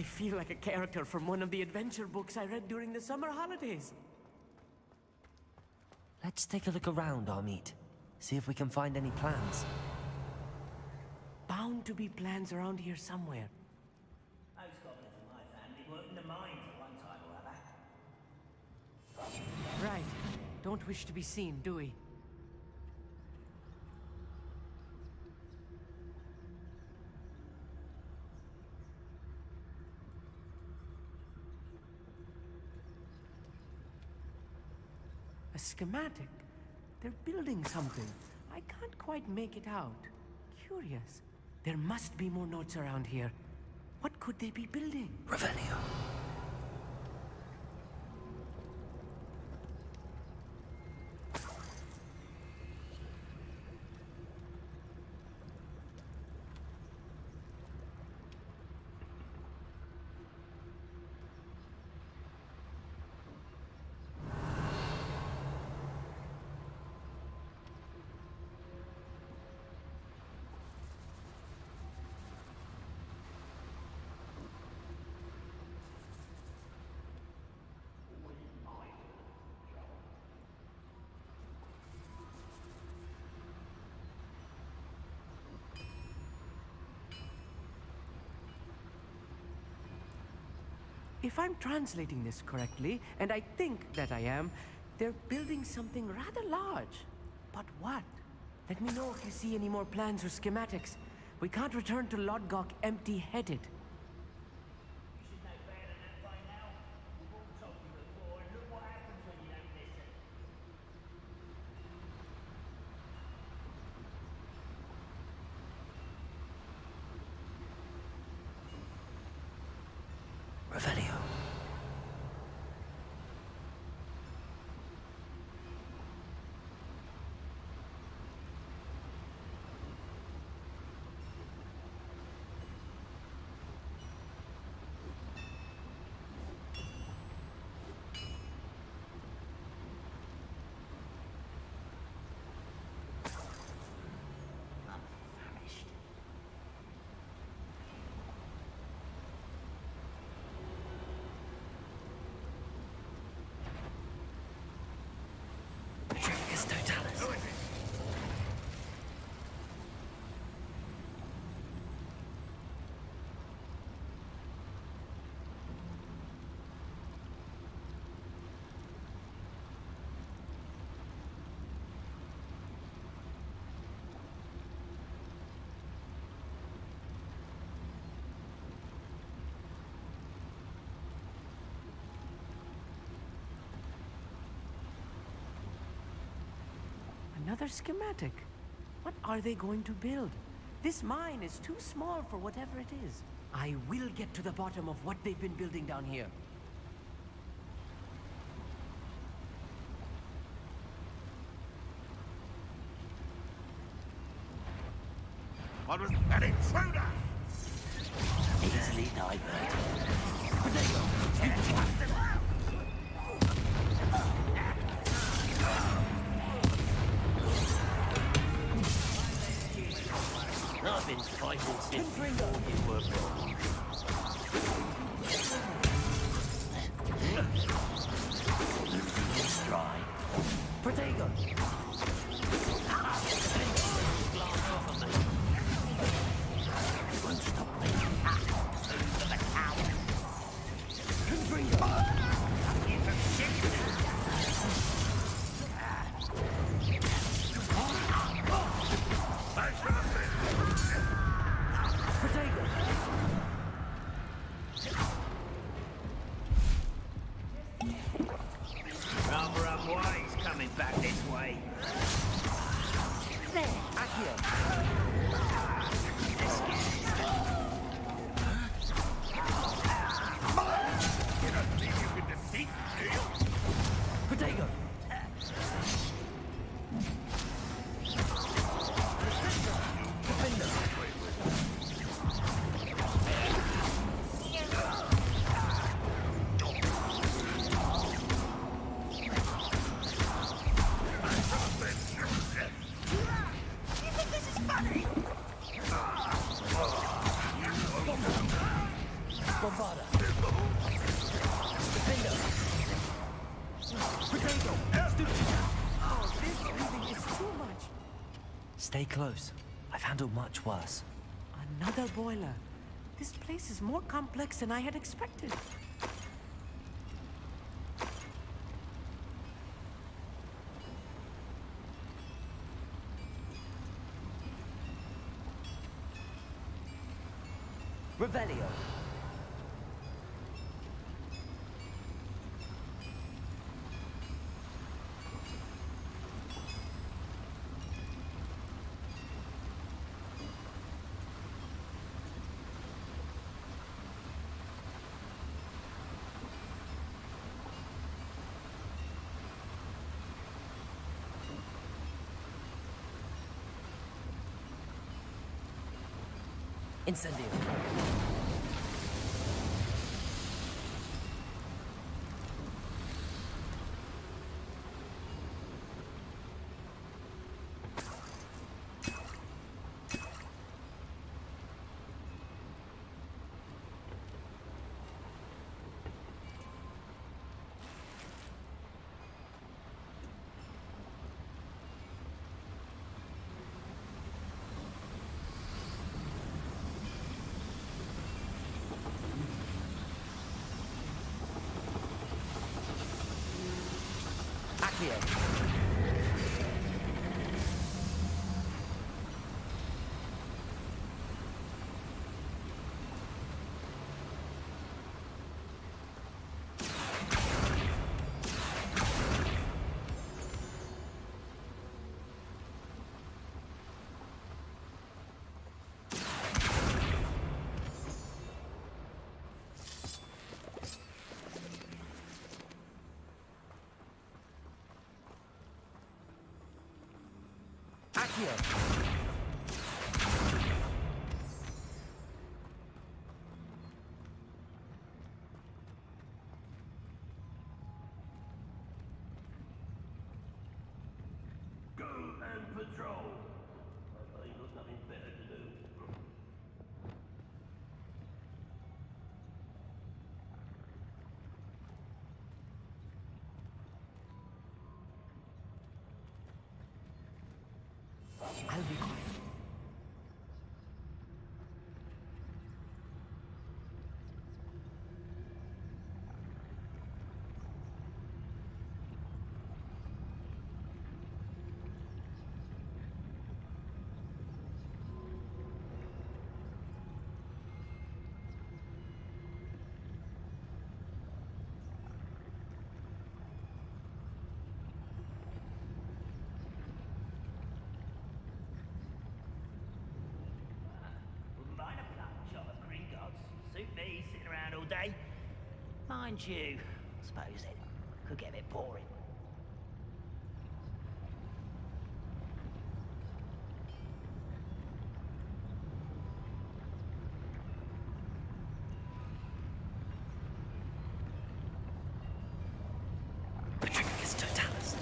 I feel like a character from one of the adventure books I read during the summer holidays. Let's take a look around, Amit. See if we can find any plans. Bound to be plans around here somewhere. Most goblins in my family worked in the mines at one time or other. Right. Don't wish to be seen, do we? A schematic. They're building something. I can't quite make it out. Curious. There must be more notes around here. What could they be building? Revelio. If I'm translating this correctly, and I think that I am, they're building something rather large. But what? Let me know if you see any more plans or schematics. We can't return to Lodgok empty-headed. Revelio. Another schematic. What are they going to build? This mine is too small for whatever it is. I will get to the bottom of what they've been building down here. What was that intruder? Easily diverted. I've been fighting since before you were born. Losing your stride. Protego! Glance off of me. You won't stop me. To the coward. Confringo! You can shit. Rather unwise coming back this way. There, Akio. You don't think you can defeat me, do you? Protego! You think this is funny? Stay close. I've handled much worse. Another boiler. This place is more complex than I had expected. Revelio. Incendio. Accio. Accio. Go and patrol. I ain't got nothing better to do. I'll be quiet. Wouldn't mind a plum shot of Gringotts. Suit me, sitting around all day. Mind you, I suppose it could get a bit boring. Patricus Totalis.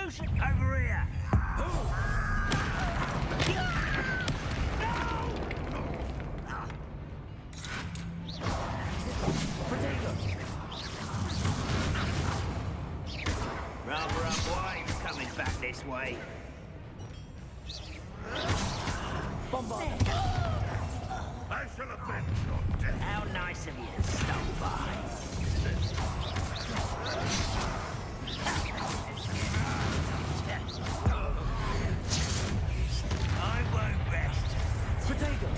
Who's over here? Rather unwise coming back this way. Bombard! I shall avenge your death! How nice of you to stop by. I won't rest. Potato!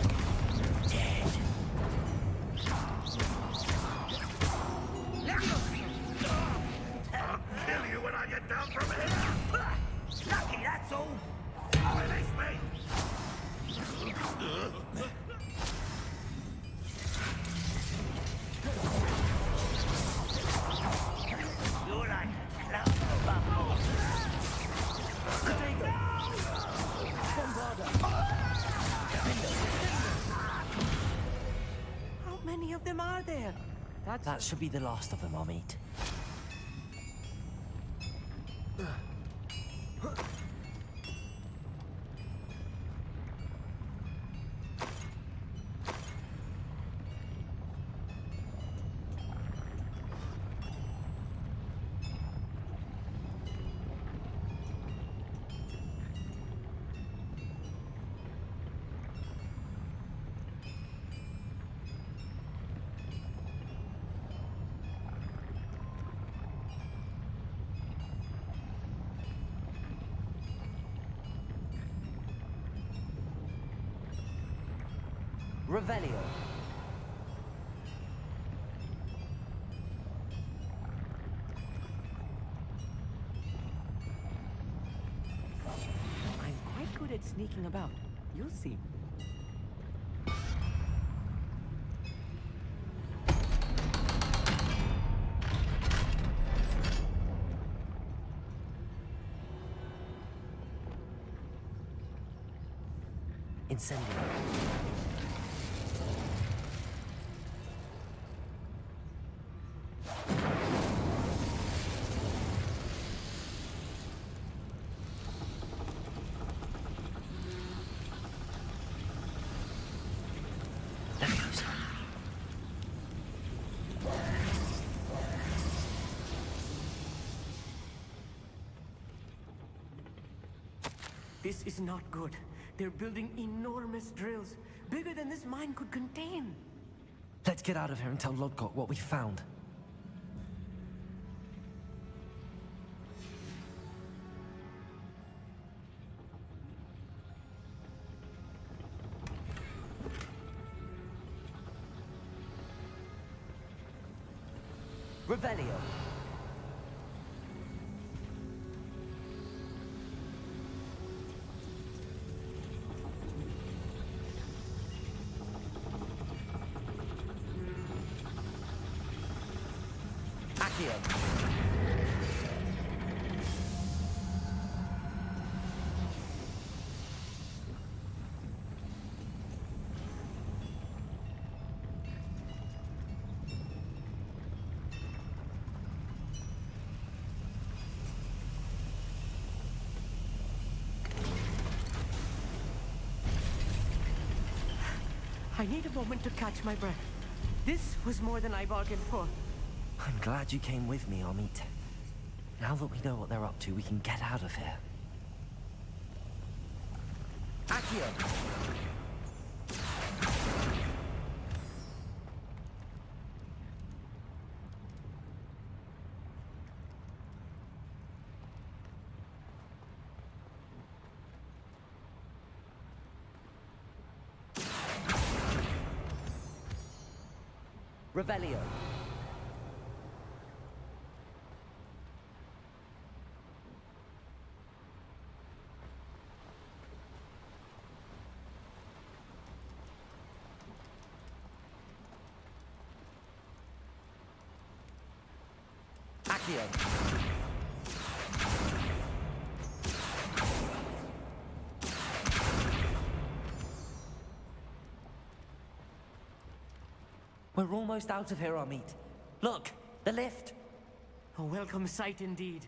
Dead. I'll kill you when I get down from here! Lucky, that's all. Release me! You're like a cloud of bubbles. Potato! Bombarder! How many of them are there? That should be the last of them, Amit. Revelio. I'm quite good at sneaking about. You'll see. Incendio. This is not good. They're building enormous drills, bigger than this mine could contain. Let's get out of here and tell Lodgok what we found. Revelio. Accio. I need a moment to catch my breath. This was more than I bargained for. I'm glad you came with me, Amit. Now that we know what they're up to, we can get out of here. Accio! Revelio. Accio. We're almost out of here, Amit. Look, the lift. A welcome sight indeed.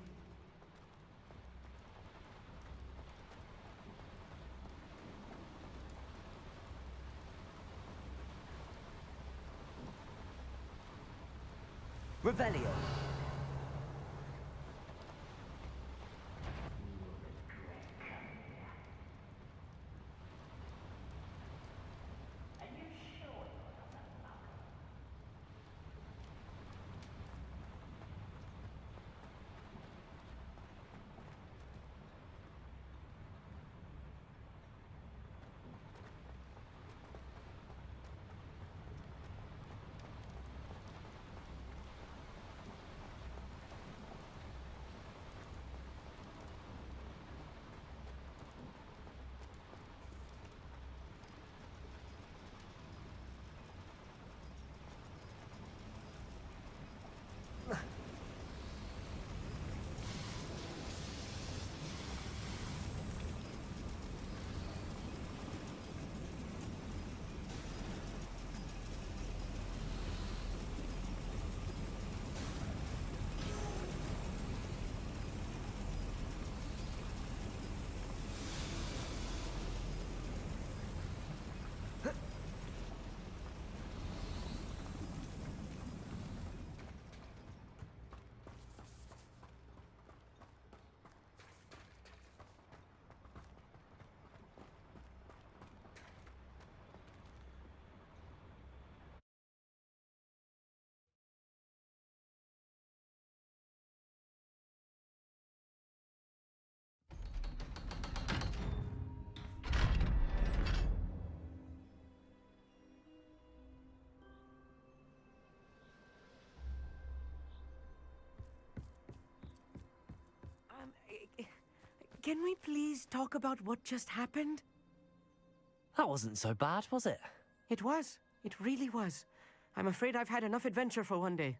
Revelio. Can we please talk about what just happened? That wasn't so bad, was it? It was. It really was. I'm afraid I've had enough adventure for one day.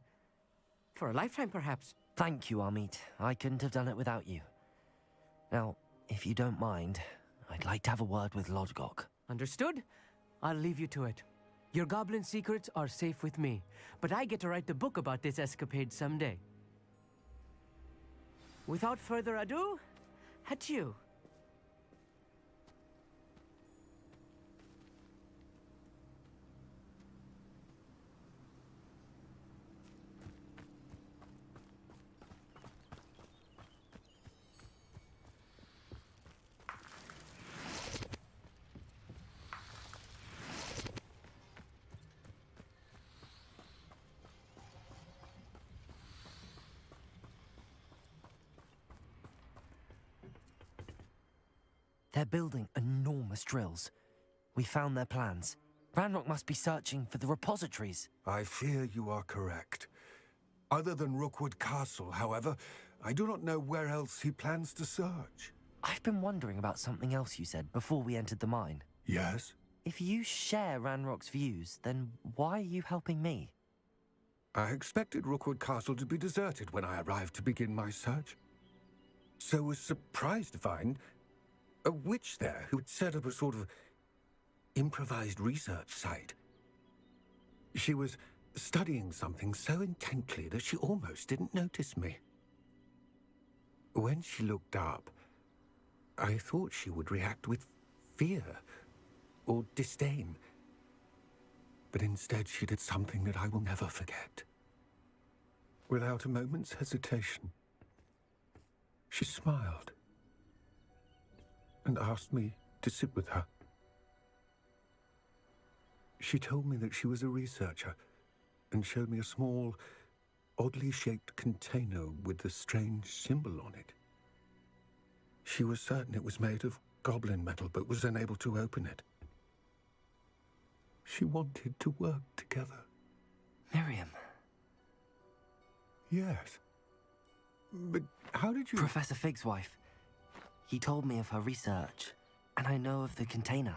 For a lifetime, perhaps. Thank you, Amit. I couldn't have done it without you. Now, if you don't mind, I'd like to have a word with Lodgok. Understood? I'll leave you to it. Your goblin secrets are safe with me, but I get to write the book about this escapade someday. Without further ado, adieu. They're building enormous drills. We found their plans. Ranrock must be searching for the repositories. I fear you are correct. Other than Rookwood Castle, however, I do not know where else he plans to search. I've been wondering about something else you said before we entered the mine. Yes? If you share Ranrock's views, then why are you helping me? I expected Rookwood Castle to be deserted when I arrived to begin my search. So was surprised to find a witch there who had set up a sort of improvised research site. She was studying something so intently that she almost didn't notice me. When she looked up, I thought she would react with fear or disdain. But instead she did something that I will never forget. Without a moment's hesitation, she smiled and asked me to sit with her. She told me that she was a researcher and showed me a small, oddly shaped container with a strange symbol on it. She was certain it was made of goblin metal, but was unable to open it. She wanted to work together. Miriam. Yes. But how did you... Professor Fig's wife. He told me of her research, and I know of the container.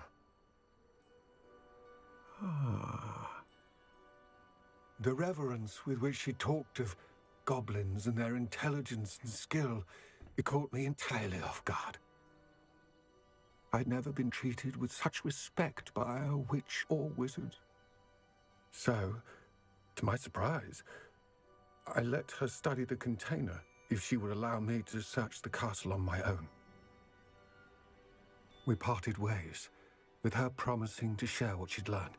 Ah. The reverence with which she talked of goblins and their intelligence and skill, it caught me entirely off guard. I'd never been treated with such respect by a witch or wizard. So, to my surprise, I let her study the container if she would allow me to search the castle on my own. We parted ways, with her promising to share what she'd learned.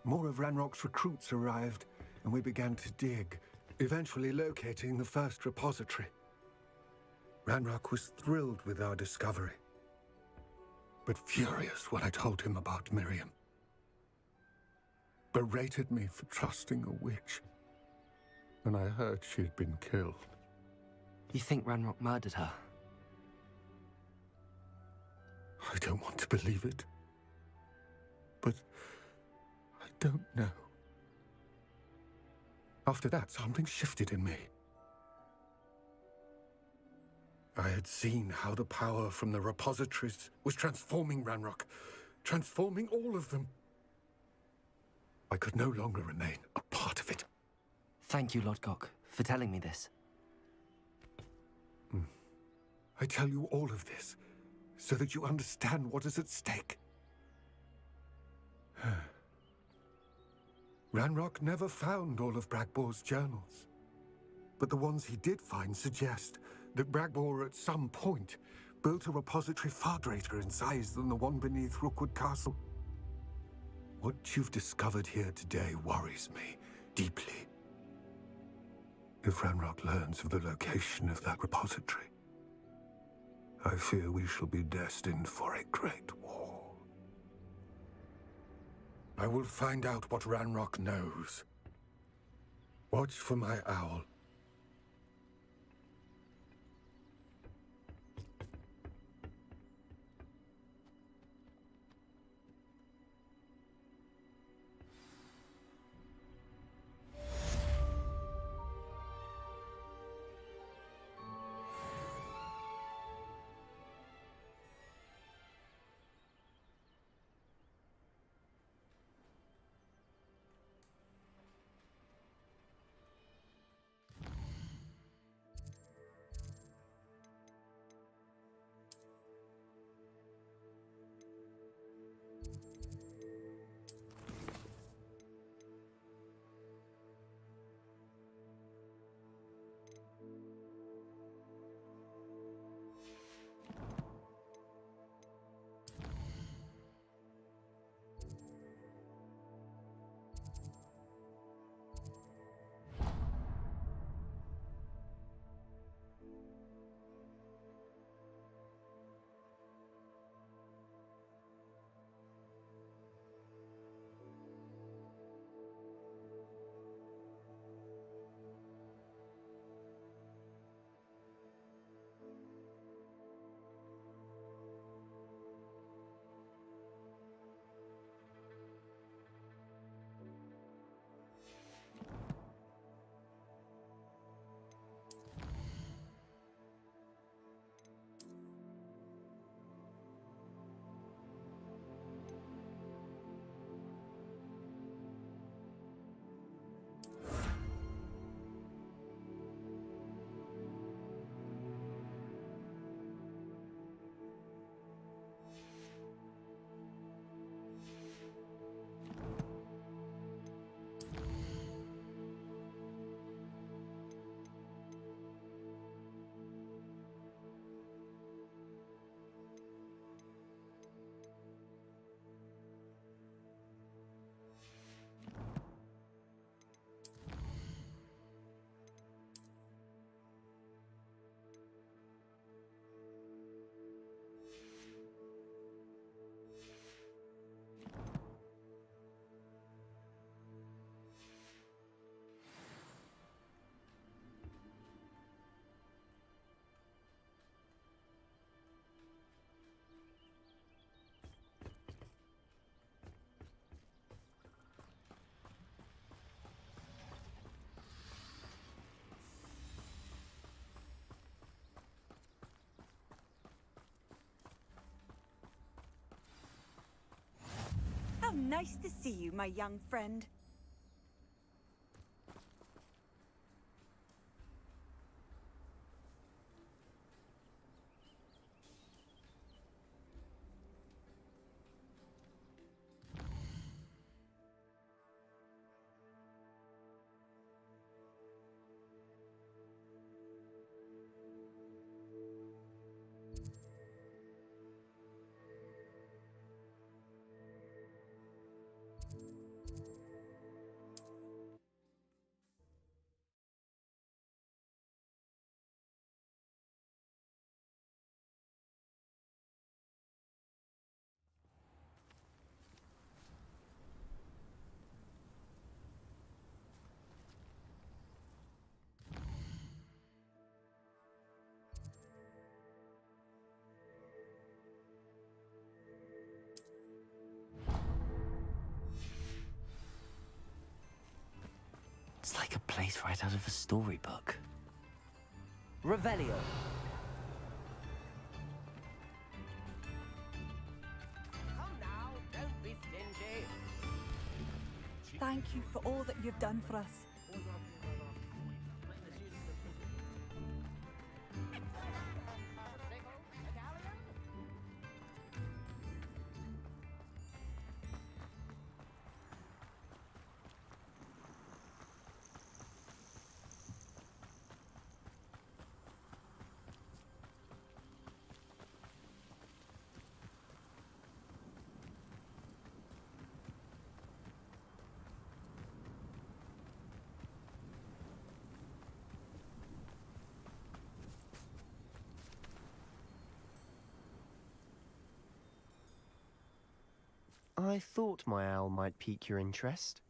more of Ranrock's recruits arrived, and we began to dig, eventually locating the first repository. Ranrock was thrilled with our discovery, but furious when I told him about Miriam. Berated me for trusting a witch, and I heard she had been killed. You think Ranrock murdered her? I don't want to believe it, but I don't know. After that, something shifted in me. I had seen how the power from the repositories was transforming Ranrock, transforming all of them. I could no longer remain a part of it. Thank you, Lodgok, for telling me this. I tell you all of this so that you understand what is at stake. Ranrock never found all of Bragbor's journals, but the ones he did find suggest that Bragbor at some point built a repository far greater in size than the one beneath Rookwood Castle. What you've discovered here today worries me deeply. If Ranrock learns of the location of that repository, I fear we shall be destined for a great war. I will find out what Ranrock knows. Watch for my owl. How nice to see you, my young friend. It's like a place right out of a storybook. Revelio. Come now, don't be stingy. Thank you for all that you've done for us. I thought my owl might pique your interest.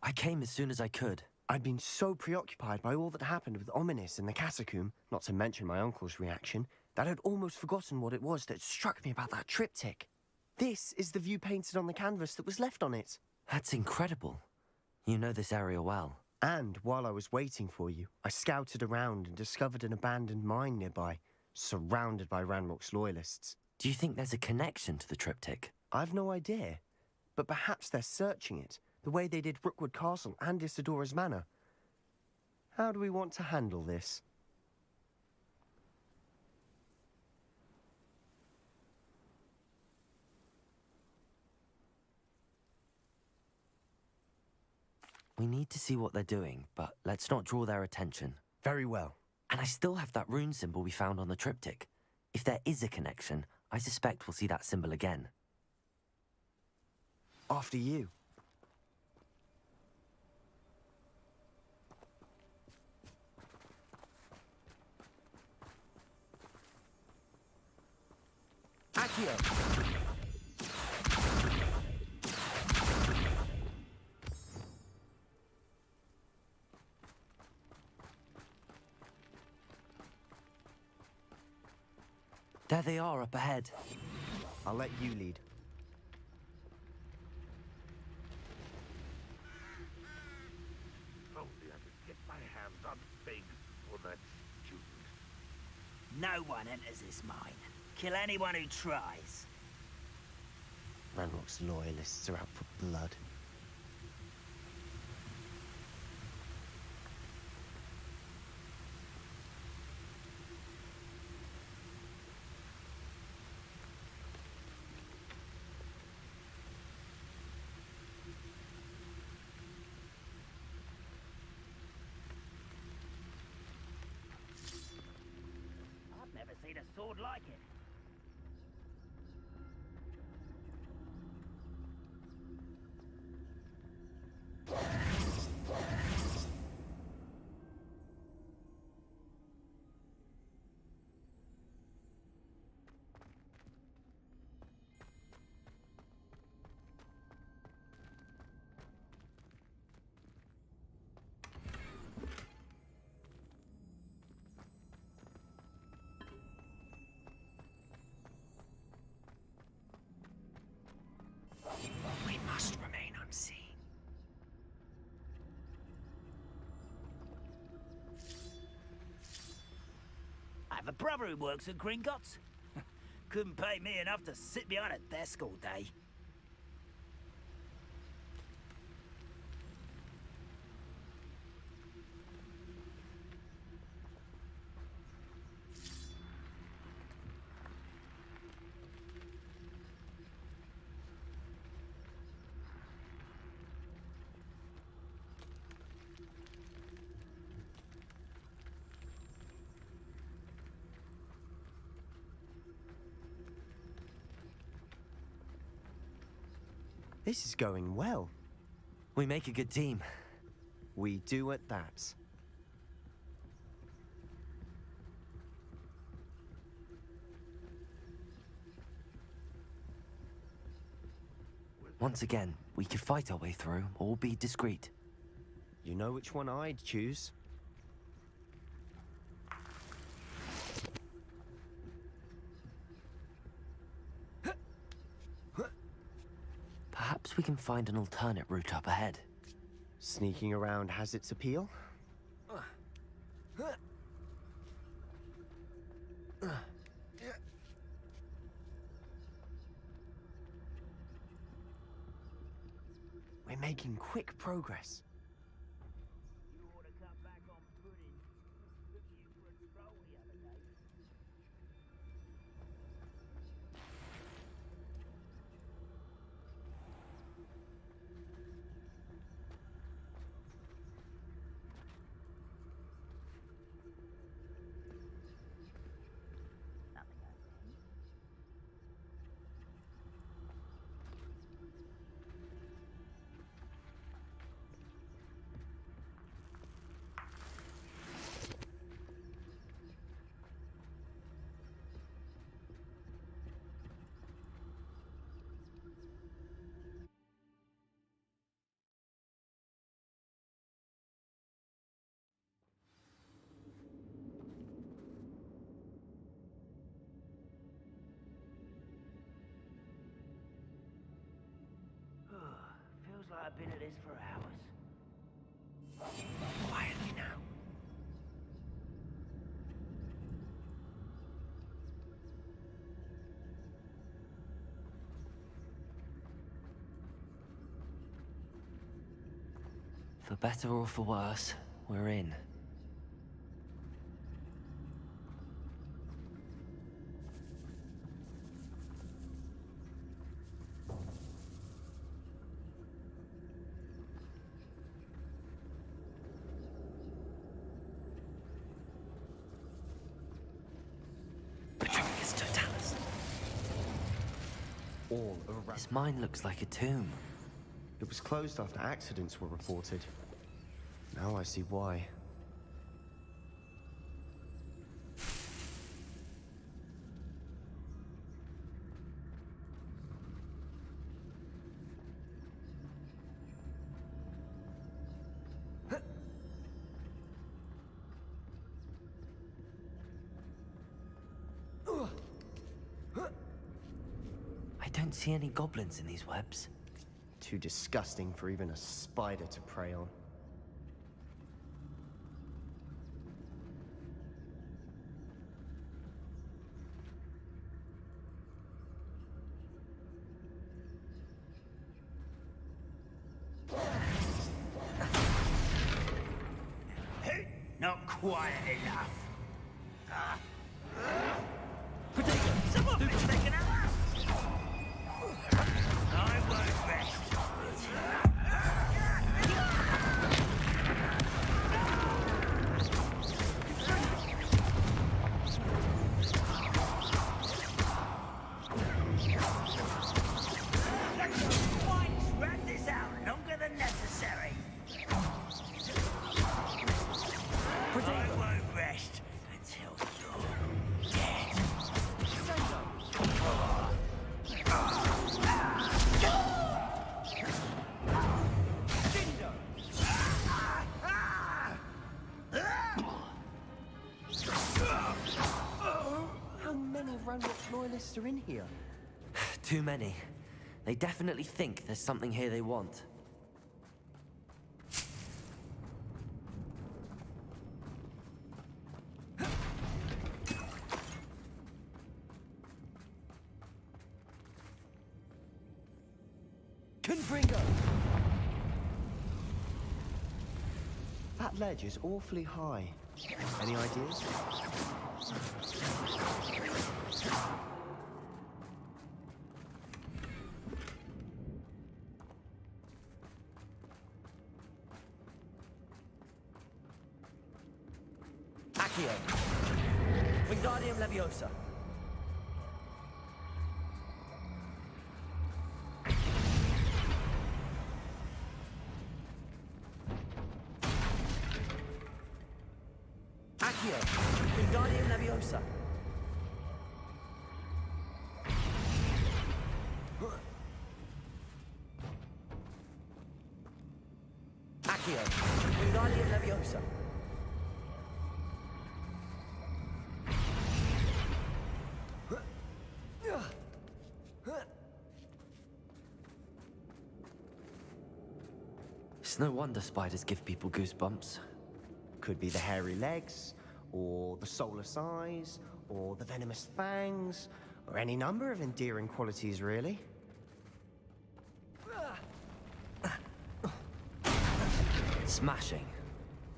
I came as soon as I could. I'd been so preoccupied by all that happened with Ominis in the catacomb, not to mention my uncle's reaction, that I'd almost forgotten what it was that struck me about that triptych. This is the view painted on the canvas that was left on it. That's incredible. You know this area well. And while I was waiting for you, I scouted around and discovered an abandoned mine nearby, surrounded by Ranrock's loyalists. Do you think there's a connection to the triptych? I've no idea, but perhaps they're searching it, the way they did Rookwood Castle and Isidora's Manor. How do we want to handle this? We need to see what they're doing, but let's not draw their attention. Very well. And I still have that rune symbol we found on the triptych. If there is a connection, I suspect we'll see that symbol again. After you. Accio! There they are up ahead. I'll let you lead. If only I could get my hands on Fig for that student. No one enters this mine. Kill anyone who tries. Ranrock's loyalists are out for blood. I've never seen a sword like it. We must remain unseen. I have a brother who works at Gringotts. Couldn't pay me enough to sit behind a desk all day. This is going well. We make a good team. We do at that. Once again, we could fight our way through or be discreet. You know which one I'd choose. Perhaps we can find an alternate route up ahead. Sneaking around has its appeal. We're making quick progress. Feels like I've been at this for hours. Quietly now. For better or for worse, we're in. All around. This mine looks like a tomb. It was closed after accidents were reported. Now I see why. I don't see any goblins in these webs. Too disgusting for even a spider to prey on. Not quite enough. I won't rest. Wrap this out longer than necessary. I won't rest until you're dead. How many Ranrock loyalists are in here? Too many. They definitely think there's something here they want. Confringo! That ledge is awfully high. Any ideas? Accio. Wingardium Leviosa. Accio. Wingardium Leviosa. Accio. Wingardium Leviosa. It's no wonder spiders give people goosebumps. Could be the hairy legs, or the soulless eyes, or the venomous fangs, or any number of endearing qualities, really. Smashing.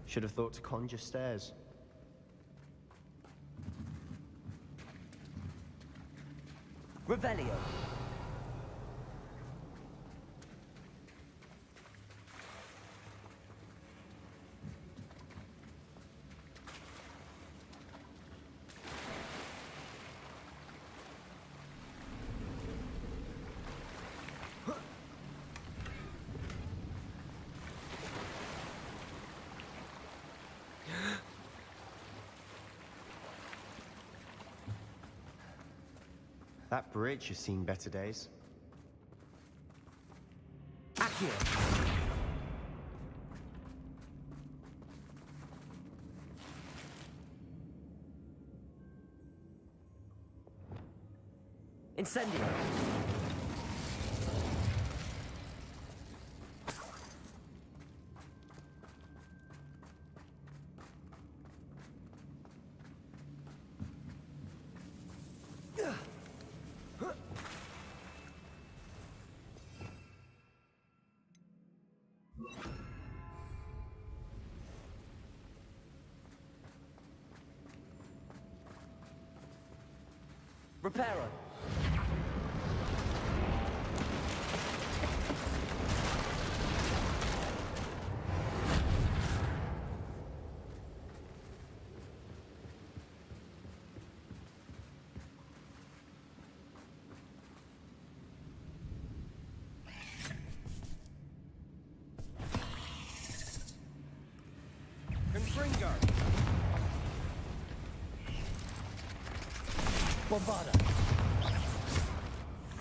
Should have thought to conjure stairs. Revelio. That bridge has seen better days. Accio. Incendio. Reparo. Confringo. Bombarda.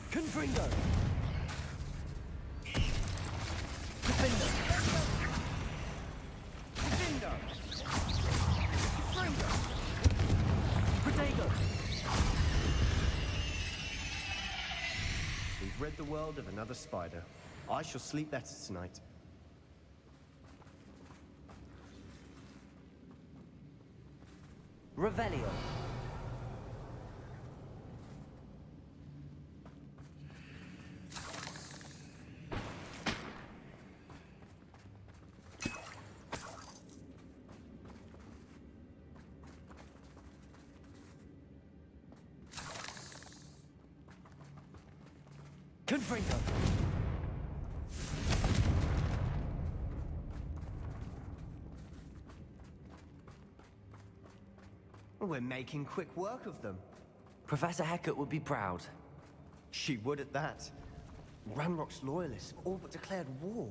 Confringo. Defender. Defendo. Confringo. Protego. We've rid the world of another spider. I shall sleep better tonight. Revelio. Confringo. We're making quick work of them. Professor Hecat would be proud. She would at that. Ranrock's loyalists have all but declared war.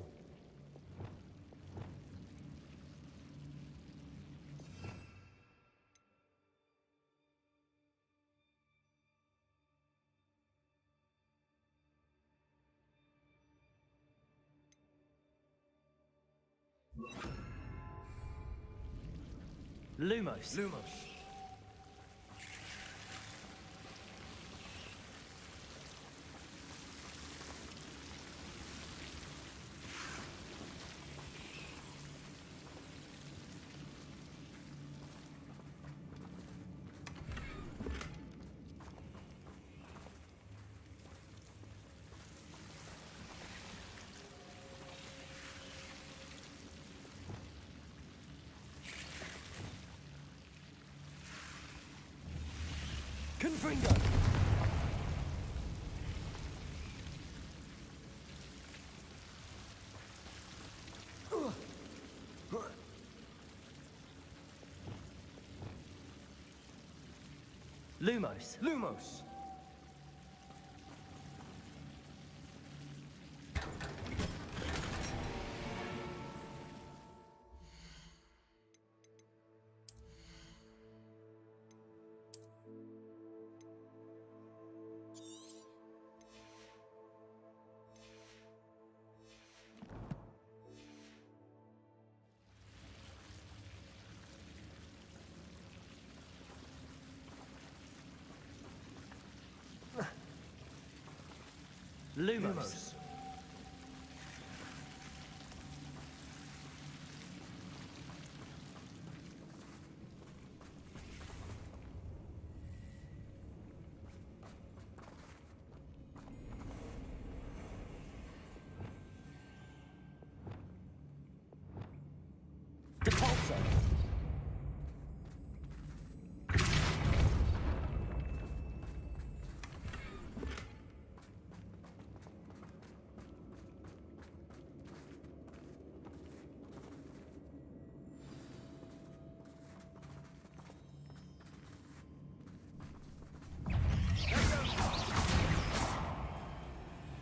Lumos. Confringo. Lumos. Depulso!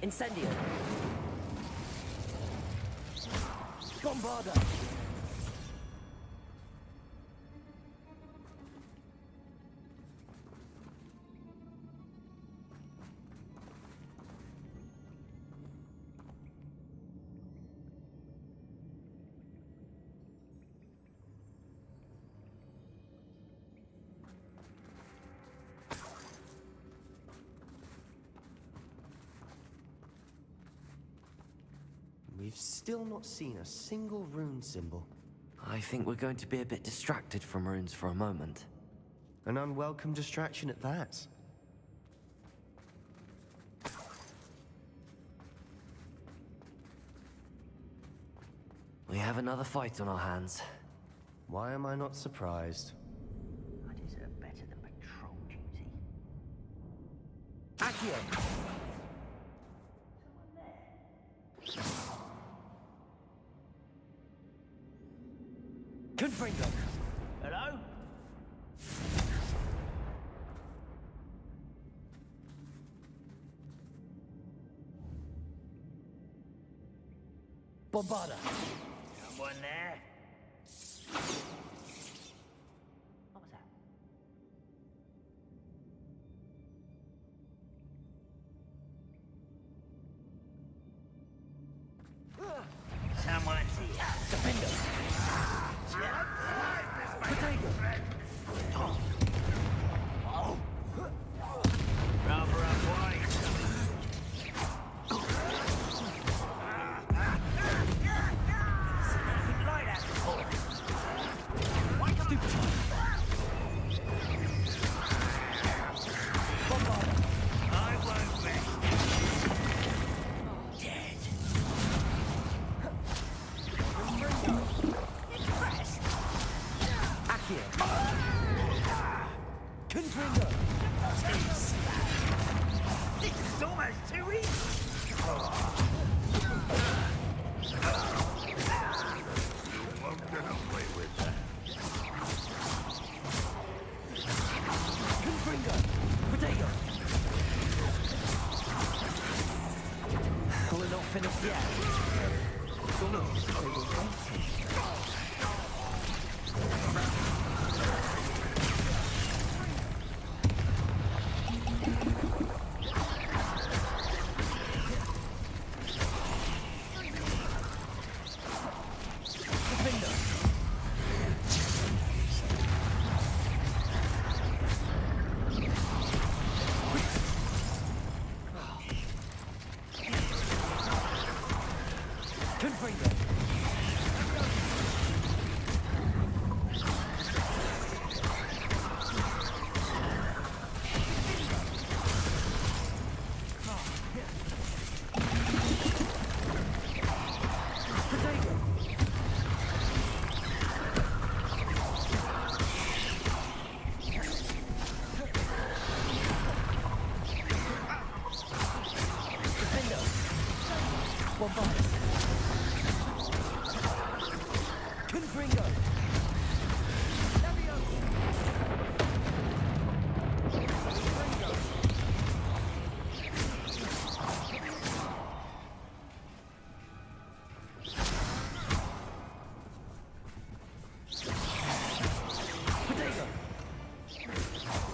Incendio! Bombarda! We've still not seen a single rune symbol. I think we're going to be a bit distracted from runes for a moment. An unwelcome distraction at that. We have another fight on our hands. Why am I not surprised? I deserve better than patrol duty. Accio! Confringo! Hello? Bombarda! Someone there? What was that? Someone's here. Defender! Potato! Rather unwise. Nothing like that before. Stupid! Bombarda! I won't rest. Dead. Impressed. Accio! Confringo! This is almost too easy. You won't get away with that. Confringo! Potato! We're not finished yet. It's almost as if they were waiting. Confringo! Confringo!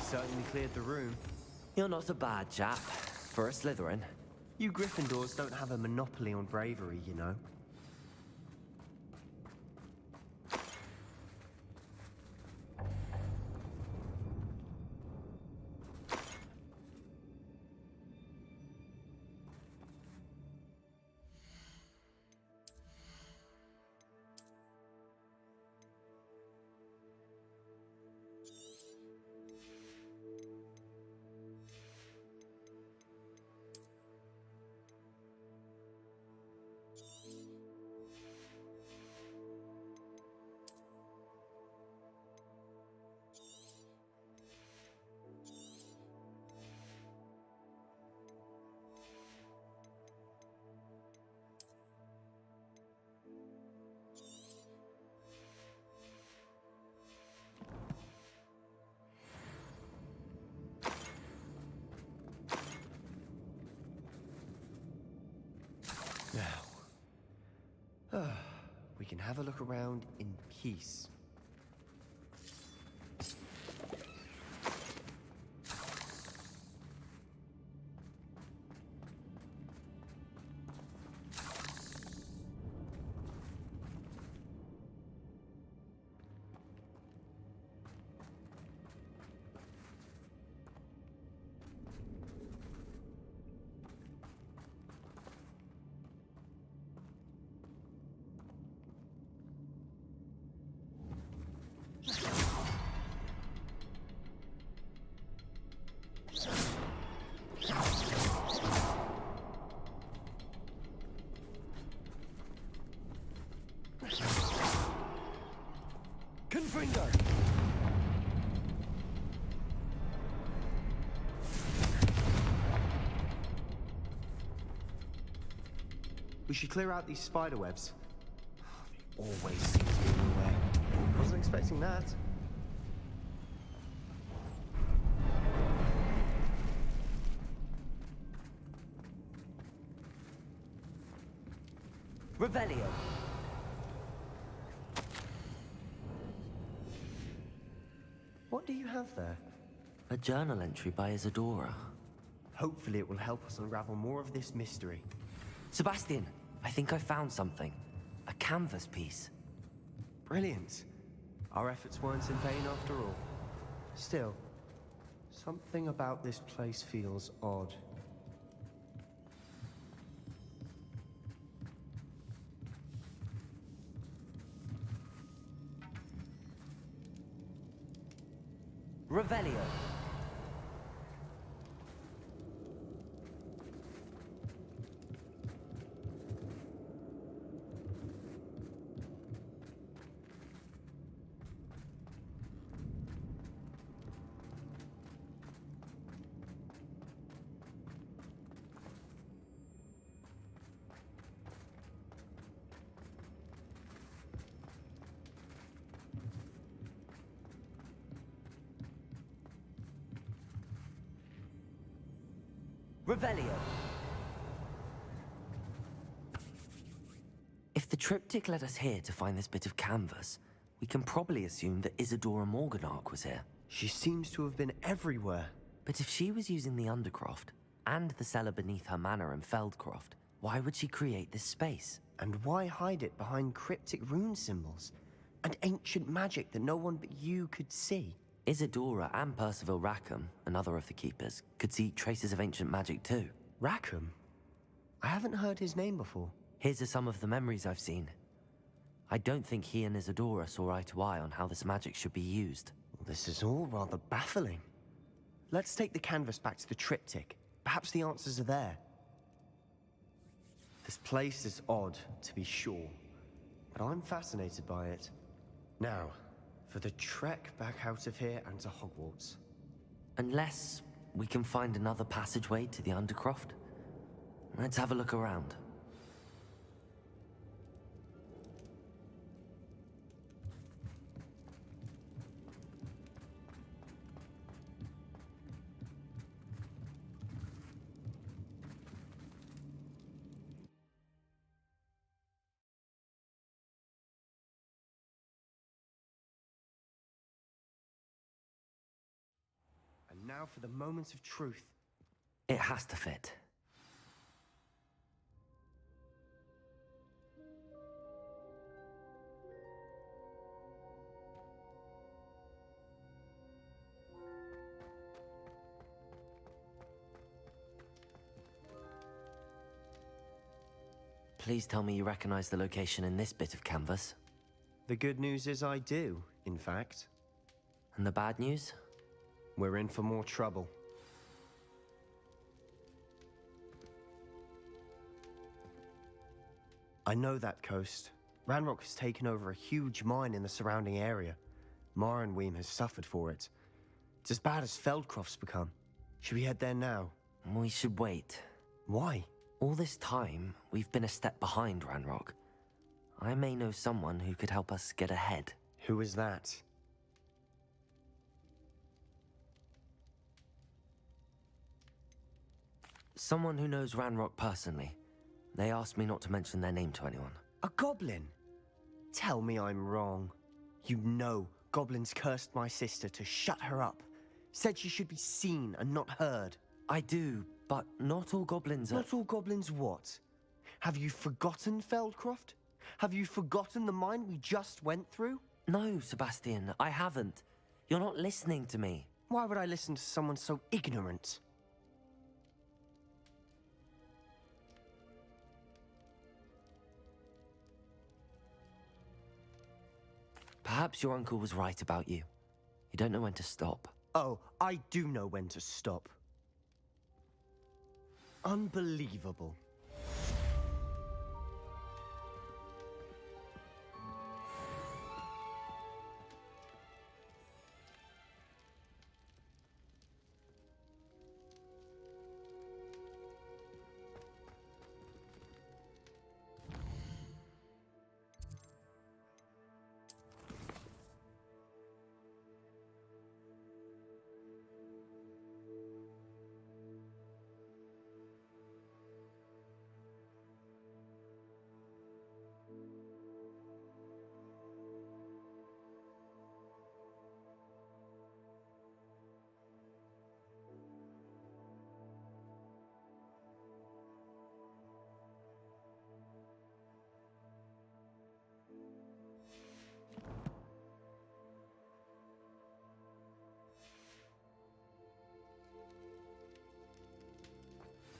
Certainly cleared the room. You're not a bad chap for a Slytherin. You Gryffindors don't have a monopoly on bravery, you know. Now, we can have a look around in peace. Confringo! We should clear out these spider webs. They always seem to be in the way. Wasn't expecting that. Revelio. What do you have there? A journal entry by Isadora. Hopefully it will help us unravel more of this mystery. Sebastian, I think I found something. A canvas piece. Brilliant. Our efforts weren't in vain after all. Still, something about this place feels odd. Revelio. Revelio. If the triptych led us here to find this bit of canvas, we can probably assume that Isadora Morganark was here. She seems to have been everywhere. But if she was using the Undercroft, and the cellar beneath her manor in Feldcroft, why would she create this space? And why hide it behind cryptic rune symbols? And ancient magic that no one but you could see? Isadora and Percival Rackham, another of the Keepers, could see traces of ancient magic too. Rackham? I haven't heard his name before. His are some of the memories I've seen. I don't think he and Isadora saw eye to eye on how this magic should be used. Well, this is all rather baffling. Let's take the canvas back to the triptych. Perhaps the answers are there. This place is odd, to be sure, but I'm fascinated by it. Now, for the trek back out of here and to Hogwarts. Unless we can find another passageway to the Undercroft. Let's have a look around. And now for the moment of truth. It has to fit. Please tell me you recognize the location in this bit of canvas. The good news is I do, in fact. And the bad news? We're in for more trouble. I know that coast. Ranrock has taken over a huge mine in the surrounding area. Marrenweem has suffered for it. It's as bad as Feldcroft's become. Should we head there now? We should wait. Why? All this time, we've been a step behind Ranrock. I may know someone who could help us get ahead. Who is that? Someone who knows Ranrock personally. They asked me not to mention their name to anyone. A goblin? Tell me I'm wrong. You know goblins cursed my sister to shut her up. Said she should be seen and not heard. I do, but not all goblins are... Not all goblins what? Have you forgotten Feldcroft? Have you forgotten the mine we just went through? No, Sebastian, I haven't. You're not listening to me. Why would I listen to someone so ignorant? Perhaps your uncle was right about you. You don't know when to stop. Oh, I do know when to stop. Unbelievable.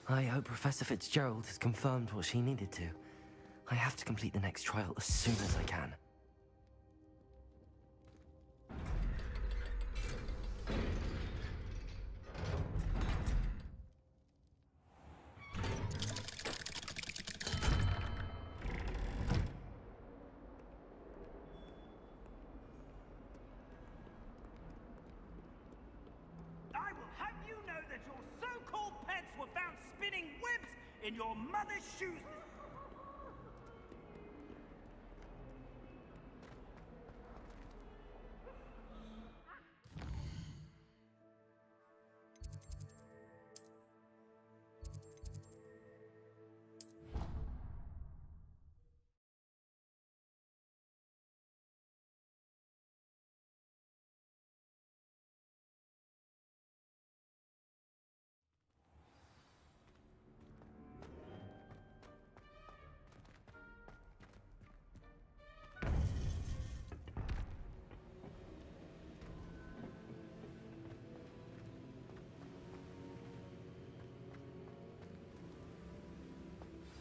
I hope Professor Fitzgerald has confirmed what she needed to. I have to complete the next trial as soon as I can. I will have you know that your so-called pets were found spinning webs in your mother's shoes.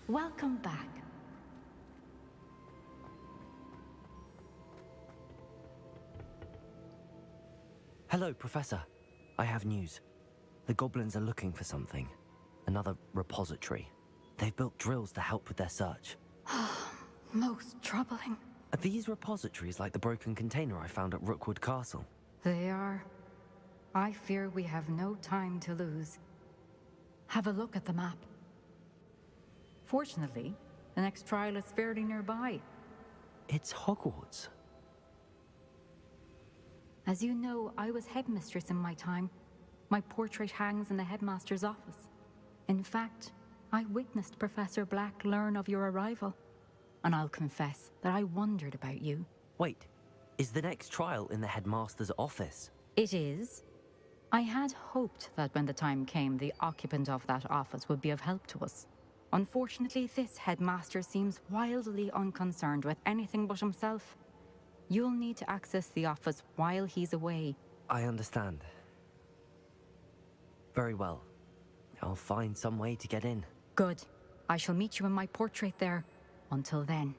Welcome back. Hello, Professor. I have news. The goblins are looking for something. Another repository. They've built drills to help with their search. Most troubling. Are these repositories like the broken container I found at Rookwood Castle? They are. I fear we have no time to lose. Have a look at the map. Fortunately, the next trial is fairly nearby. It's Hogwarts. As you know, I was headmistress in my time. My portrait hangs in the headmaster's office. In fact, I witnessed Professor Black learn of your arrival. And I'll confess that I wondered about you. Wait, is the next trial in the headmaster's office? It is. I had hoped that when the time came, the occupant of that office would be of help to us. Unfortunately, this headmaster seems wildly unconcerned with anything but himself. You'll need to access the office while he's away. I understand. Very well. I'll find some way to get in. Good. I shall meet you in my portrait there. Until then.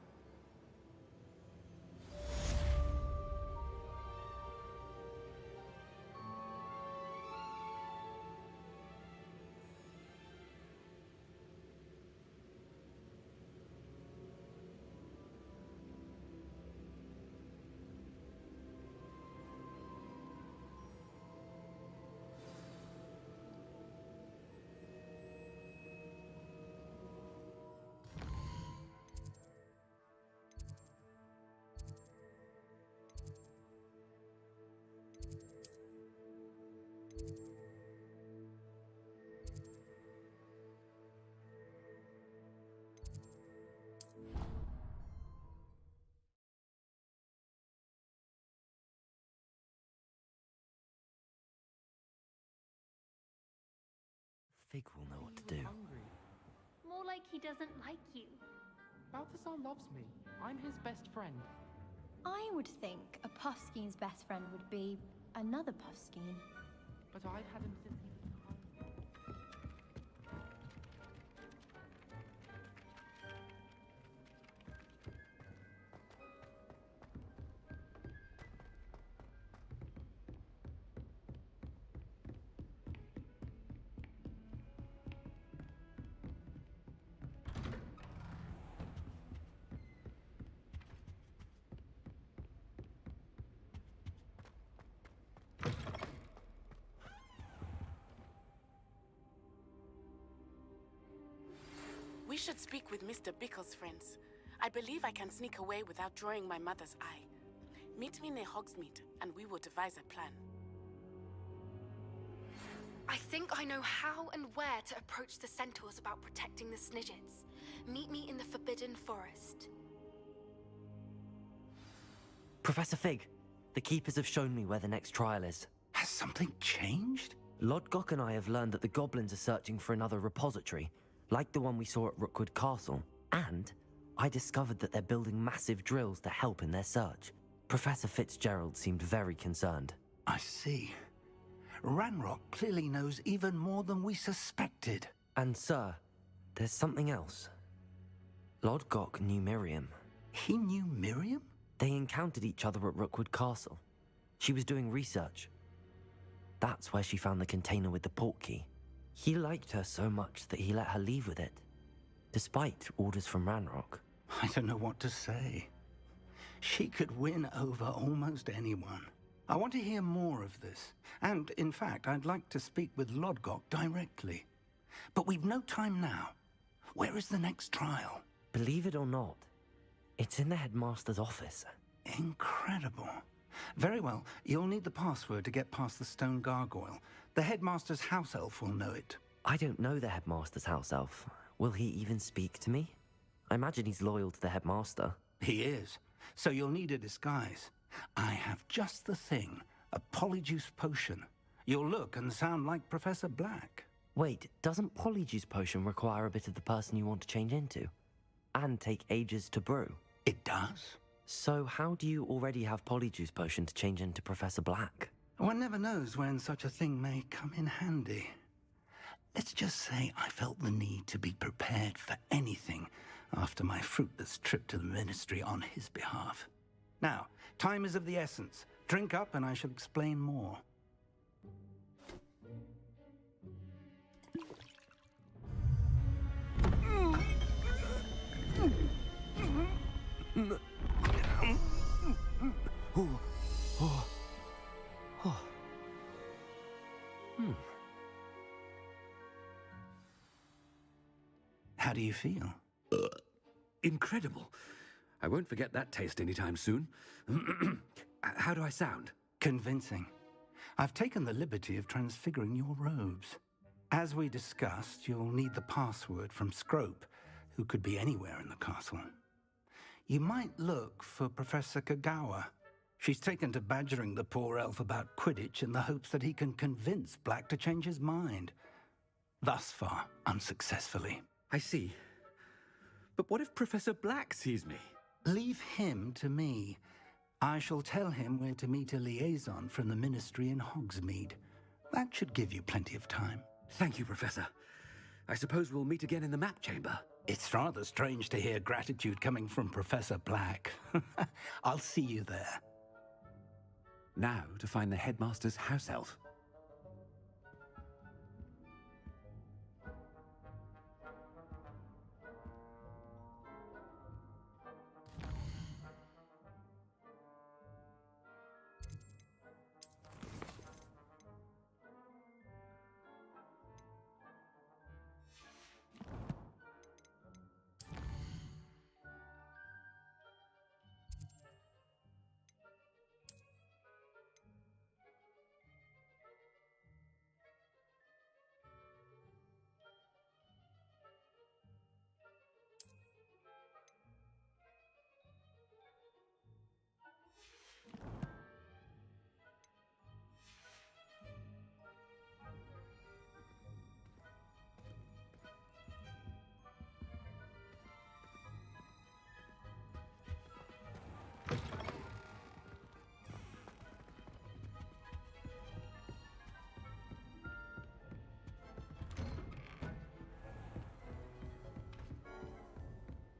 Fig will know what to do. Hungry. More like he doesn't like you. Balthazar loves me. I'm his best friend. I would think a Puffskeen's best friend would be another Puffskeen. But I've had him since he was tiny. We should speak with Mr. Bickle's friends. I believe I can sneak away without drawing my mother's eye. Meet me near Hogsmeade, and we will devise a plan. I think I know how and where to approach the centaurs about protecting the Snidgets. Meet me in the Forbidden Forest. Professor Fig, the Keepers have shown me where the next trial is. Has something changed? Lodgok and I have learned that the goblins are searching for another repository, like the one we saw at Rookwood Castle. And I discovered that they're building massive drills to help in their search. Professor Fitzgerald seemed very concerned. I see. Ranrock clearly knows even more than we suspected. And sir, there's something else. Lodgok knew Miriam. He knew Miriam? They encountered each other at Rookwood Castle. She was doing research. That's where she found the container with the portkey. He liked her so much that he let her leave with it, despite orders from Ranrock. I don't know what to say. She could win over almost anyone. I want to hear more of this. And, in fact, I'd like to speak with Lodgok directly. But we've no time now. Where is the next trial? Believe it or not, it's in the headmaster's office. Incredible. Very well. You'll need the password to get past the stone gargoyle. The headmaster's house elf will know it. I don't know the headmaster's house elf. Will he even speak to me? I imagine he's loyal to the headmaster. He is. So you'll need a disguise. I have just the thing. A polyjuice potion. You'll look and sound like Professor Black. Wait, doesn't polyjuice potion require a bit of the person you want to change into? And take ages to brew? It does. So how do you already have polyjuice potion to change into Professor Black? One never knows when such a thing may come in handy. Let's just say I felt the need to be prepared for anything after my fruitless trip to the Ministry on his behalf. Now, time is of the essence. Drink up and I shall explain more. How do you feel? Incredible. I won't forget that taste anytime soon. How do I sound? Convincing. I've taken the liberty of transfiguring your robes. As we discussed, you'll need the password from Scrope, who could be anywhere in the castle. You might look for Professor Kagawa. She's taken to badgering the poor elf about Quidditch in the hopes that he can convince Black to change his mind. Thus far, unsuccessfully. I see. But what if Professor Black sees me? Leave him to me. I shall tell him where to meet a liaison from the Ministry in Hogsmeade. That should give you plenty of time. Thank you, Professor. I suppose we'll meet again in the map chamber. It's rather strange to hear gratitude coming from Professor Black. I'll see you there. Now to find the headmaster's house elf.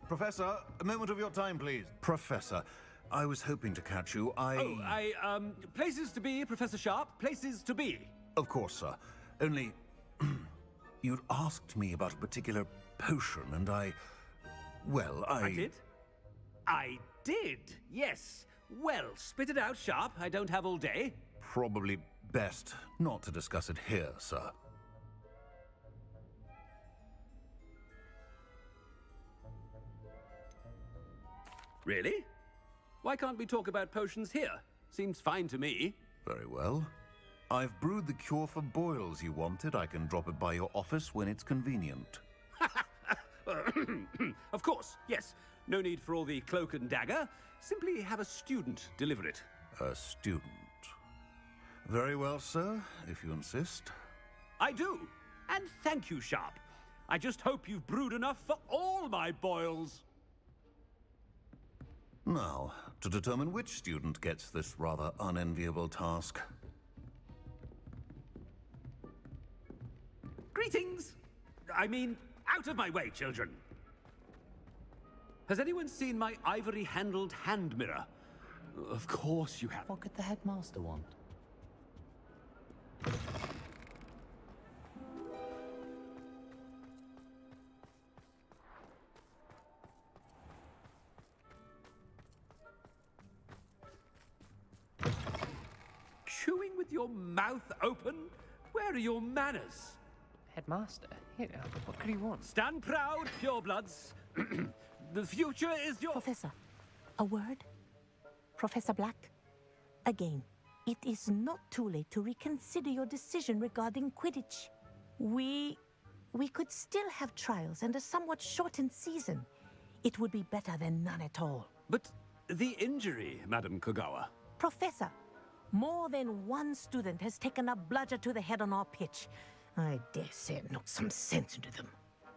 Professor, a moment of your time, please. Professor, I was hoping to catch you. Places to be, Professor Sharp. Places to be. Of course, sir. Only... you'd asked me about a particular potion, and I did? I did, yes. Well, spit it out, Sharp. I don't have all day. Probably best not to discuss it here, sir. Really? Why can't we talk about potions here? Seems fine to me. Very well. I've brewed the cure for boils you wanted. I can drop it by your office when it's convenient. Of course, yes. No need for all the cloak and dagger. Simply have a student deliver it. A student. Very well, sir, if you insist. I do. And thank you, Sharp. I just hope you've brewed enough for all my boils. Now, to determine which student gets this rather unenviable task. Greetings! I mean, out of my way, children. Has anyone seen my ivory-handled hand mirror? Of course you have. What could the headmaster want? Chewing with your mouth open? Where are your manners? Headmaster, here, what could he want? Stand proud, purebloods. The future is your... Professor, a word? Professor Black? Again, it is not too late to reconsider your decision regarding Quidditch. We could still have trials and a somewhat shortened season. It would be better than none at all. But the injury, Madam Kogawa. Professor, more than one student has taken a bludger to the head on our pitch. I dare say it knocked some sense into them.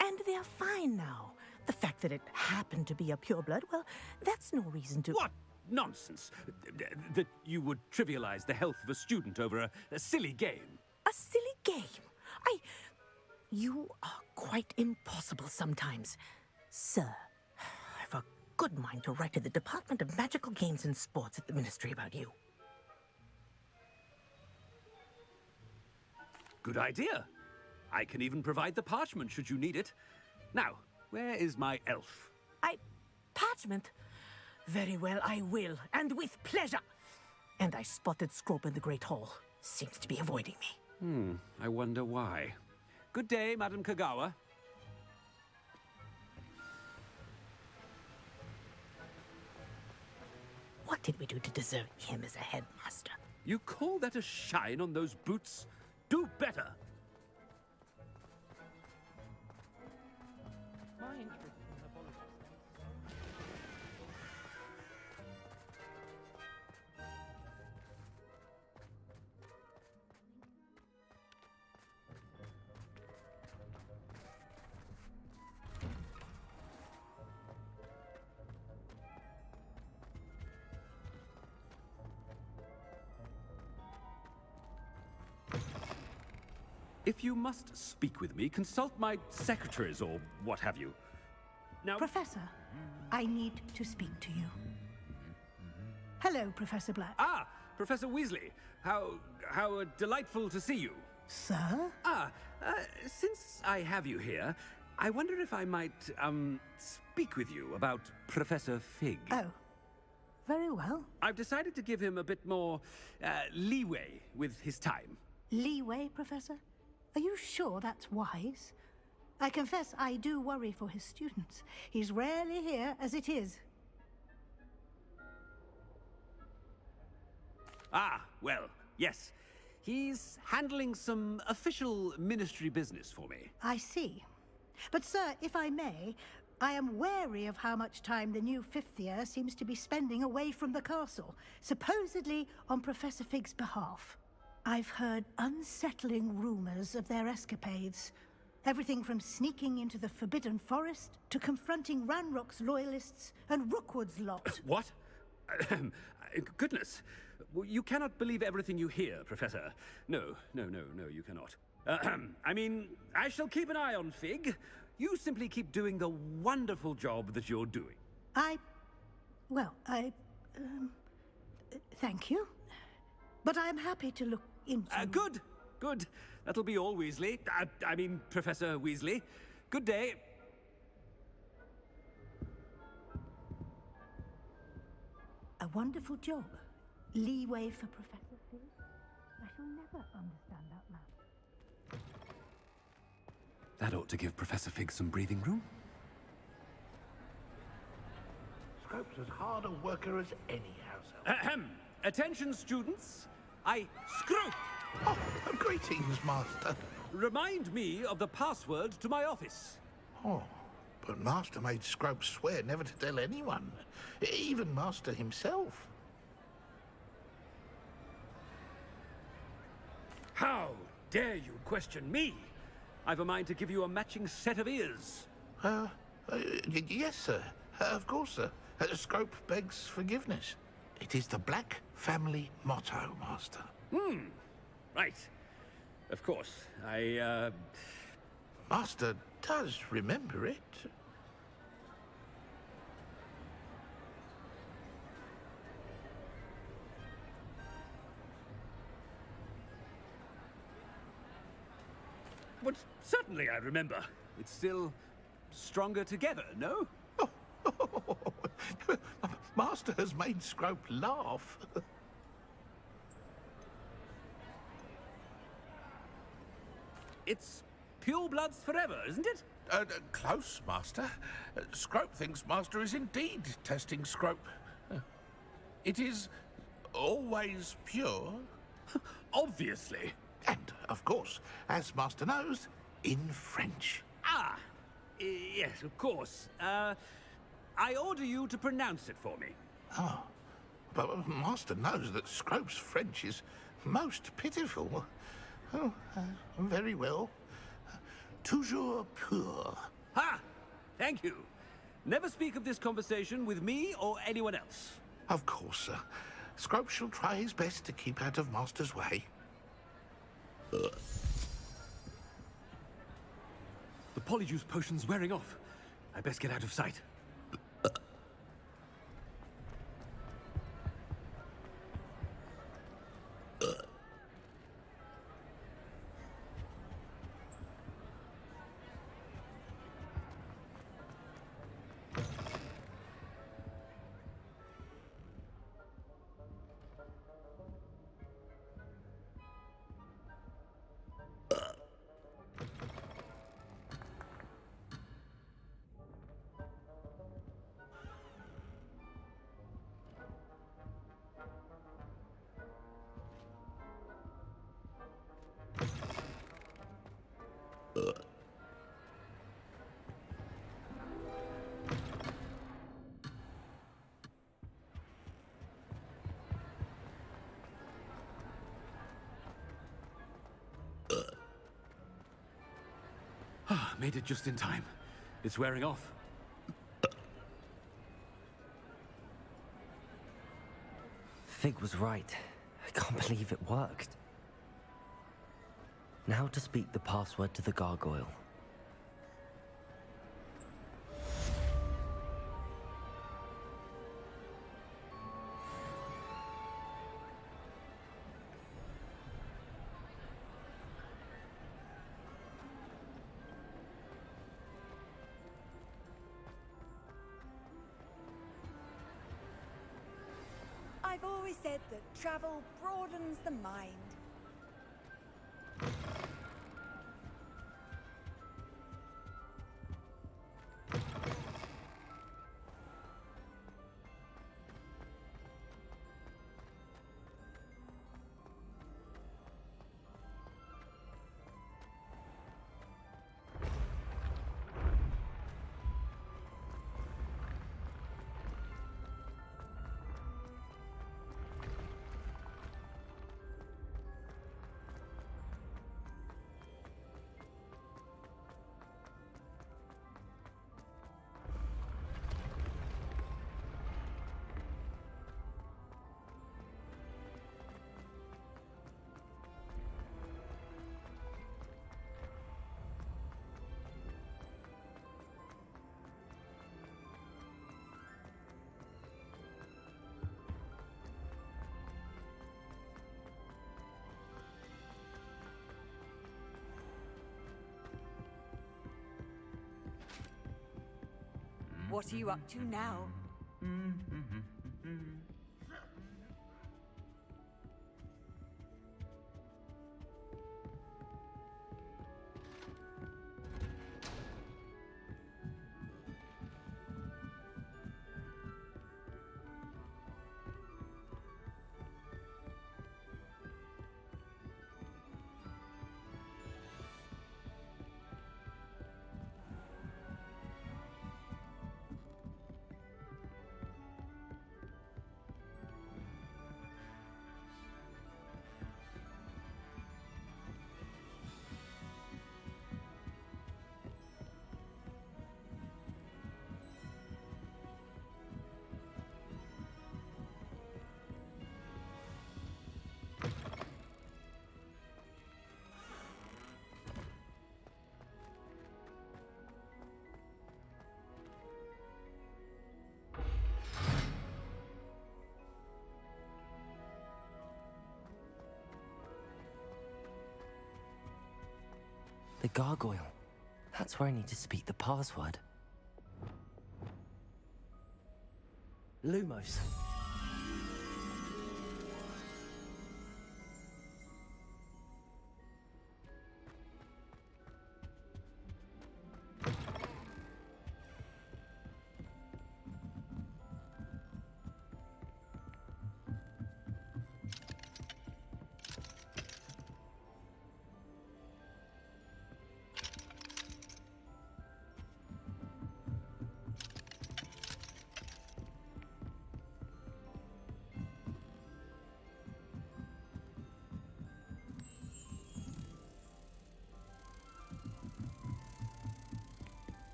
And they're fine now. The fact that it happened to be a pureblood, well, that's no reason to... What nonsense! That you would trivialize the health of a student over a silly game. A silly game? You are quite impossible sometimes. Sir, I've a good mind to write to the Department of Magical Games and Sports at the Ministry about you. Good idea. I can even provide the parchment should you need it. Now, where is my elf? Parchment? Very well, I will, and with pleasure. And I spotted Scrope in the Great Hall. Seems to be avoiding me. I wonder why. Good day, Madam Kogawa. What did we do to deserve him as a headmaster? You call that a shine on those boots? Do better! If you must speak with me, consult my secretaries or what have you. Now... Professor, I need to speak to you. Hello, Professor Black. Ah, Professor Weasley. How delightful to see you. Sir? Since I have you here, I wonder if I might, speak with you about Professor Fig. Oh, very well. I've decided to give him a bit more, leeway with his time. Leeway, Professor? Are you sure that's wise? I confess I do worry for his students. He's rarely here as it is. Ah, well, yes. He's handling some official ministry business for me. I see. But, sir, if I may, I am wary of how much time the new fifth year seems to be spending away from the castle, supposedly on Professor Fig's behalf. I've heard unsettling rumors of their escapades. Everything from sneaking into the Forbidden Forest to confronting Ranrock's loyalists and Rookwood's lot. What? Goodness. You cannot believe everything you hear, Professor. No, you cannot. I mean, I shall keep an eye on Fig. You simply keep doing the wonderful job that you're doing. Thank you. But I'm happy to look into... Good. Good. That'll be all, Weasley. I mean, Professor Weasley. Good day. A wonderful job. Leeway for Professor Fig. I shall never understand that man. That ought to give Professor Fig some breathing room. Scrope's as hard a worker as any house elf. Ahem. Attention, students. Scrope! Oh, greetings, Master. Remind me of the password to my office. Oh, but Master made Scrope swear never to tell anyone, even Master himself. How dare you question me? I've a mind to give you a matching set of ears. Yes, sir. Of course, sir. Scrope begs forgiveness. It is the Black family motto, Master. Right. Of course. Master does remember it. But certainly I remember. It's still stronger together, no? Master has made Scrope laugh. It's pure bloods forever, isn't it? Close, Master. Scrope thinks Master is indeed testing Scrope. It is always pure. Obviously. And, of course, as Master knows, in French. Yes, of course. I order you to pronounce it for me. Oh, but Master knows that Scrope's French is most pitiful. Oh, very well. Toujours pur. Ha! Thank you. Never speak of this conversation with me or anyone else. Of course, sir. Scrope shall try his best to keep out of Master's way. The polyjuice potion's wearing off. I best get out of sight. Made it just in time. It's wearing off. Fig was right. I can't believe it worked. Now to speak the password to the gargoyle. I've always said that travel broadens the mind. What are you up to now? The gargoyle. That's where I need to speak the password. Lumos.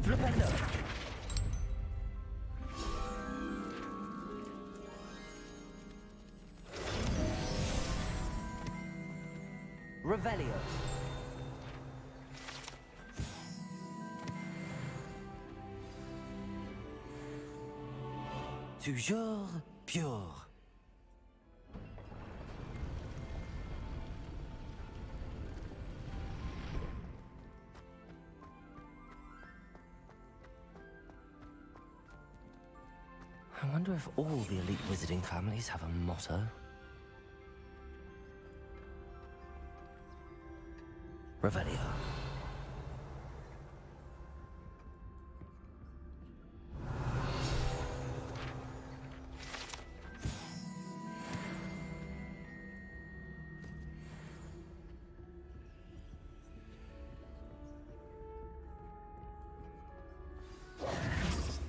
Flipendo. Revelio. Toujours pure. I wonder if all the elite wizarding families have a motto. Revelio.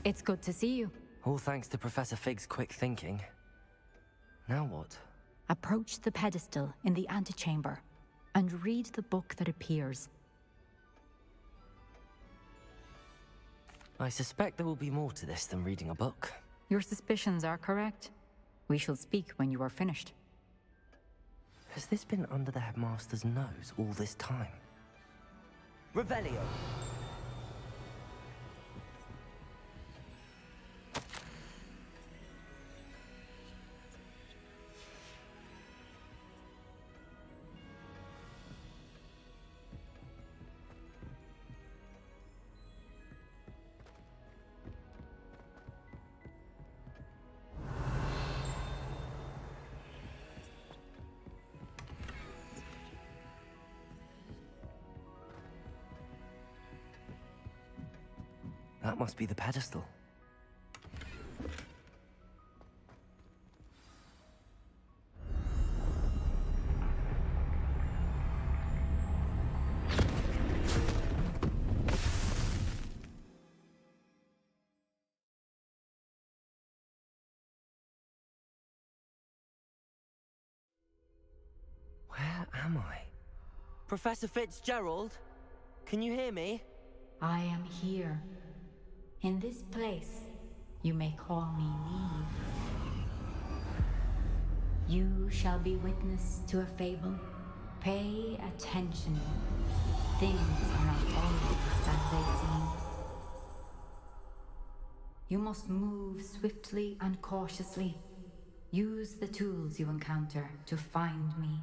It's good to see you. All thanks to Professor Fig's quick thinking. Now what? Approach the pedestal in the antechamber and read the book that appears. I suspect there will be more to this than reading a book. Your suspicions are correct. We shall speak when you are finished. Has this been under the headmaster's nose all this time? Revelio! That must be the pedestal. Where am I? Professor Fitzgerald? Can you hear me? I am here. In this place, you may call me Neve. You shall be witness to a fable Pay attention. Things are not always as they seem. You must move swiftly and cautiously. Use the tools you encounter to find me.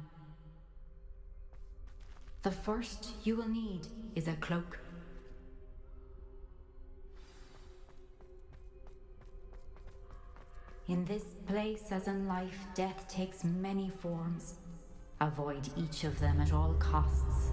The first you will need is a cloak. In this place, as in life, death takes many forms. Avoid each of them at all costs.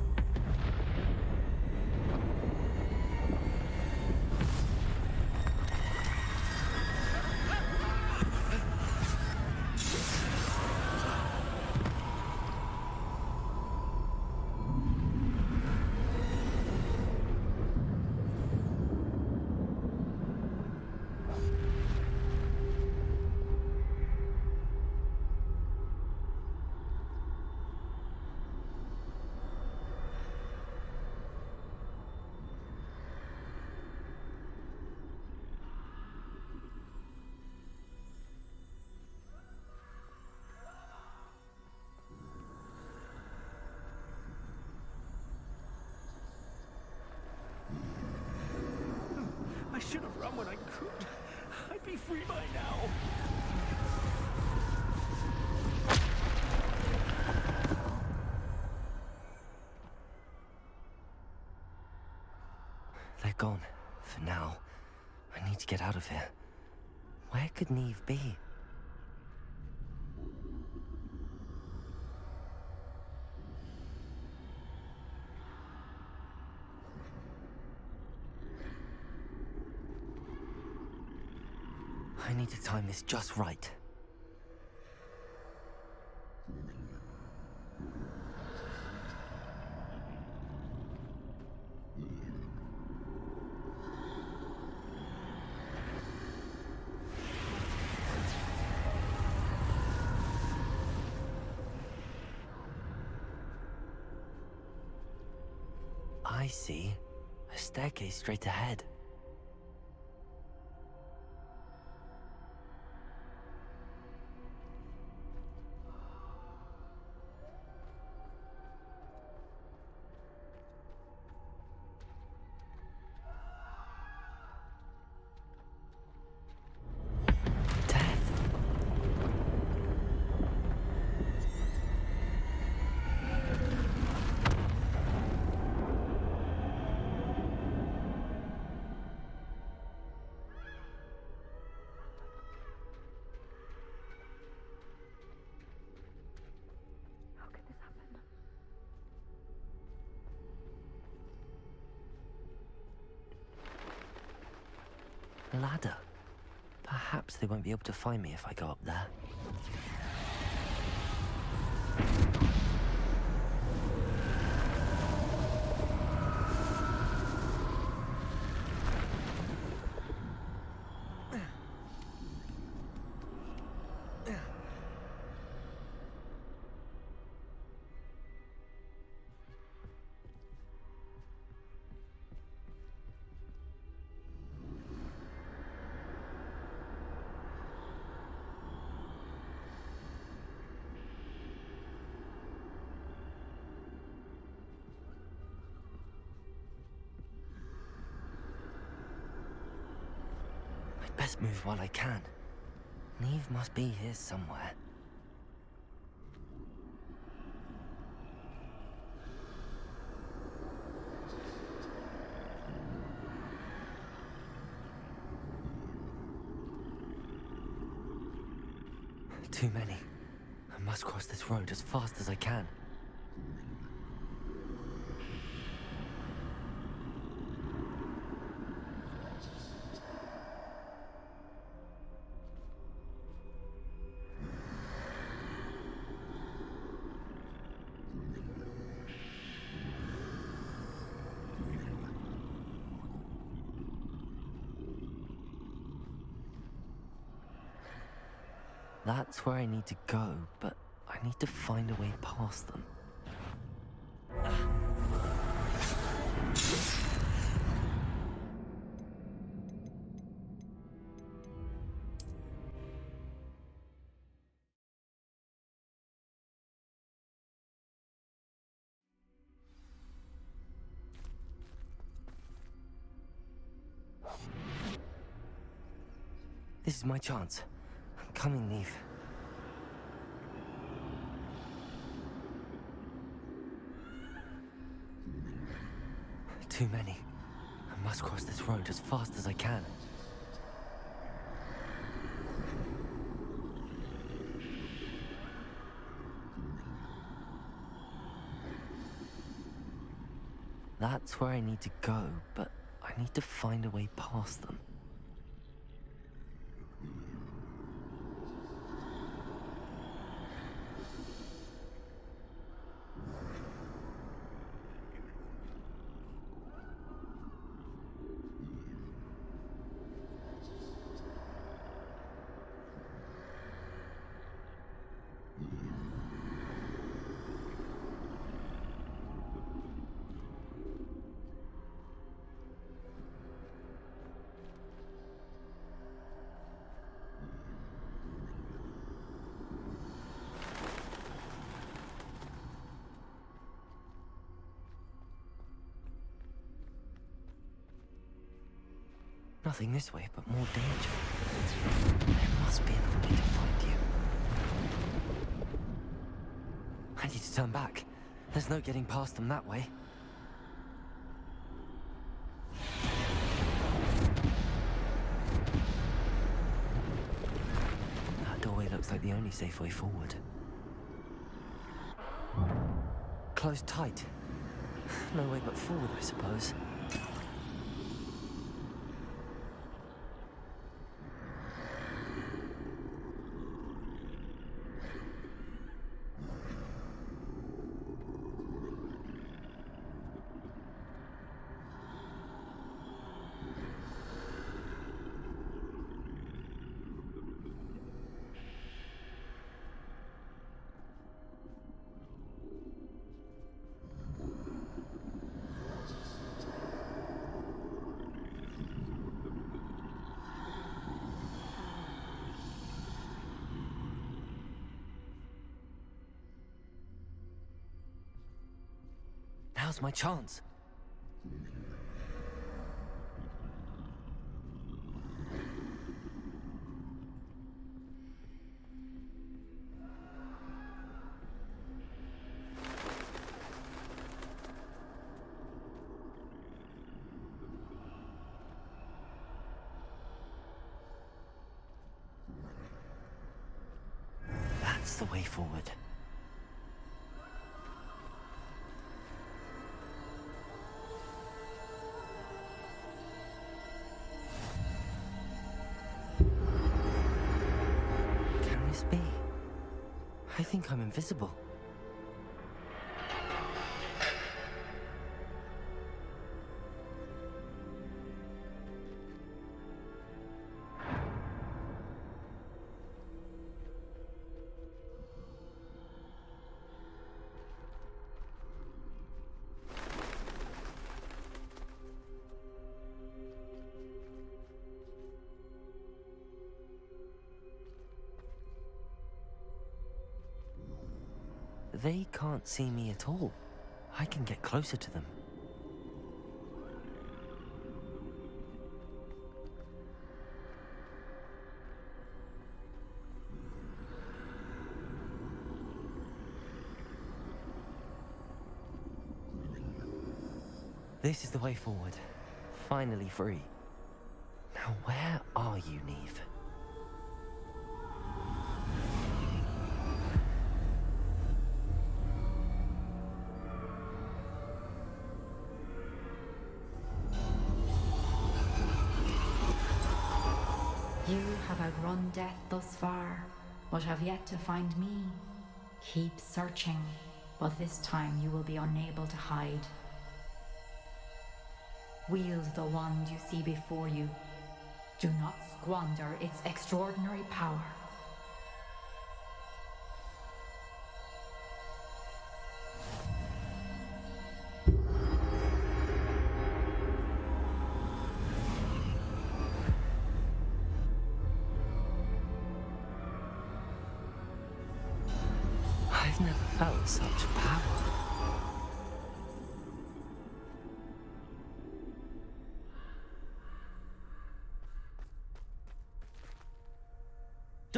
I should have run when I could. I'd be free by now. They're gone. For now. I need to get out of here. Where could Neve be? I need to time this just right. I see. A staircase straight ahead. Ladder. Perhaps they won't be able to find me if I go up there. Best move while I can. Neve must be here somewhere. Too many. I must cross this road as fast as I can. That's where I need to go, but I need to find a way past them. This is my chance. I'm coming, Neve. Too many. I must cross this road as fast as I can. That's where I need to go, but I need to find a way past them. Nothing this way, but more danger. There must be another way to find you. I need to turn back. There's no getting past them that way. That doorway looks like the only safe way forward. Closed tight. No way but forward, I suppose. Now's my chance. That's the way forward. Be? I think I'm invisible. They can't see me at all. I can get closer to them. This is the way forward. Finally free. Now where are you, Neve? You have outrun death thus far, but have yet to find me. Keep searching, but this time you will be unable to hide. Wield the wand you see before you. Do not squander its extraordinary power. I've never felt such power.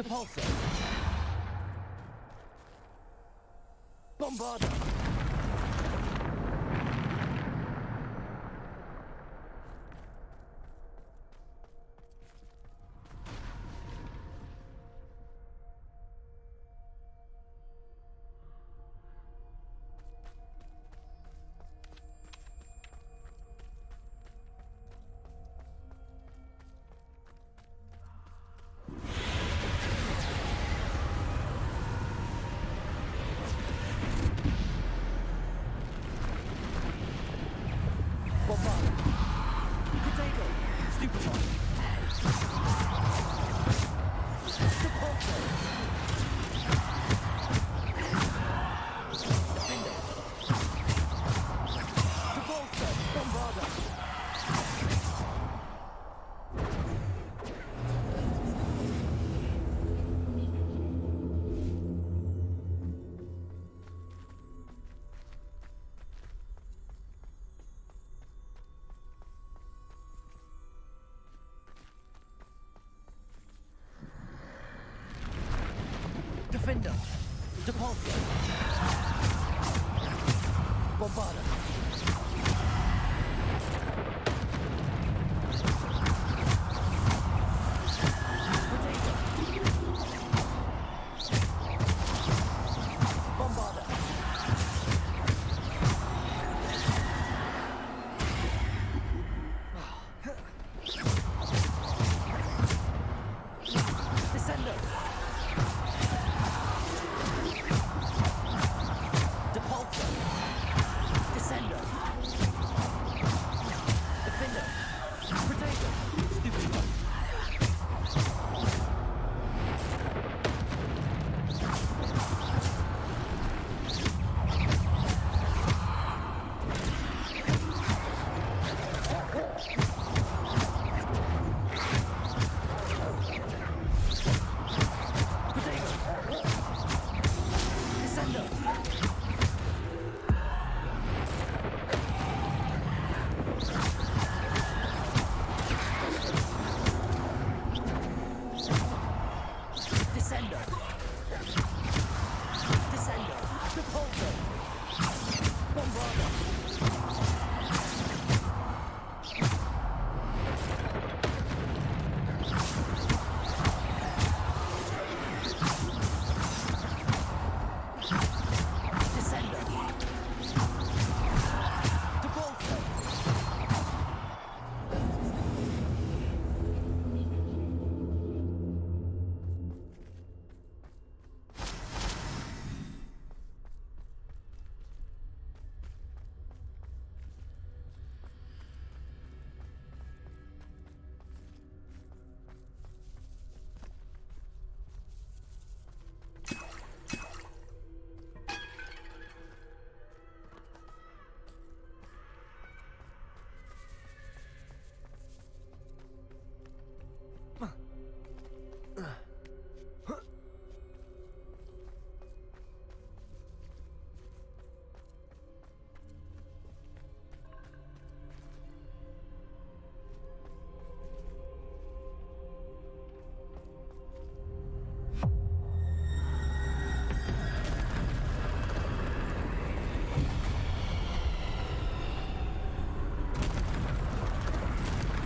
Depulso! Bombarda! Defender! Depulso! Bombarda! Bombarda! Descendo! Depulso! Descendo! Defender! Protego! Stupid! Descendo! Descendo! Descendo! Depulso! Bombarda! Descendo! Depulso!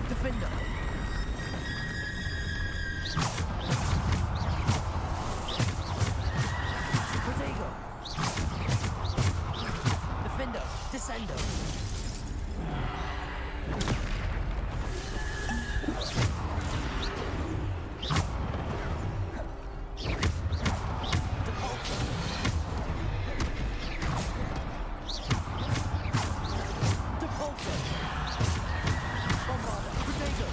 Defender! Protego! Defender! Descendo! Depulso! Depulso! Bombarda! Protego!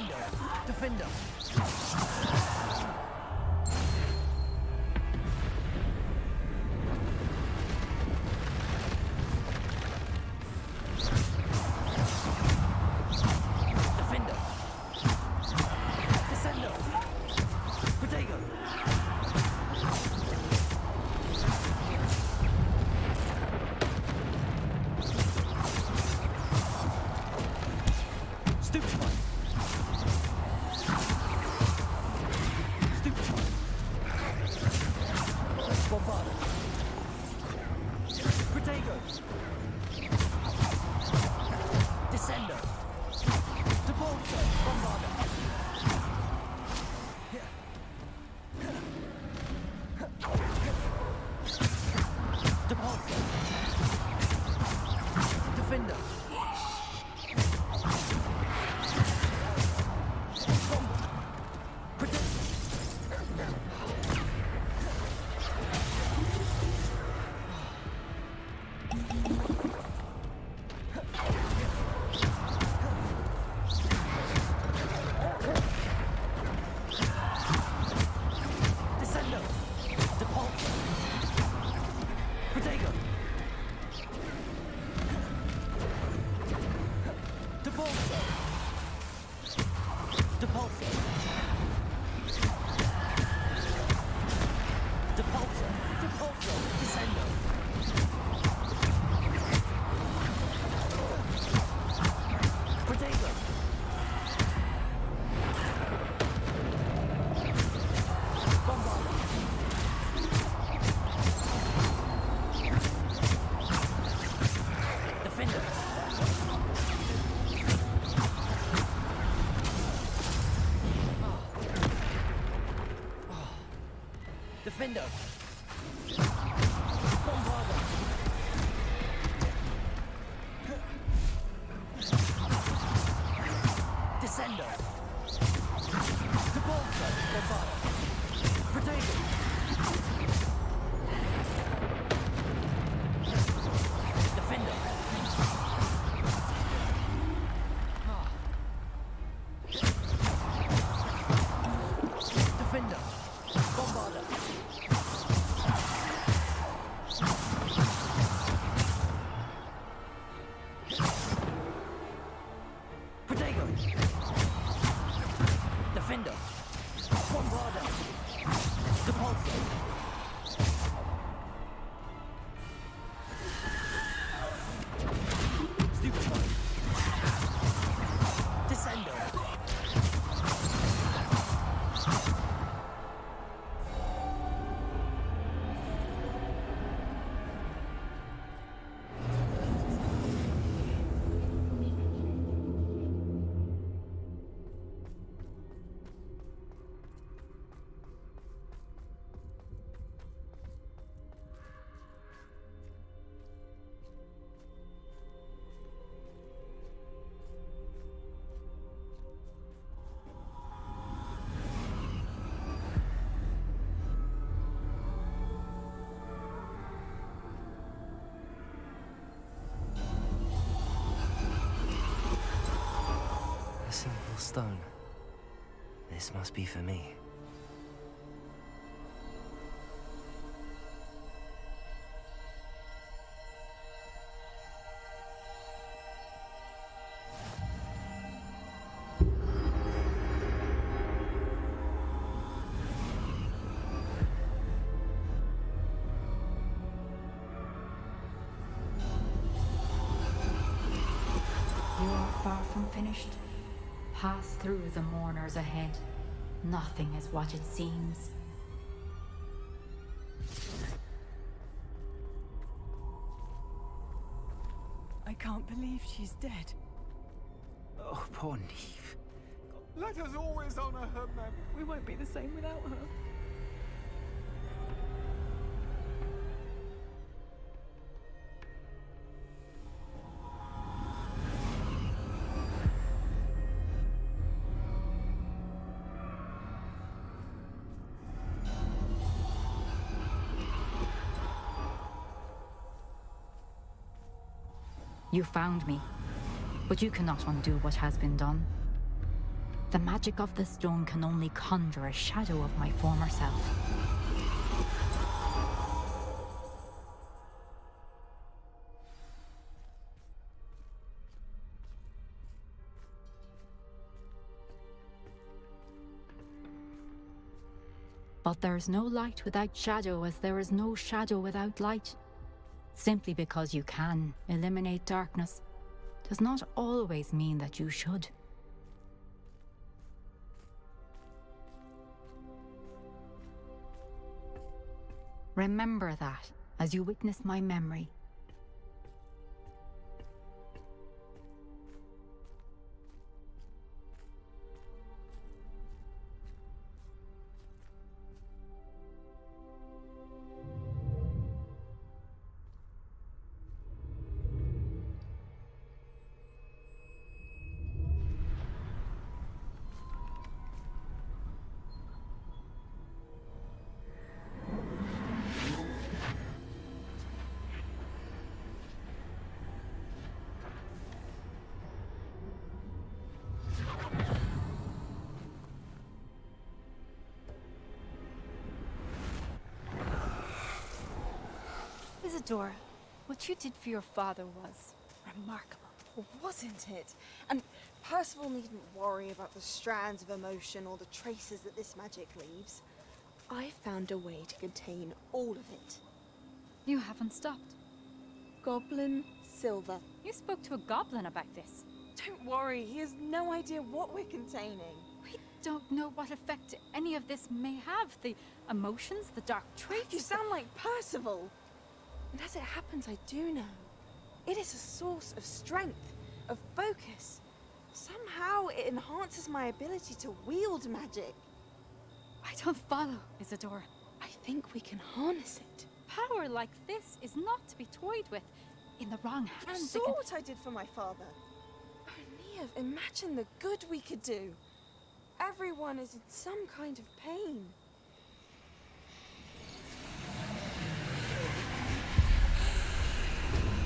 Defender! Defender! Defender! Descendo! Protego! Stupefy! Stupefy! Bombarda! Protego! Descendo! Depulso! Bombarda! Depulso! Defender! Descendo! Depulso! Protego! Depulso! Depulso! Depulso! Depulso! Descendo! Protego! Bombarda! Defender! Defender! Bombarda! Descendo! Depulso! Bombarda! Protego! Defender! Defender! Bombarda! Protego! Defender! Bombarda! Depulso! Stupefy! Descendo! A simple stone. This must be for me. You are far from finished. Pass through the mourners ahead. Nothing is what it seems. I can't believe she's dead. Oh, poor Neve. Let us always honor her memory. We won't be the same without her. You found me, but you cannot undo what has been done. The magic of the stone can only conjure a shadow of my former self. But there is no light without shadow, as there is no shadow without light. Simply because you can eliminate darkness does not always mean that you should. Remember that as you witness my memory. Isadora, what you did for your father was remarkable, wasn't it? And Percival needn't worry about the strands of emotion or the traces that this magic leaves. I found a way to contain all of it. You haven't stopped. Goblin Silver. You spoke to a goblin about this. Don't worry, he has no idea what we're containing. We don't know what effect any of this may have. The emotions, the dark traits. You sound like Percival. And as it happens, I do know. It is a source of strength, of focus. Somehow it enhances my ability to wield magic. I don't follow, Isadora. I think we can harness it. Power like this is not to be toyed with. In the wrong hands, You saw what I did for my father. Oh, Neve, imagine the good we could do. Everyone is in some kind of pain.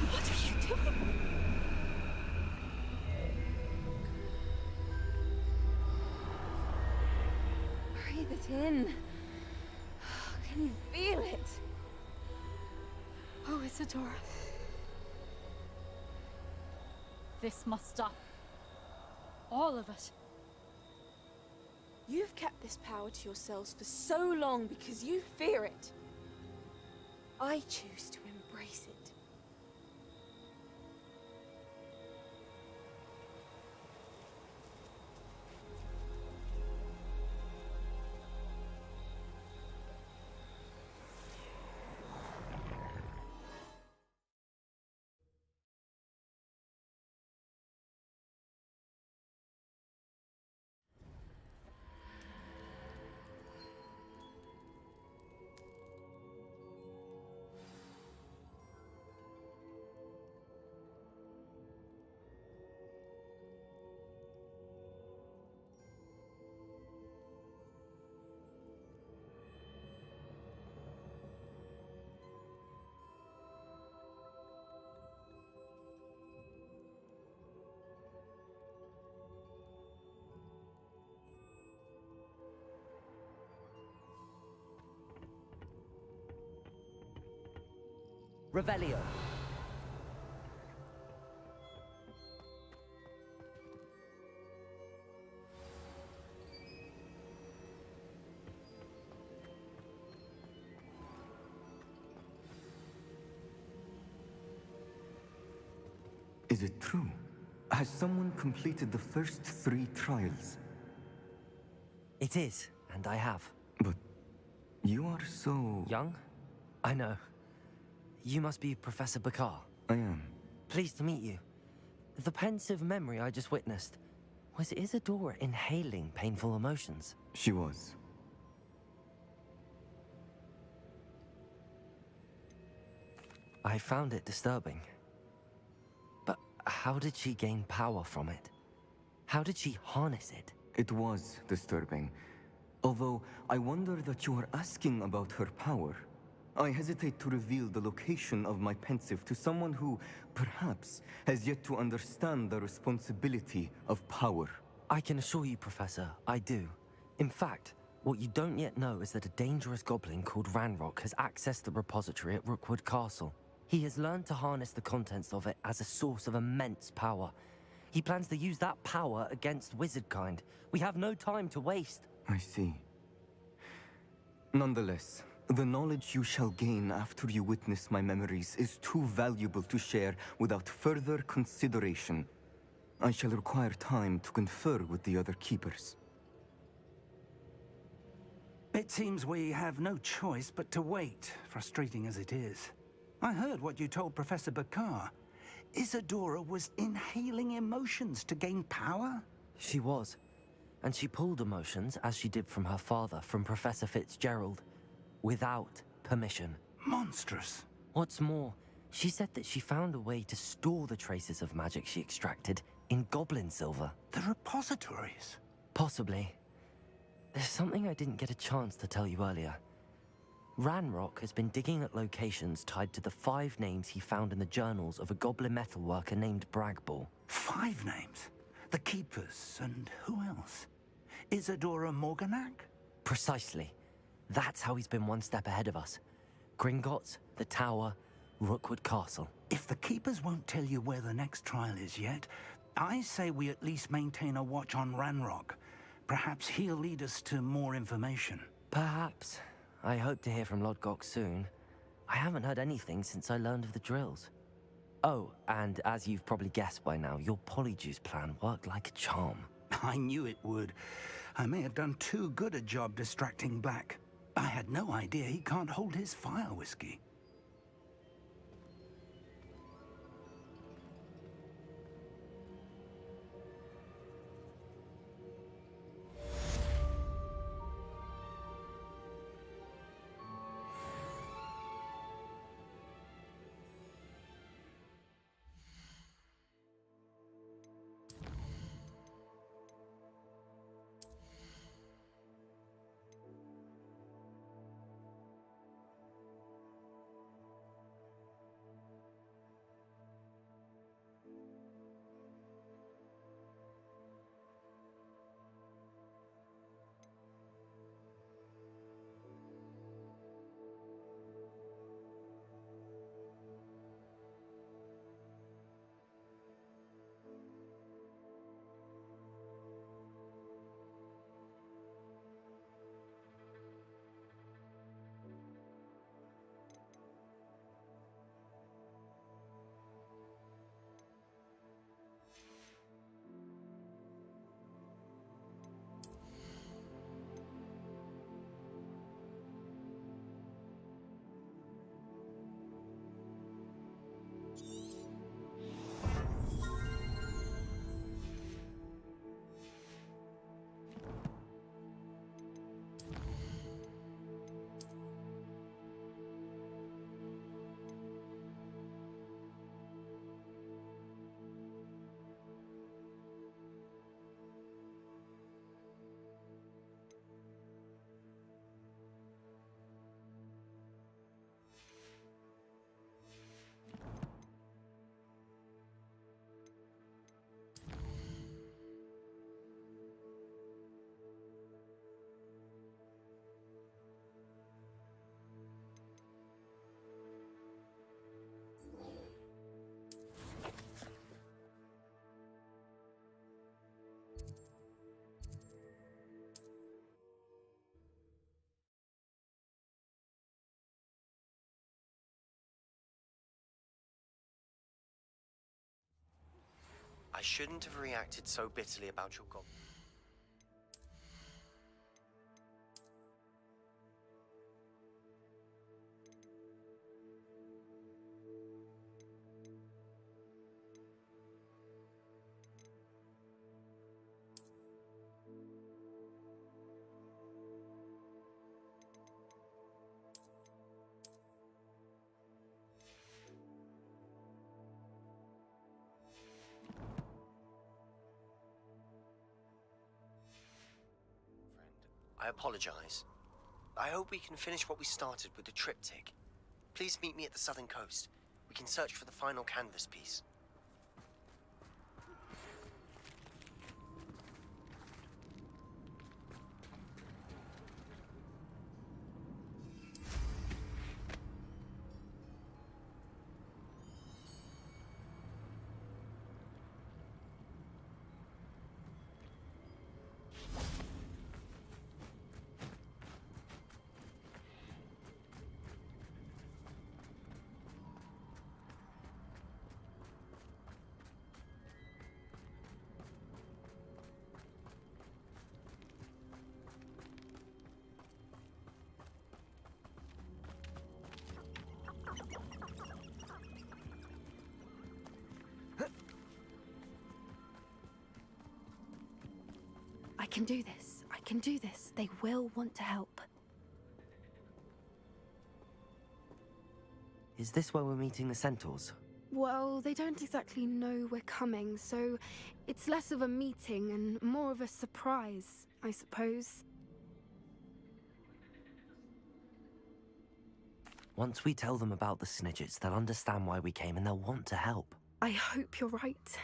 What are you doing? Breathe it in. Can you feel it? Oh, Isadora. This must stop. All of it. You've kept this power to yourselves for so long because you fear it. I choose to embrace it. Revelio. Is it true? Has someone completed the first 3 trials? It is, and I have. But you are so... young? I know. You must be Professor Bakar. I am. Pleased to meet you. The pensive memory I just witnessed, was Isadora inhaling painful emotions? She was. I found it disturbing. But how did she gain power from it? How did she harness it? It was disturbing. Although, I wonder that you are asking about her power. I hesitate to reveal the location of my pensive to someone who, perhaps, has yet to understand the responsibility of power. I can assure you, Professor, I do. In fact, what you don't yet know is that a dangerous goblin called Ranrock has accessed the repository at Rookwood Castle. He has learned to harness the contents of it as a source of immense power. He plans to use that power against wizardkind. We have no time to waste. I see. Nonetheless, the knowledge you shall gain after you witness my memories is too valuable to share without further consideration. I shall require time to confer with the other keepers. It seems we have no choice but to wait, frustrating as it is. I heard what you told Professor Bakar. Isadora was inhaling emotions to gain power? She was. And she pulled emotions, as she did from her father, from Professor Fitzgerald, without permission. Monstrous. What's more, she said that she found a way to store the traces of magic she extracted in goblin silver. The repositories? Possibly. There's something I didn't get a chance to tell you earlier. Ranrock has been digging at locations tied to the 5 names he found in the journals of a goblin metalworker named Bragball. 5 names? The Keepers, and who else? Isadora Morganac? Precisely. That's how he's been one step ahead of us. Gringotts, the Tower, Rookwood Castle. If the Keepers won't tell you where the next trial is yet, I say we at least maintain a watch on Ranrock. Perhaps he'll lead us to more information. Perhaps. I hope to hear from Lodgok soon. I haven't heard anything since I learned of the drills. Oh, and as you've probably guessed by now, your Polyjuice plan worked like a charm. I knew it would. I may have done too good a job distracting Black. I had no idea he can't hold his fire whiskey. I shouldn't have reacted so bitterly about your goblin. I apologize. I hope we can finish what we started with the triptych. Please meet me at the southern coast. We can search for the final canvas piece. can do this. I can do this. They will want to help. Is this where we're meeting the centaurs? Well, they don't exactly know we're coming, so it's less of a meeting and more of a surprise, I suppose. Once we tell them about the Snidgets, they'll understand why we came and they'll want to help. I hope you're right.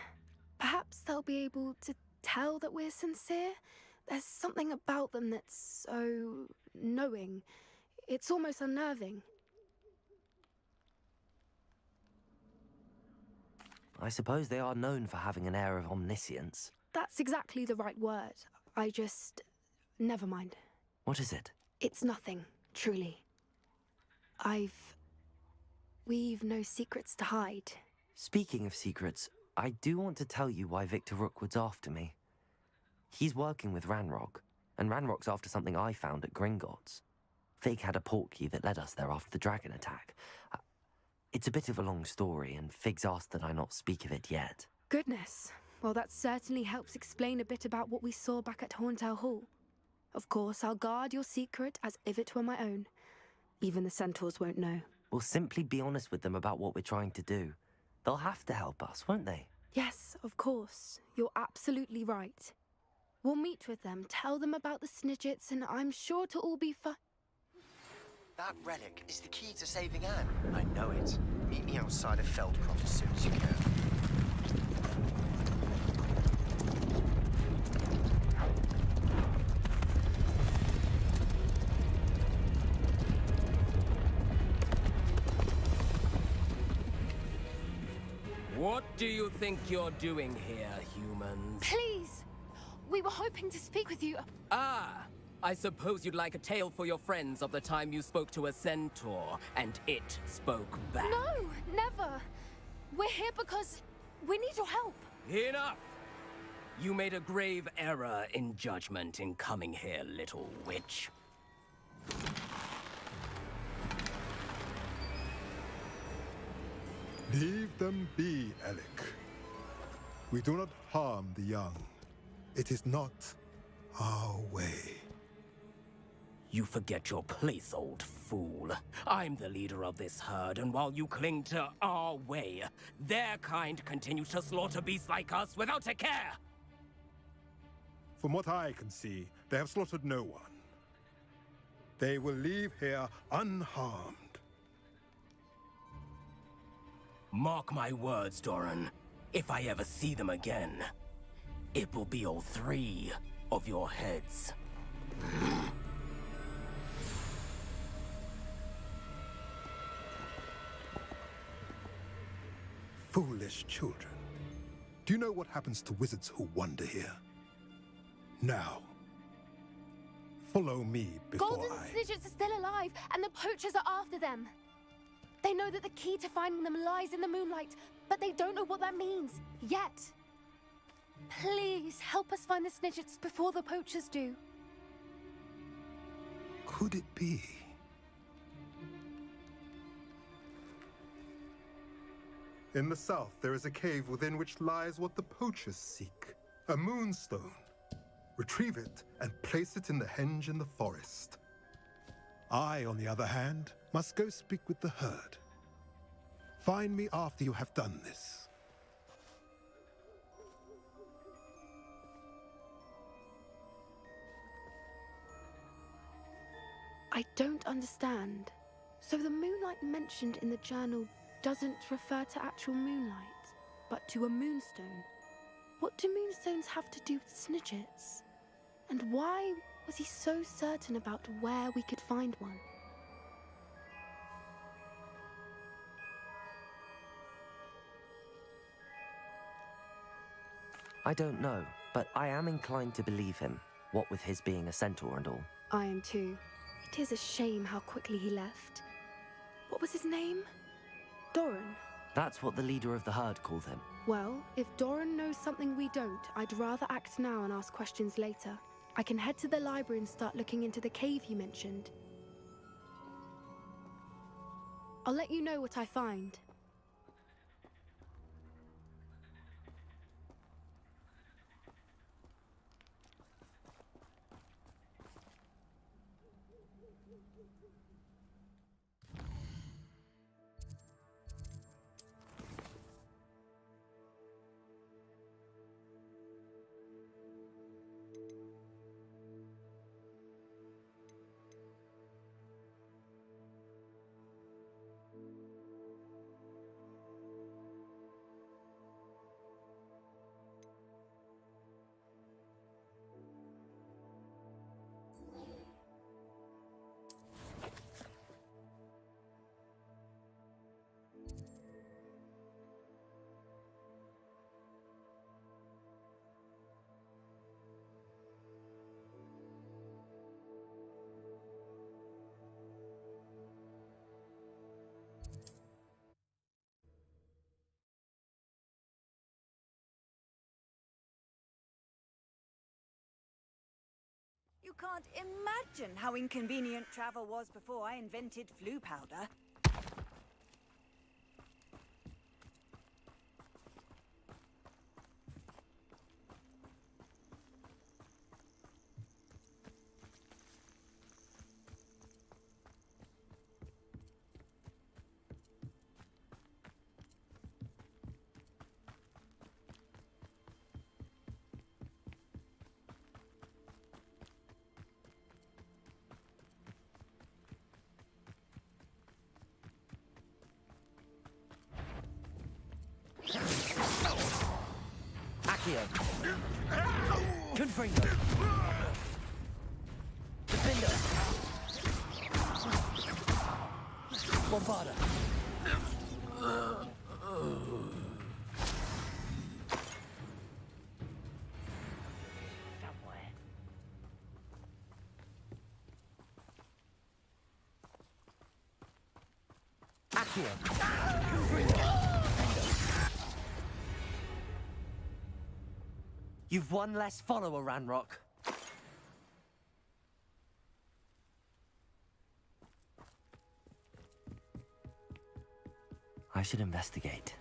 Perhaps they'll be able to tell that we're sincere. There's something about them that's so knowing. It's almost unnerving. I suppose they are known for having an air of omniscience. That's exactly the right word. I just... never mind. What is it? It's nothing, truly. We've no secrets to hide. Speaking of secrets, I do want to tell you why Victor Rookwood's after me. He's working with Ranrock, and Ranrock's after something I found at Gringotts. Fig had a portkey that led us there after the dragon attack. It's a bit of a long story, and Fig's asked that I not speak of it yet. Goodness. Well, that certainly helps explain a bit about what we saw back at Horntail Hall. Of course, I'll guard your secret as if it were my own. Even the centaurs won't know. We'll simply be honest with them about what we're trying to do. They'll have to help us, won't they? Yes, of course. You're absolutely right. We'll meet with them, tell them about the Snidgets, and I'm sure it'll all be fine. That relic is the key to saving Anne. I know it. Meet me outside of Feldcroft as soon as you can. What do you think you're doing here, humans? Please! We were hoping to speak with you. Ah! I suppose you'd like a tale for your friends of the time you spoke to a centaur, and it spoke back. No, never. We're here because we need your help. Enough! You made a grave error in judgment in coming here, little witch. Leave them be, Alec. We do not harm the young. It is not our way. You forget your place, old fool. I'm the leader of this herd, and while you cling to our way, their kind continue to slaughter beasts like us without a care! From what I can see, they have slaughtered no one. They will leave here unharmed. Mark my words, Doran. If I ever see them again, it will be all 3 of your heads. Foolish children. Do you know what happens to wizards who wander here? Now, follow me before Golden Snidgets are still alive, and the poachers are after them. They know that the key to finding them lies in the moonlight, but they don't know what that means, yet. Please, help us find the Snidgets before the poachers do. Could it be? In the south, there is a cave within which lies what the poachers seek. A moonstone. Retrieve it and place it in the henge in the forest. I, on the other hand, must go speak with the herd. Find me after you have done this. I don't understand. So the moonlight mentioned in the journal doesn't refer to actual moonlight, but to a moonstone. What do moonstones have to do with Snidgets? And why was he so certain about where we could find one? I don't know, but I am inclined to believe him, what with his being a centaur and all. I am too. It is a shame how quickly he left. What was his name? Doran. That's what the leader of the herd called him. Well, if Doran knows something we don't, I'd rather act now and ask questions later. I can head to the library and start looking into the cave you mentioned. I'll let you know what I find. can't imagine how inconvenient travel was before I invented flu powder. Accio. Confringo. Defender. Bombarda. Somewhere. Accio. Confringo. You've one less follower, Ranrock. I should investigate.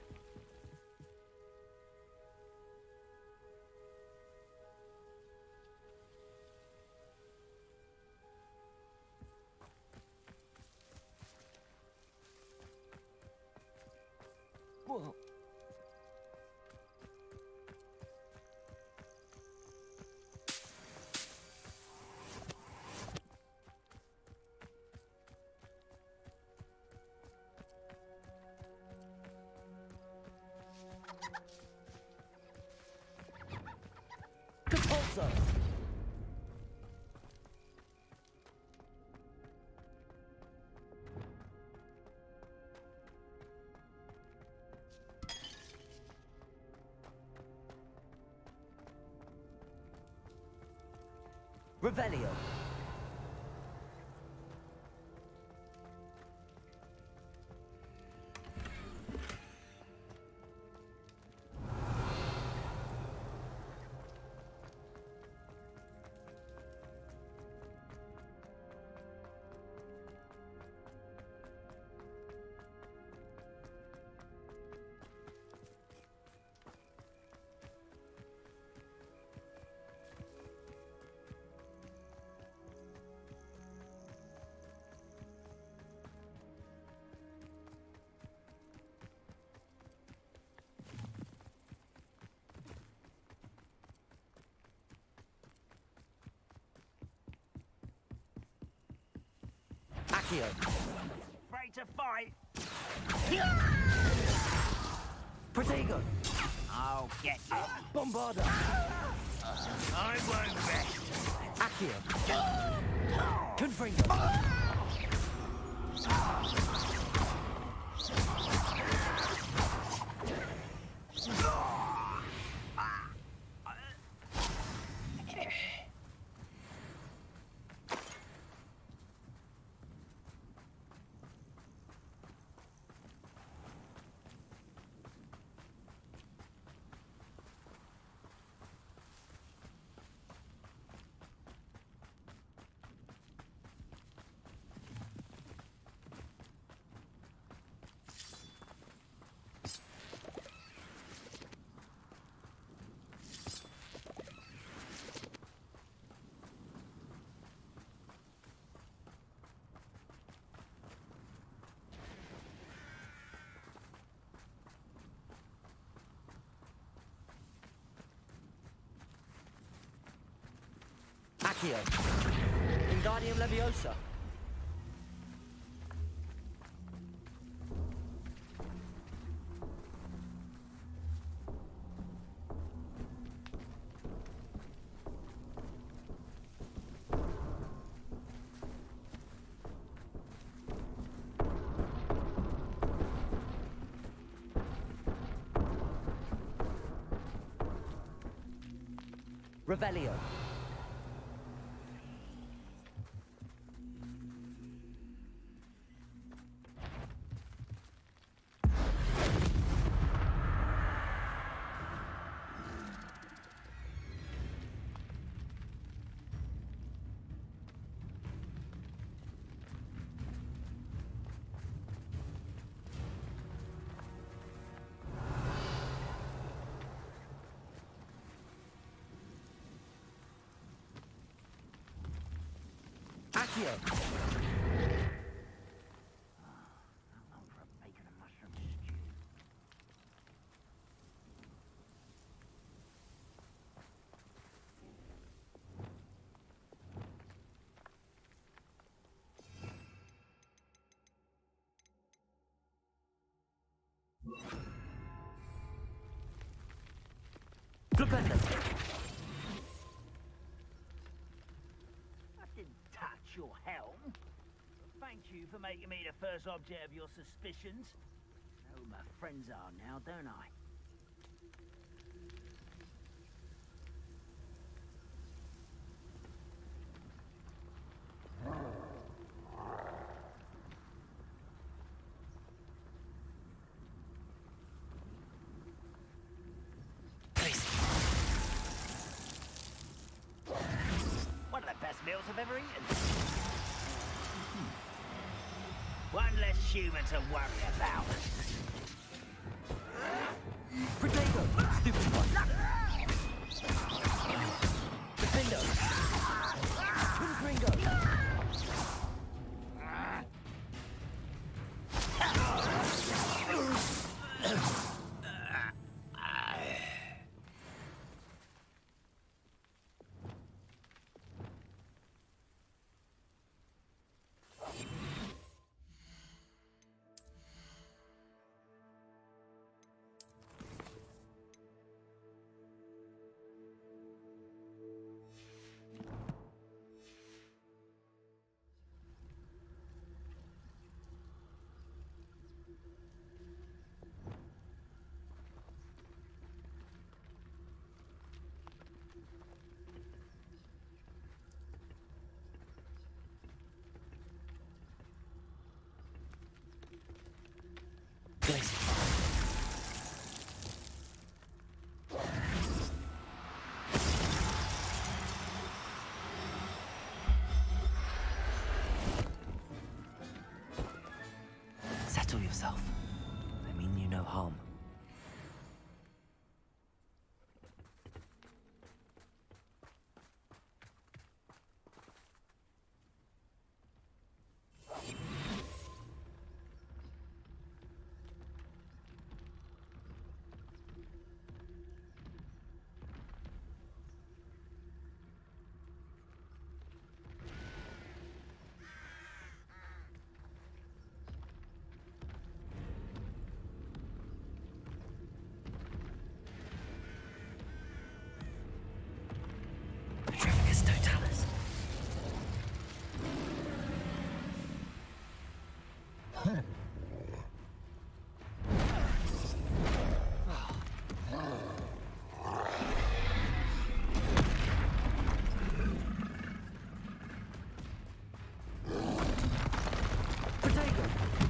Whoa. Compulso! Revelio. Accio. Ready to fight? Protego. I'll get you. Bombarda. I won't rest. Accio. Confringo. Accio. Wingardium Leviosa. Revelio. Accio. I didn't touch your helm. Thank you for making me the first object of your suspicions. I know who my friends are now, don't I? One of the best meals I've ever eaten. One less human to worry about. Potato! Stupid one! Defendo! Twin Gringo! Settle yourself. I mean you no harm.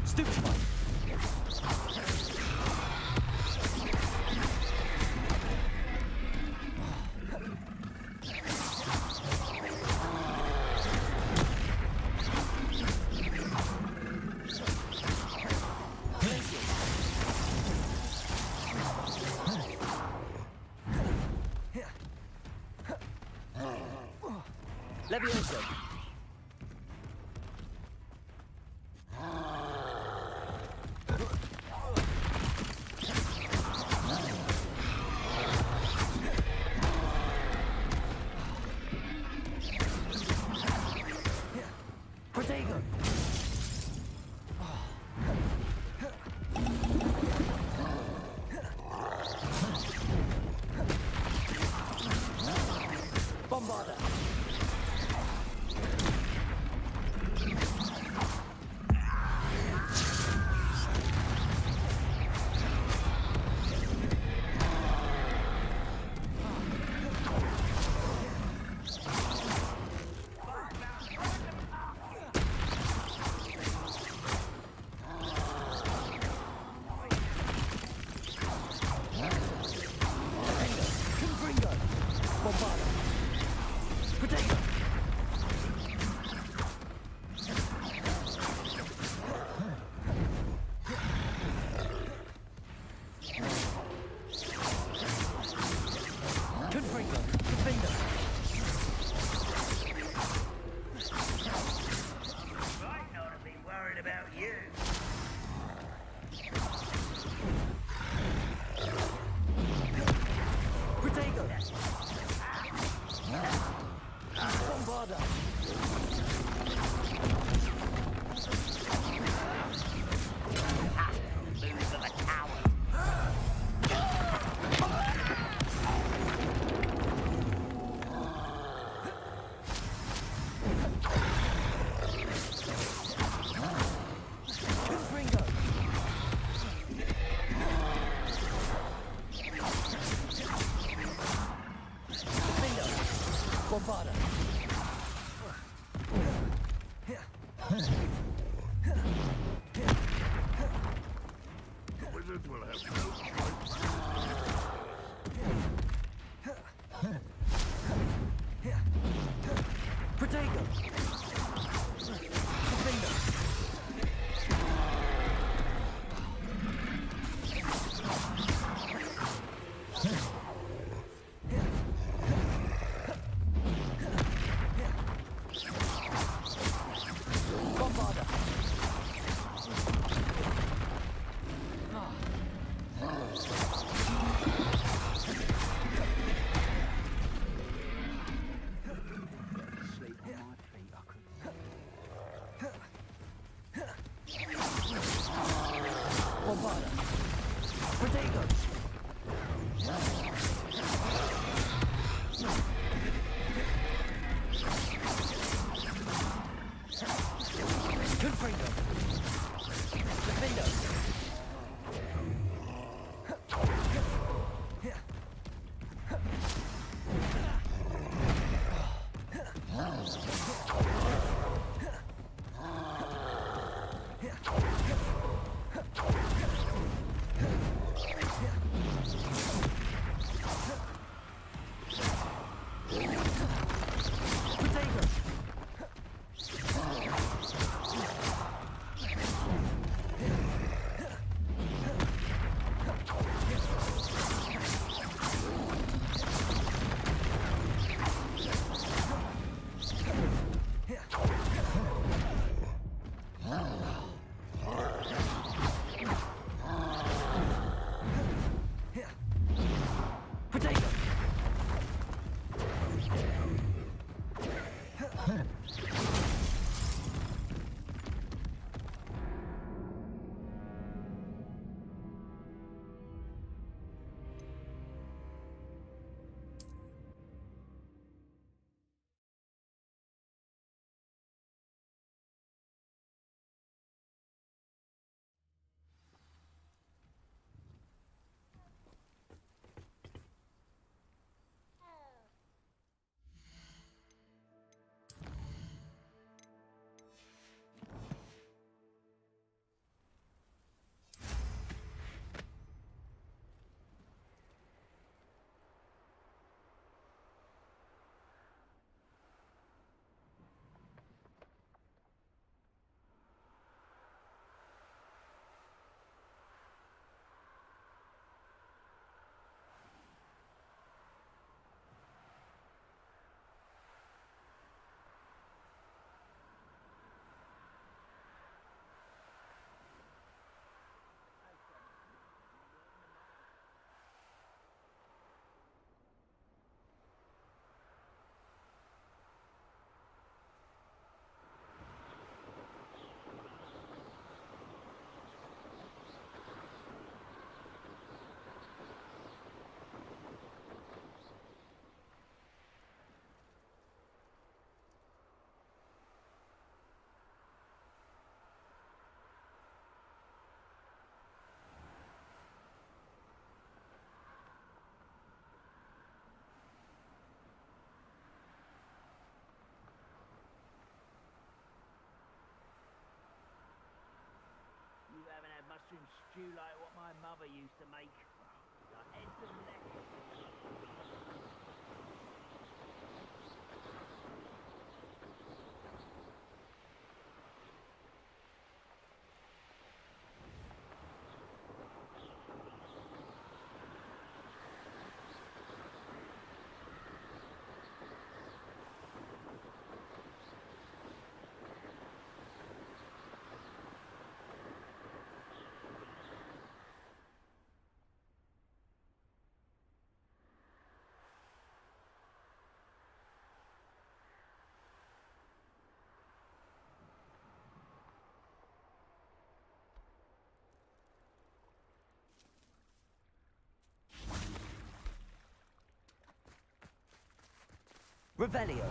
Stupid one! Levioso! Protego! Bombarda! You haven't had mushroom stew like what my mother used to make. Like heads and necks. Revelio.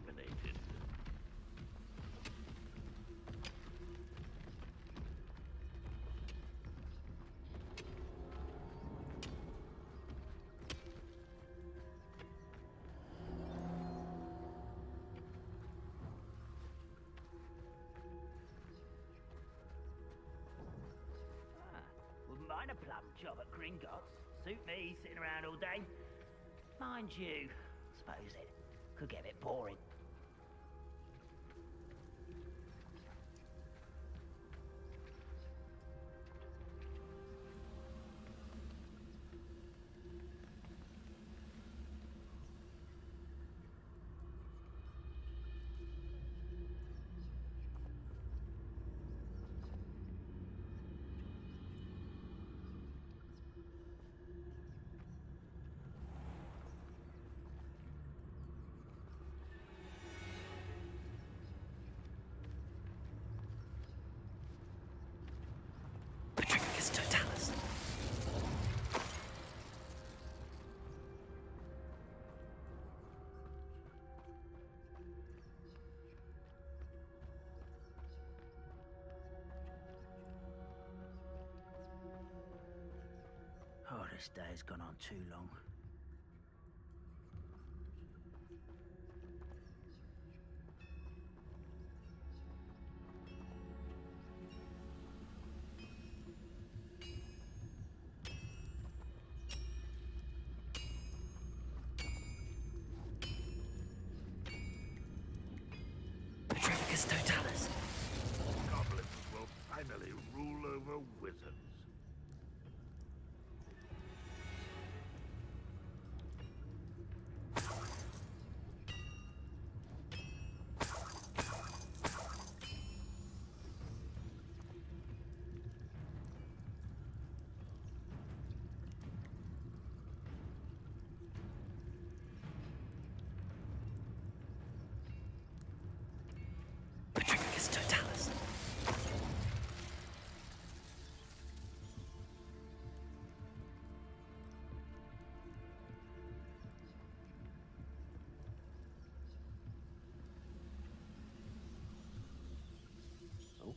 eliminated. Wouldn't mind a plum job at Gringotts. Suit me, sitting around all day. Mind you, suppose it could get a bit boring. Patricus Totalis. Oh, this day's gone on too long. Patricus Totalis. Goblins will finally rule over wizards. Patricus Totalis. Oh,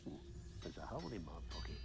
there's a hole in my pocket.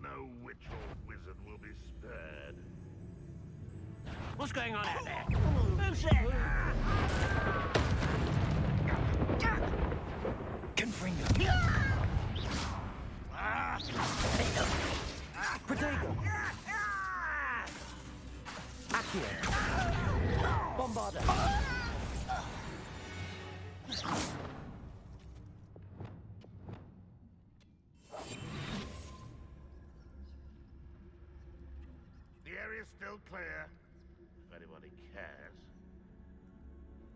No witch or wizard will be spared. What's going on out there? Who's there? Confringo. Protego. Accio. Bombarda. The area's still clear, if anybody cares.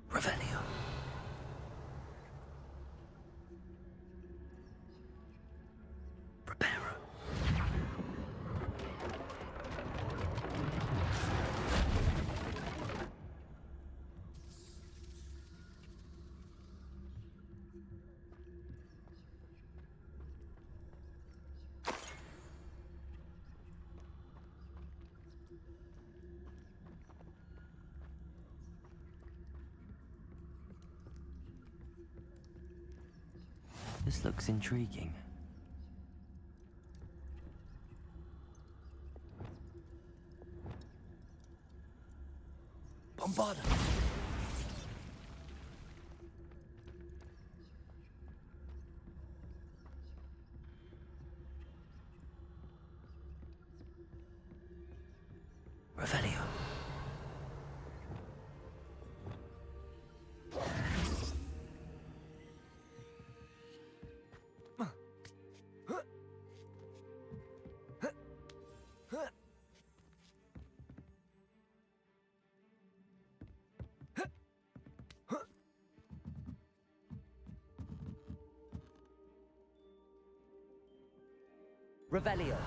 Revelio. Preparo. This looks intriguing. Bombarda. Revelio. Revelio.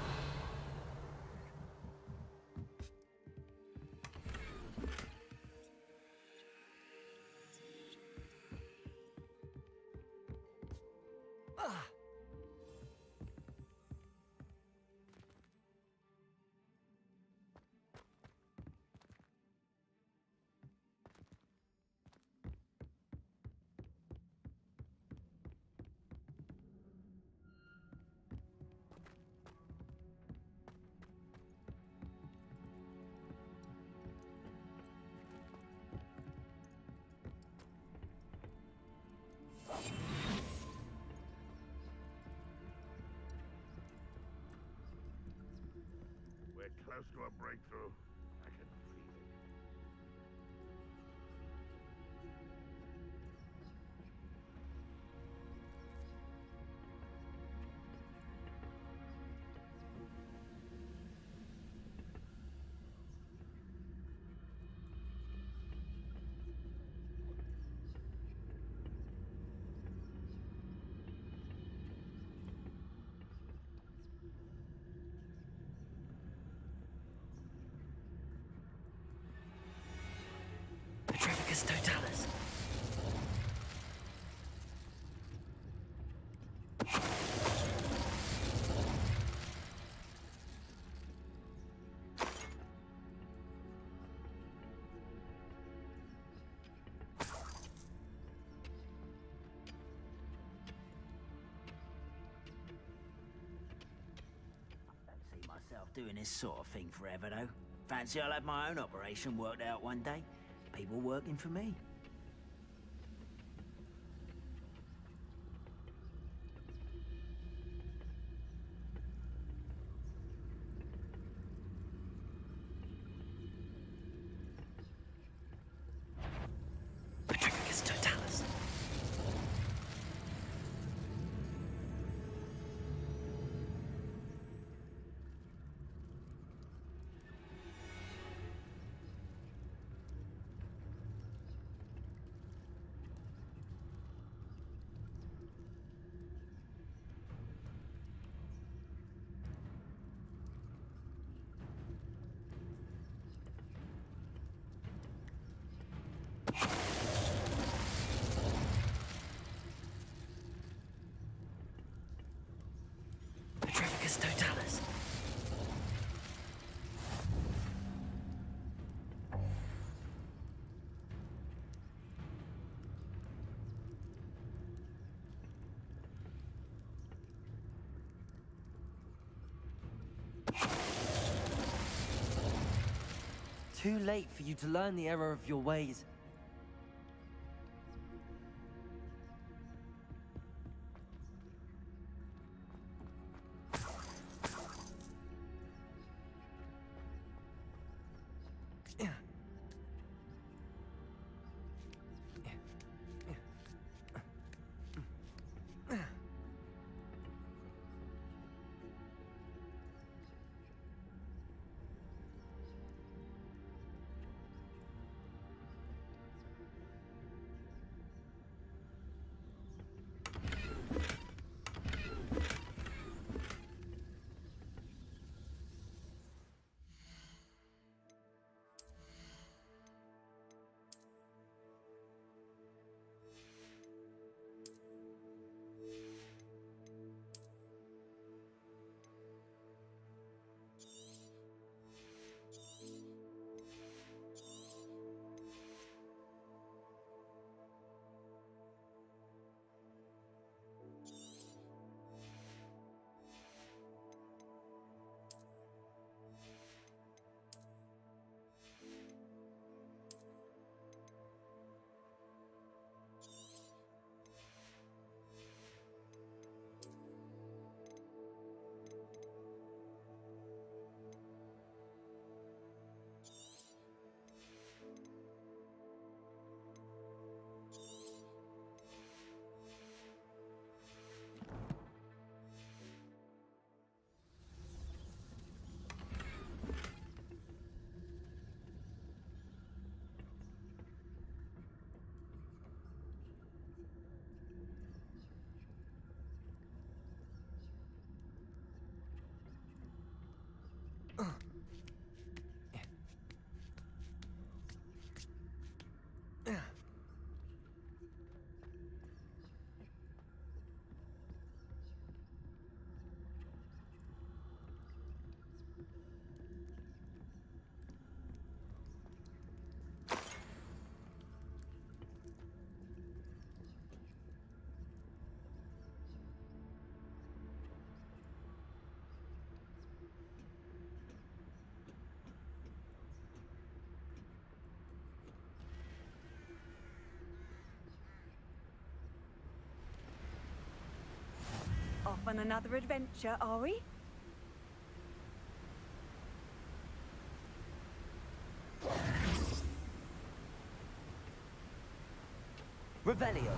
We're close to a breakthrough. I can feel it. Petrificus Totalis. See myself doing this sort of thing forever, though. Fancy I'll have my own operation worked out one day. People working for me. Petrificus Totalis. Petrificus Totalis. Too late for you to learn the error of your ways. on another adventure, are we? Revelio.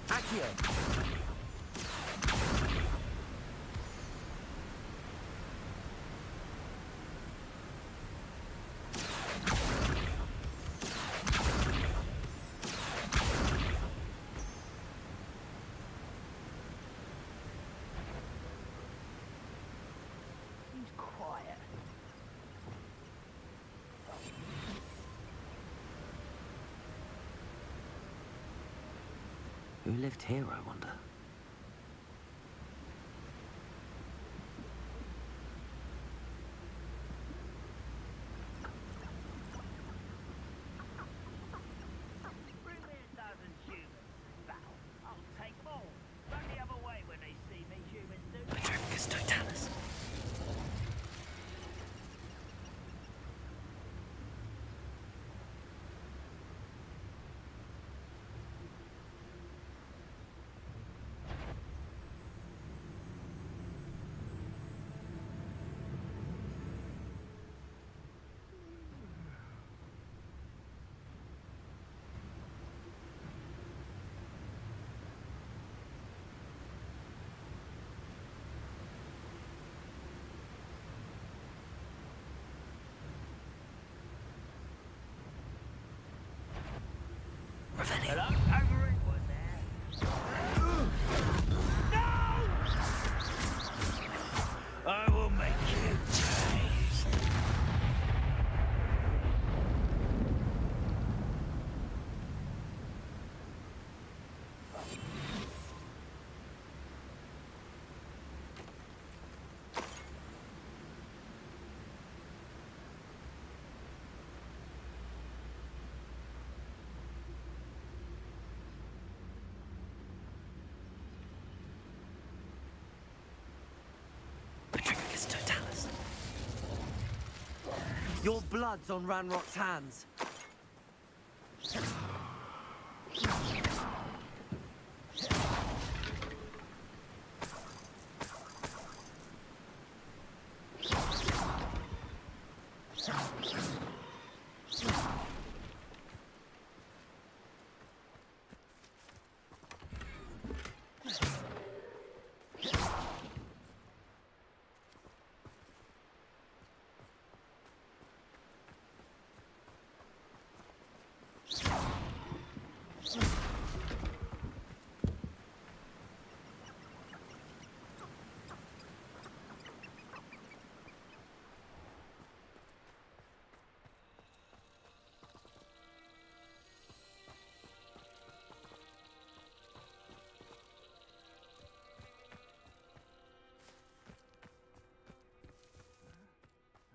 Accio. Seems quiet. Who lived here, I wonder? Bring me a dozen humans. Battle. I'll take them all. Run the other way when they see me, humans do. Petrificus totalis. Hello? Over it was there. No! I will make you taste. Petrificus totalis. Your blood's on Ranrock's hands.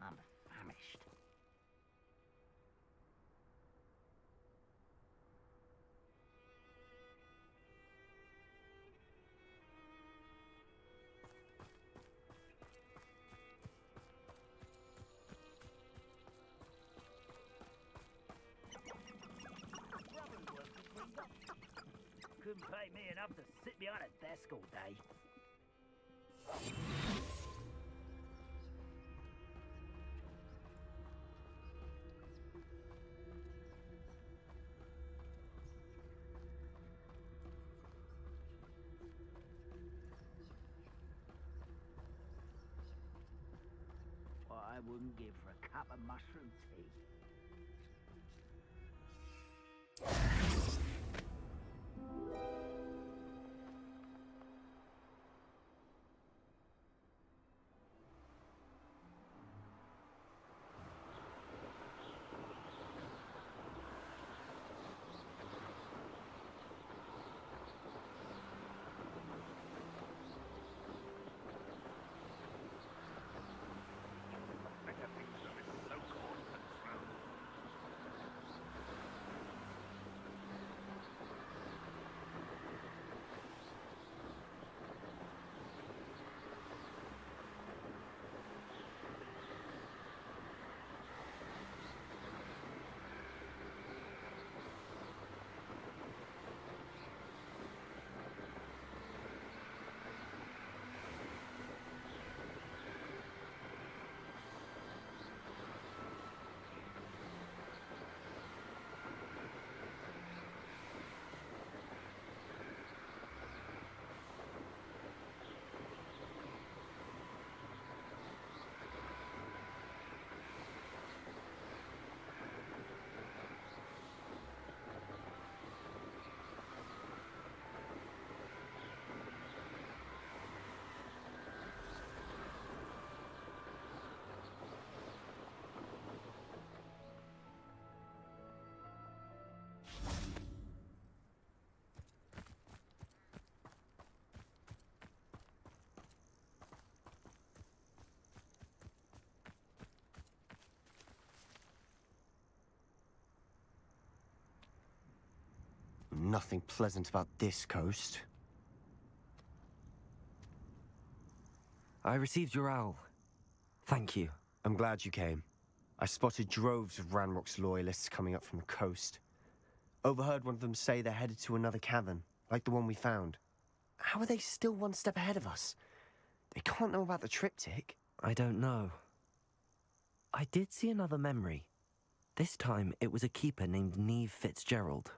I'm famished. Couldn't pay me enough to sit behind a desk all day. I wouldn't give for a cup of mushroom tea. Nothing pleasant about this coast. I received your owl. Thank you. I'm glad you came. I spotted droves of Ranrock's loyalists coming up from the coast. Overheard one of them say they're headed to another cavern, like the one we found. How are they still one step ahead of us? They can't know about the triptych. I don't know. I did see another memory. This time, it was a keeper named Neve Fitzgerald.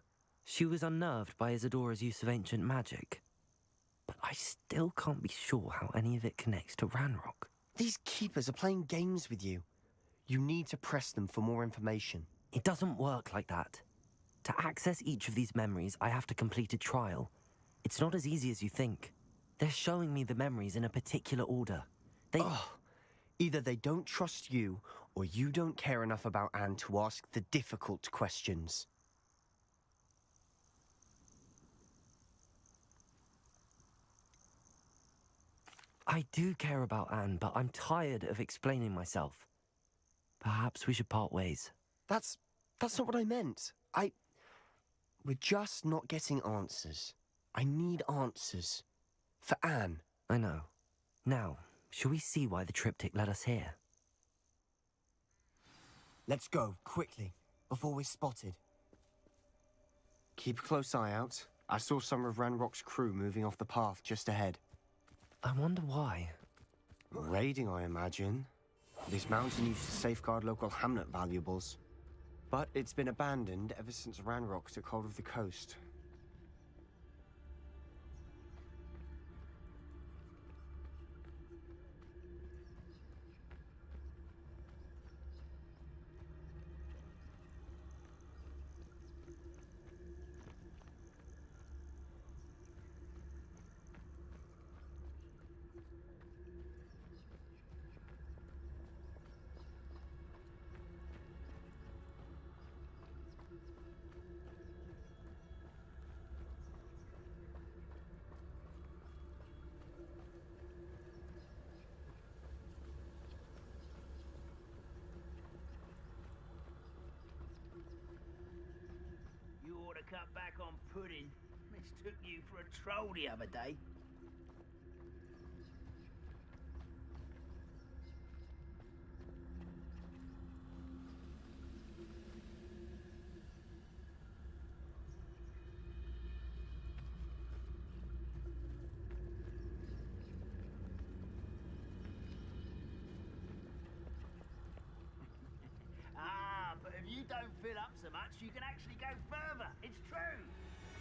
She was unnerved by Isadora's use of ancient magic. But I still can't be sure how any of it connects to Ranrock. These keepers are playing games with you. You need to press them for more information. It doesn't work like that. To access each of these memories, I have to complete a trial. It's not as easy as you think. They're showing me the memories in a particular order. Either they don't trust you, or you don't care enough about Anne to ask the difficult questions. I do care about Anne, but I'm tired of explaining myself. Perhaps we should part ways. That's not what I meant. We're just not getting answers. I need answers. For Anne. I know. Now, shall we see why the triptych led us here? Let's go, quickly, before we're spotted. Keep a close eye out. I saw some of Ranrock's crew moving off the path just ahead. I wonder why. Raiding, I imagine. This mountain used to safeguard local hamlet valuables. But it's been abandoned ever since Ranrock took hold of the coast. You ought to cut back on pudding. Mistook you for a troll the other day. But if you don't fill up so much, you can actually go further. It's true.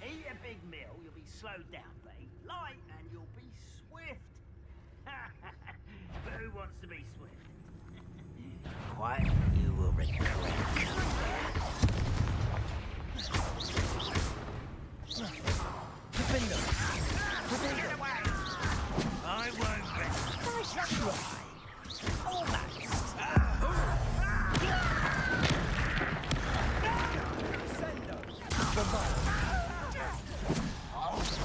Eat a big meal, you'll be slowed down, but eat light and you'll be swift. But who wants to be swift? quiet. You will regret coming here. Defender! Defender! I won't rest. Nice try. Almost.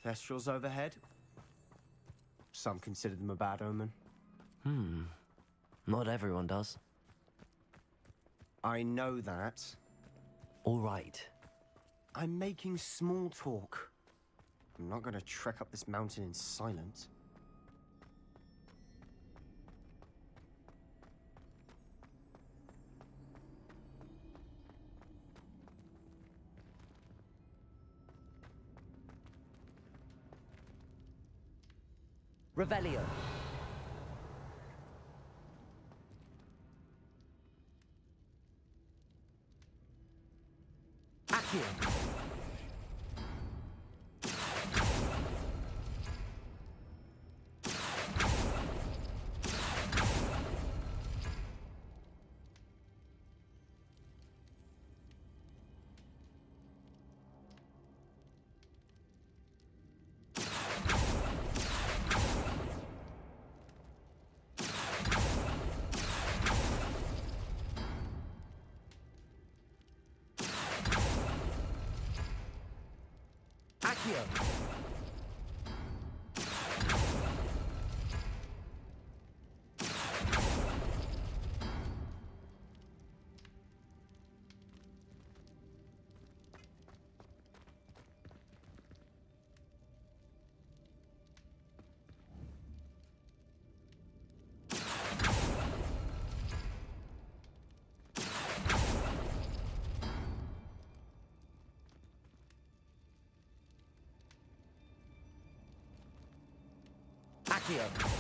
Thestrals overhead. Some consider them a bad omen. Not everyone does. I know that. All right. I'm making small talk. I'm not gonna trek up this mountain in silence. Revelio. Accio. Accio.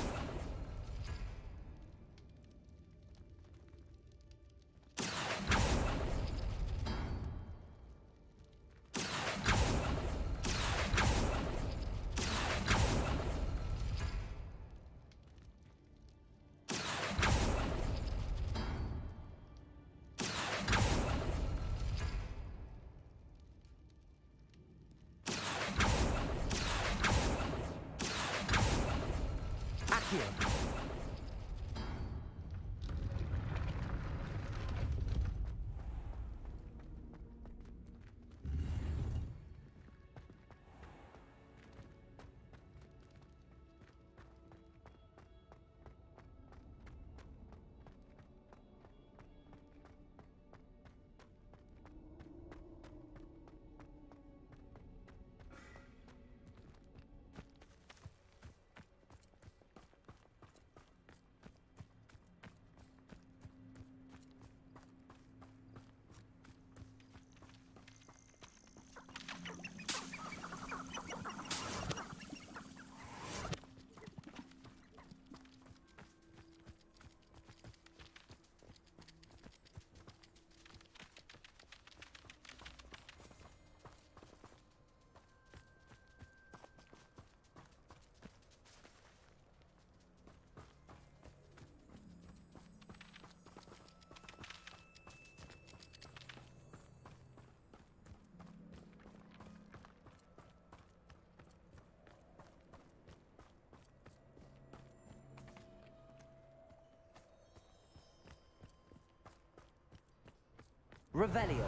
Revelio.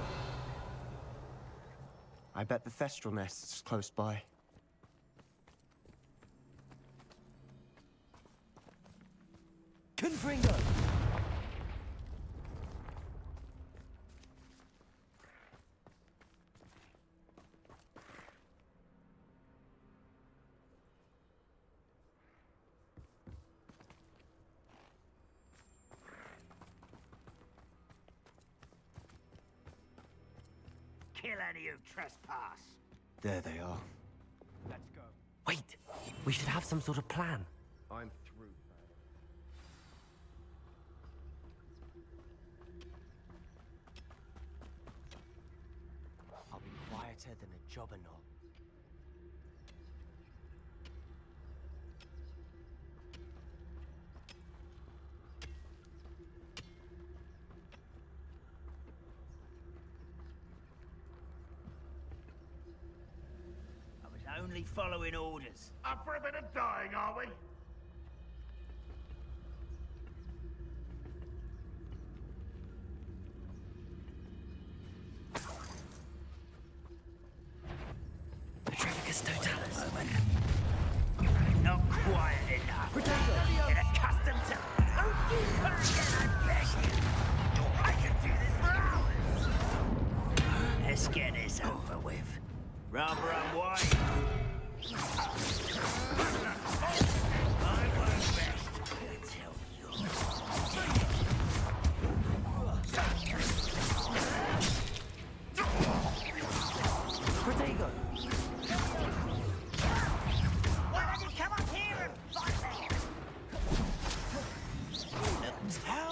I bet the Thestral nest's close by. Confringo! Kill any who trespass. There they are. Let's go. Wait! We should have some sort of plan. I'm through. I'll be quieter than a jobberknoll. I was only following orders. Up for a bit of dying, are we? Petrificus totalis. Not quiet enough. Get accustomed to... Don't do her again, I beg you. I can do this for hours. Let's get this over with. Rather unwind. I won't rest until you're... Protego! Why don't you come up here and fight me? How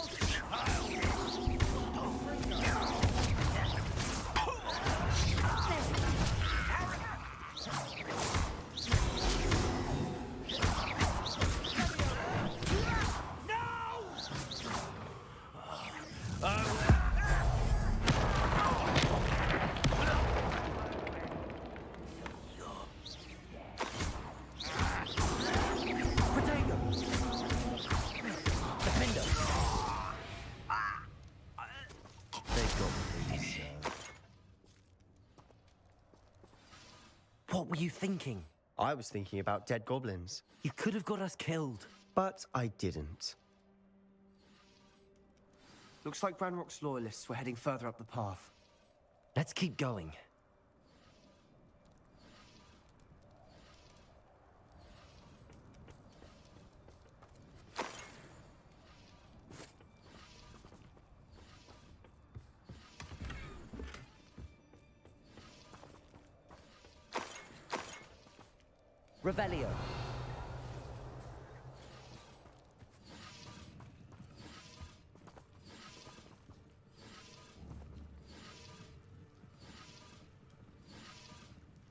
What were you thinking? I was thinking about dead goblins. You could have got us killed. But I didn't. Looks like Ranrock's loyalists were heading further up the path. Let's keep going. Revelio.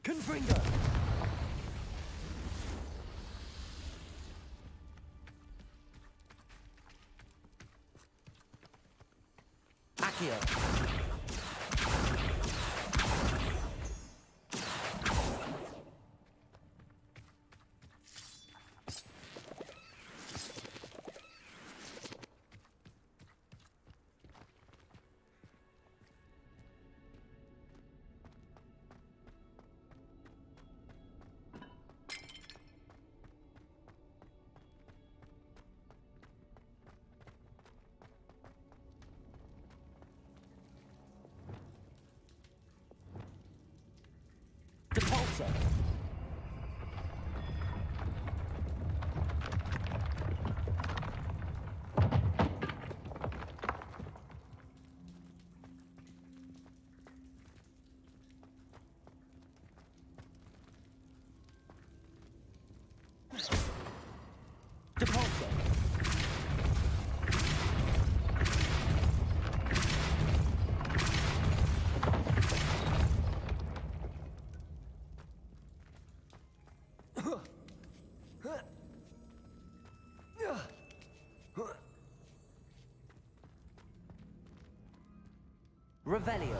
Confringo. Accio. Depulso. Depulso. Revelio.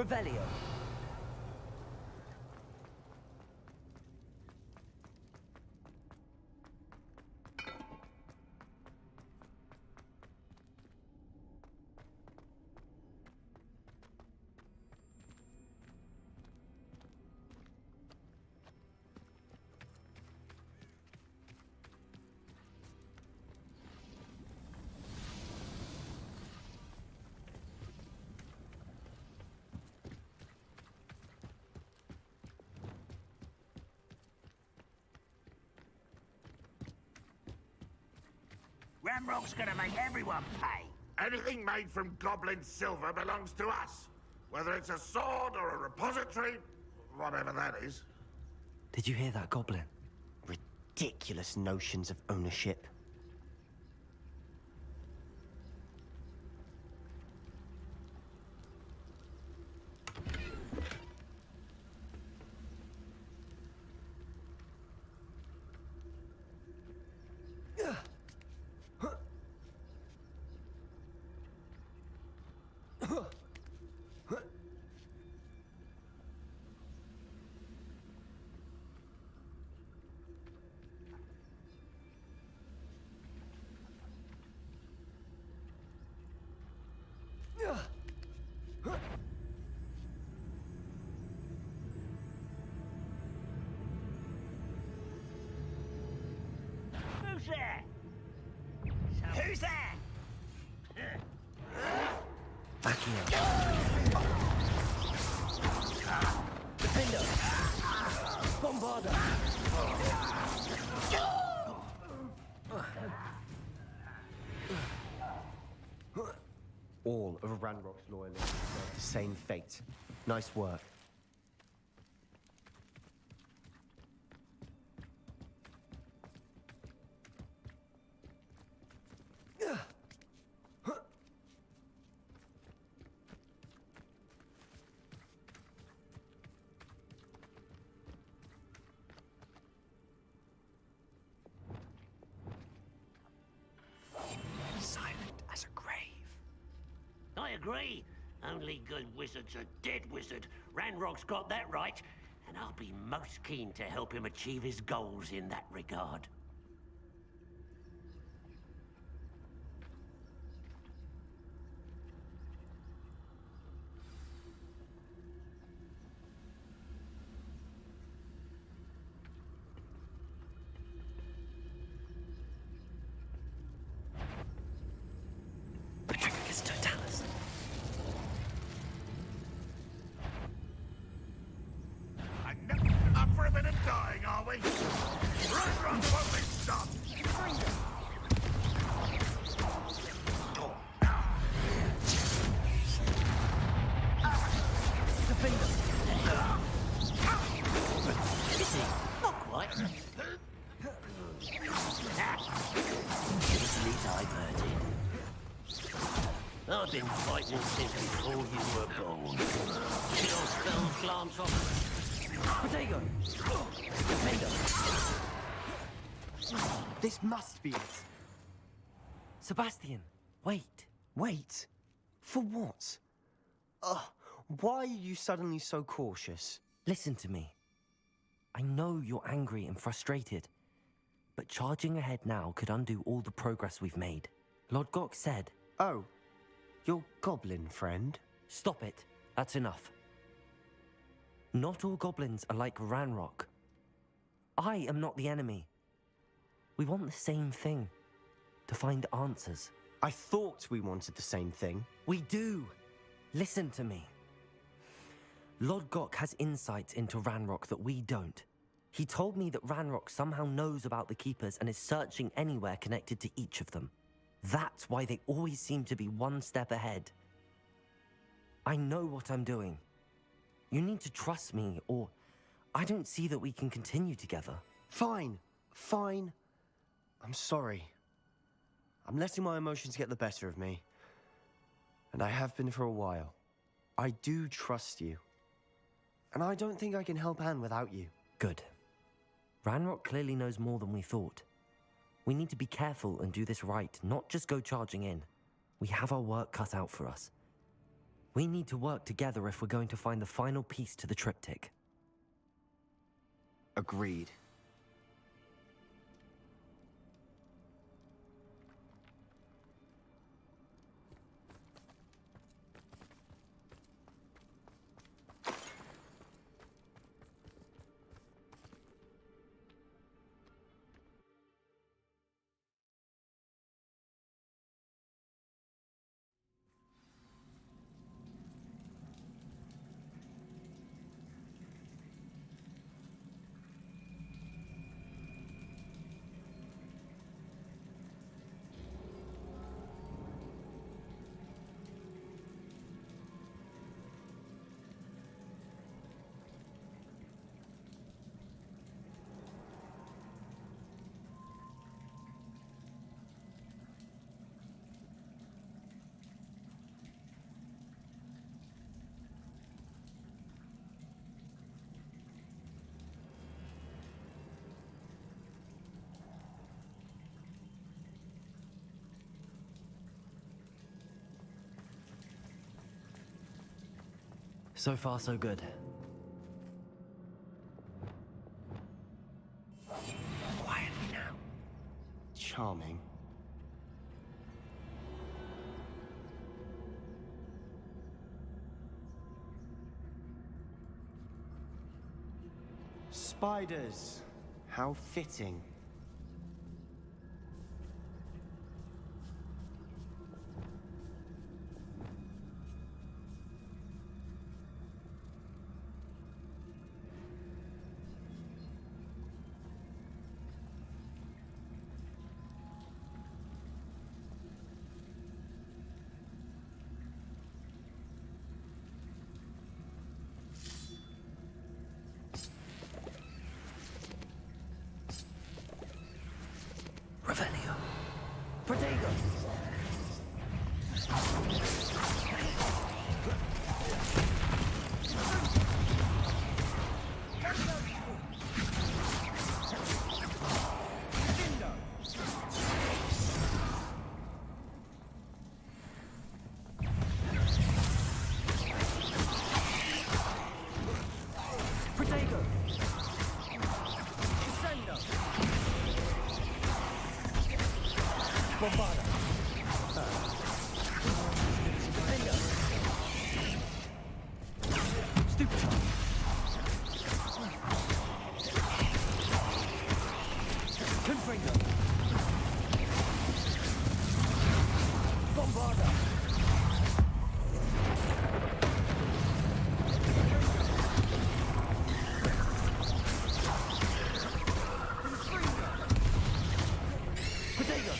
Revelio. Ramrock's gonna make everyone pay. Anything made from goblin silver belongs to us. Whether it's a sword or a repository, whatever that is. Did you hear that, Goblin? Ridiculous notions of ownership. Who's there? Who's there? Back here. Defender! Bombarder! All of Ranrock's loyalists deserve the same fate. Nice work. Silent as a grave. I agree. Only good wizard's a dead wizard. Ranrock's got that right, and I'll be most keen to help him achieve his goals in that regard. Up for a bit of dying, are we? Run, won't we stop? Not quite. At least I've heard it. I've been fighting since before you were born. Your spells glance off. Protego! Defender! This must be it. Sebastian, wait. Wait? For what? Why are you suddenly so cautious? Listen to me. I know you're angry and frustrated, but charging ahead now could undo all the progress we've made. Lord Gok said... Oh, your goblin friend? Stop it. That's enough. Not all goblins are like Ranrock. I am not the enemy. We want the same thing. To find answers. I thought we wanted the same thing. We do. Listen to me. Lord Gok has insights into Ranrock that we don't. He told me that Ranrock somehow knows about the Keepers and is searching anywhere connected to each of them. That's why they always seem to be one step ahead. I know what I'm doing. You need to trust me, or I don't see that we can continue together. Fine. Fine. I'm sorry. I'm letting my emotions get the better of me. And I have been for a while. I do trust you. And I don't think I can help Anne without you. Good. Ranrock clearly knows more than we thought. We need to be careful and do this right, not just go charging in. We have our work cut out for us. We need to work together if we're going to find the final piece to the triptych. Agreed. So far, so good. Quietly now. Charming. Spiders. How fitting. Revelio. Protego. Protego. Descendo. Bombarda. Bingo. Stupid. Confringo. Bombarda. Protego.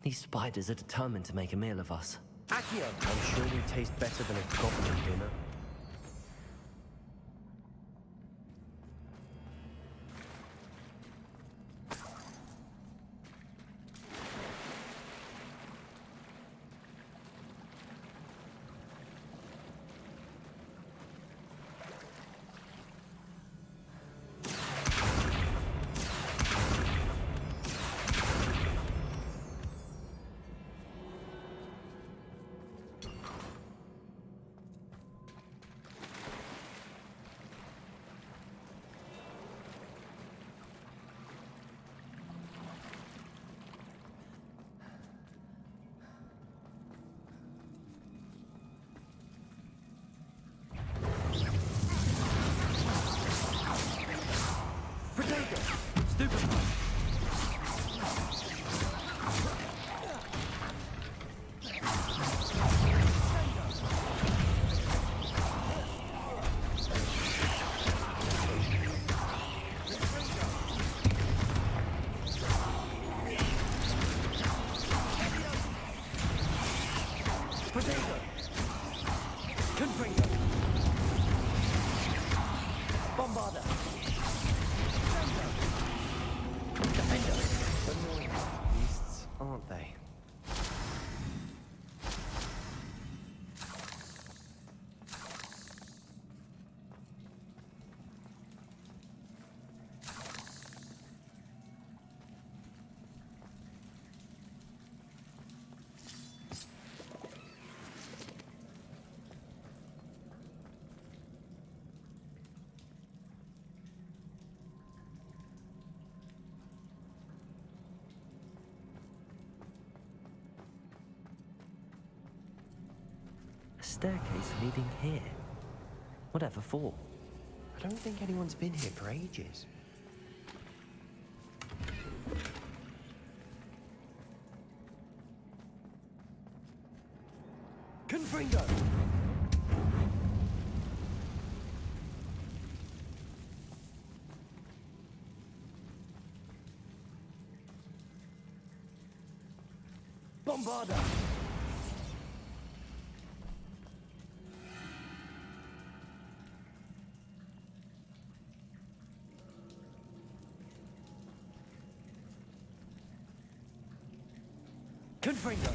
These spiders are determined to make a meal of us. Accio! I'm sure we taste better than a goblin dinner. staircase leading here. Whatever for? I don't think anyone's been here for ages. Confringo! Bombarda! Confringo!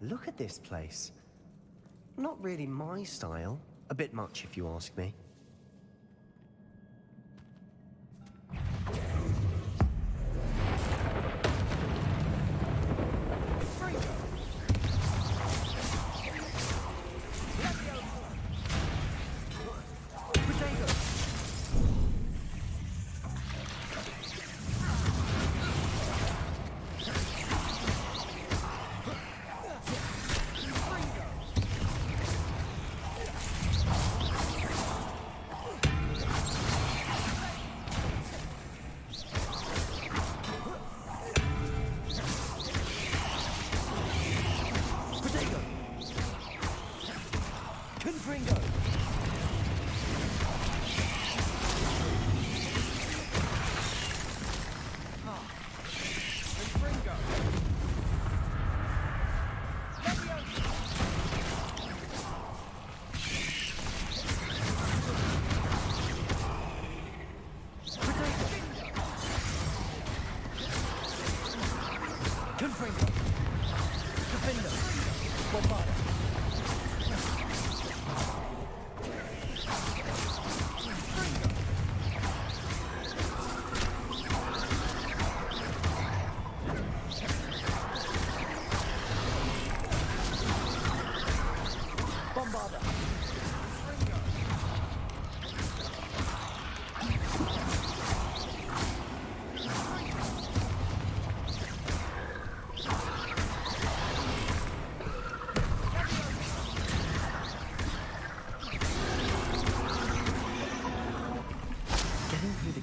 Look at this place. Not really my style. A bit much, if you ask me.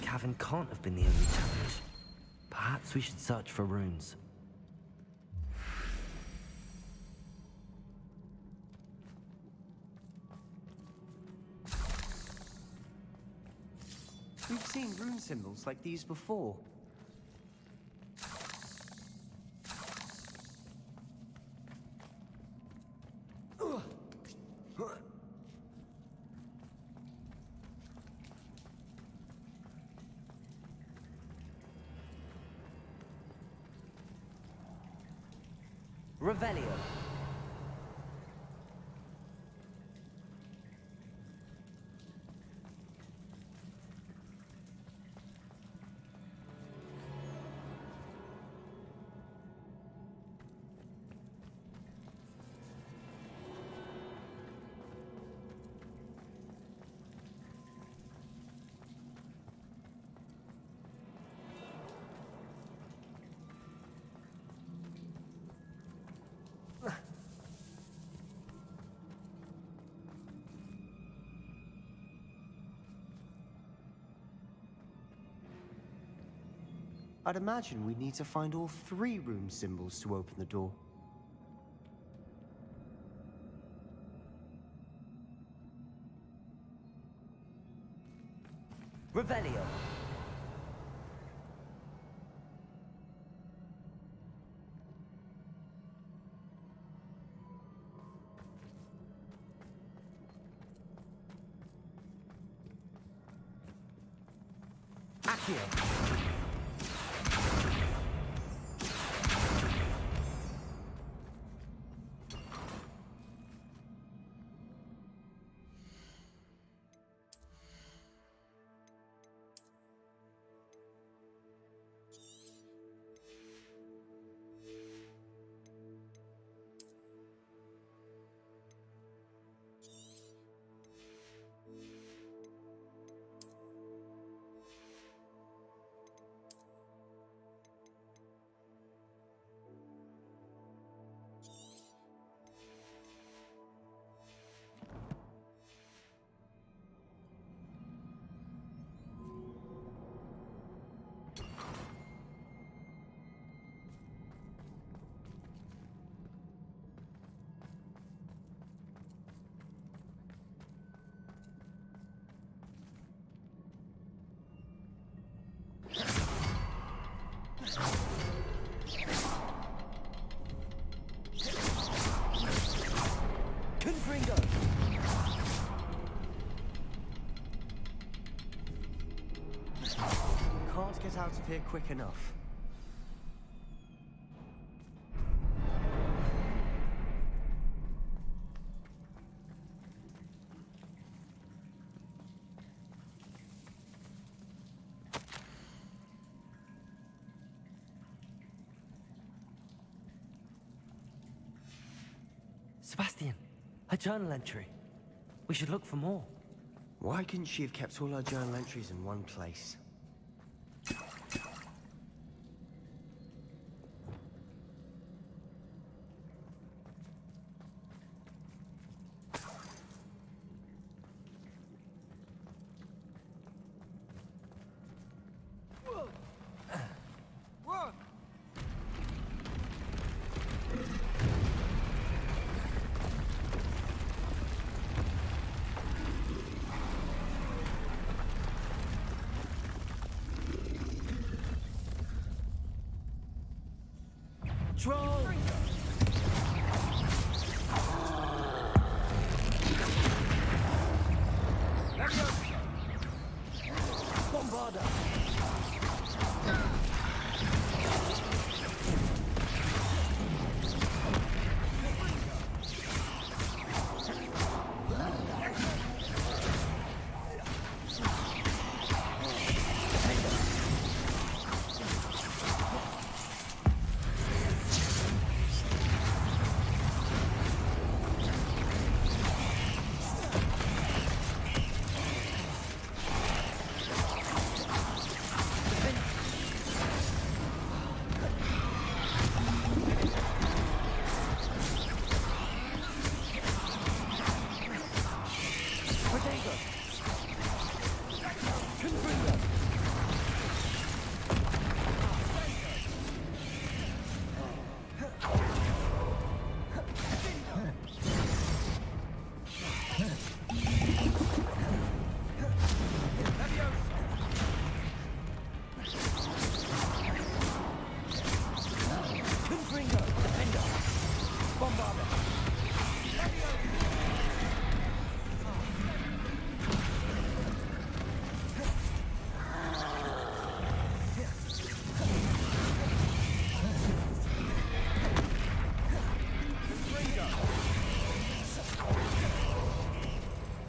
Cavern can't have been the only challenge. Perhaps we should search for runes. We've seen rune symbols like these before. Revelio. I'd imagine we'd need to find all 3 rune symbols to open the door. Revelio. Accio. Confringo! Can't get out of here quick enough. Sebastian, a journal entry. We should look for more. Why couldn't she have kept all her journal entries in one place? Troll! Bombarda!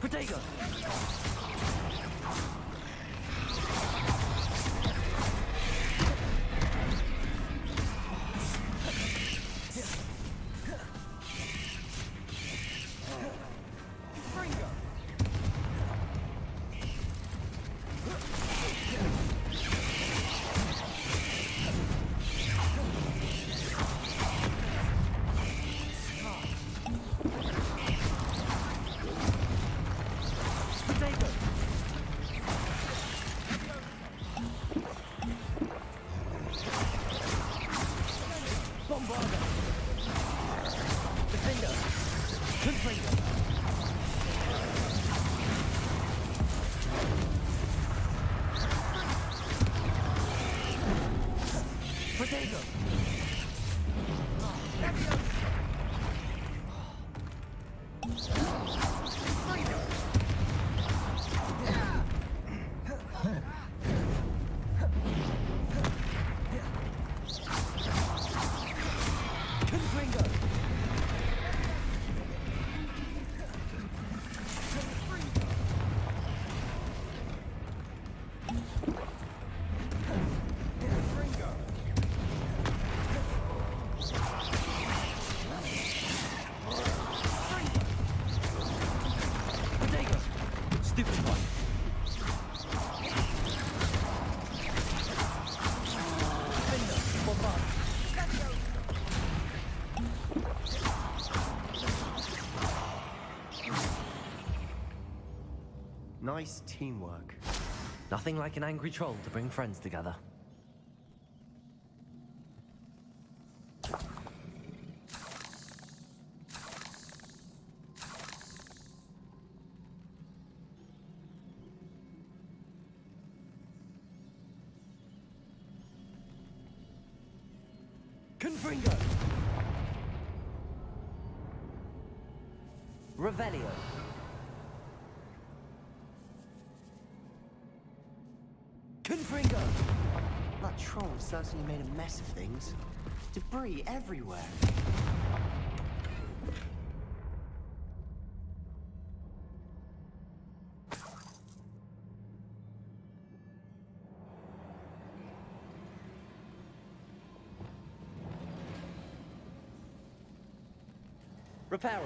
Protego! Nice teamwork. Nothing like an angry troll to bring friends together. Confringo! Revelio. Confringo! That troll certainly made a mess of things. Debris everywhere. Reparo.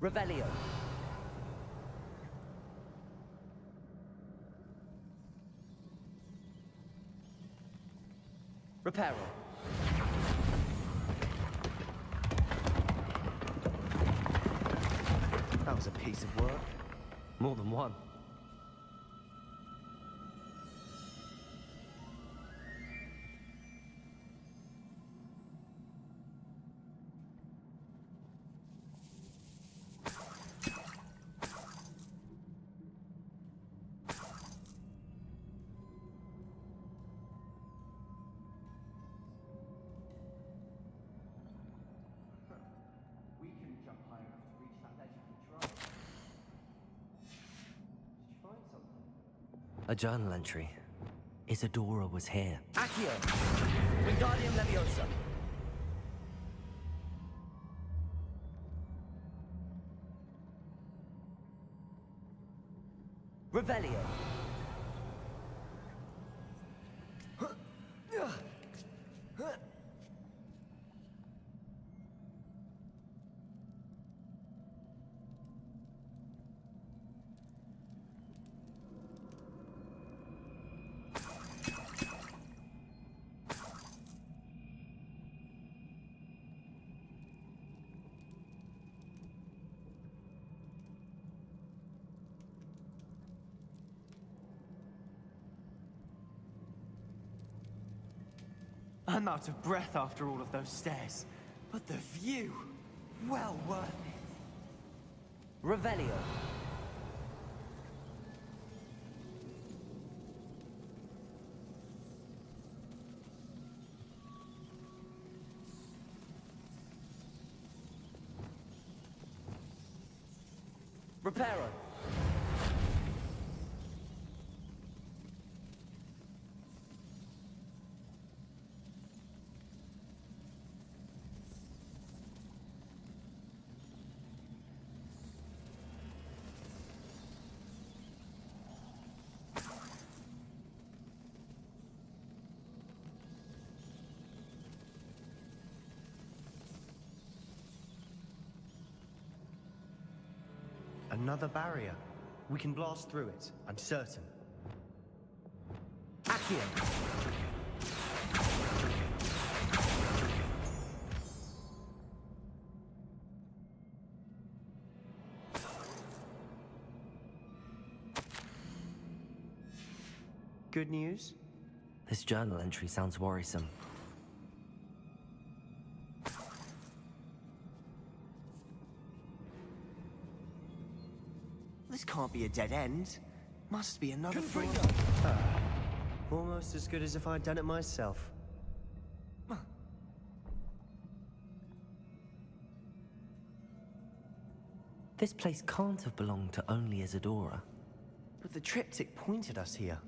Revelio. Reparo. That was a piece of work. More than one. We can jump high enough to reach that ledge if we try. Did you find something? A journal entry. Isadora was here. Accio! Wingardium Leviosa! Revelio. I'm out of breath after all of those stairs. But the view, well worth it. Revelio. Reparo. Another barrier. We can blast through it, I'm certain. Accio! Good news? This journal entry sounds worrisome. This can't be a dead end. Must be another floor. Almost as good as if I'd done it myself. This place can't have belonged to only Isadora. But the triptych pointed us here.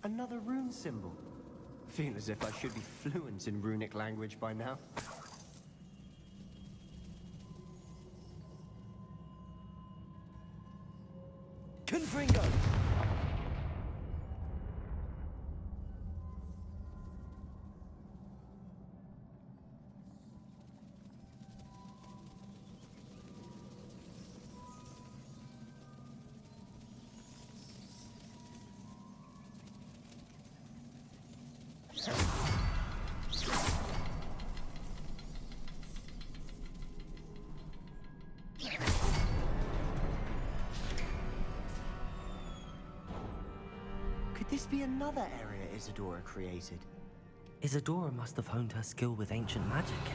Another rune symbol. Feel as if I should be fluent in runic language by now. Confringo! Could this be another area Isadora created? Isadora must have honed her skill with ancient magic here.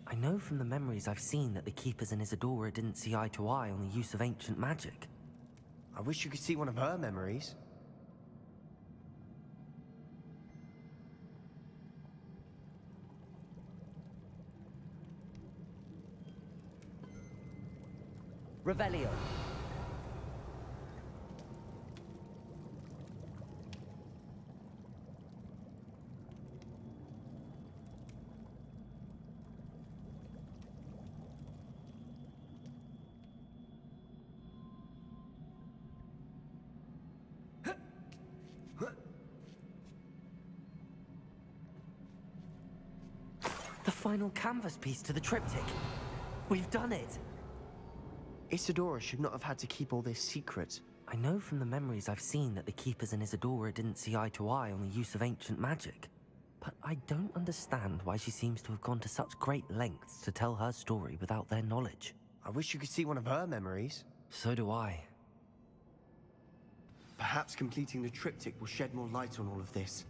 I know from the memories I've seen that the Keepers and Isadora didn't see eye to eye on the use of ancient magic. I wish you could see one of her memories. Revelio. The final canvas piece to the triptych. We've done it! Isadora should not have had to keep all this secret. I know from the memories I've seen that the Keepers and Isadora didn't see eye to eye on the use of ancient magic. But I don't understand why she seems to have gone to such great lengths to tell her story without their knowledge. I wish you could see one of her memories. So do I. Perhaps completing the triptych will shed more light on all of this.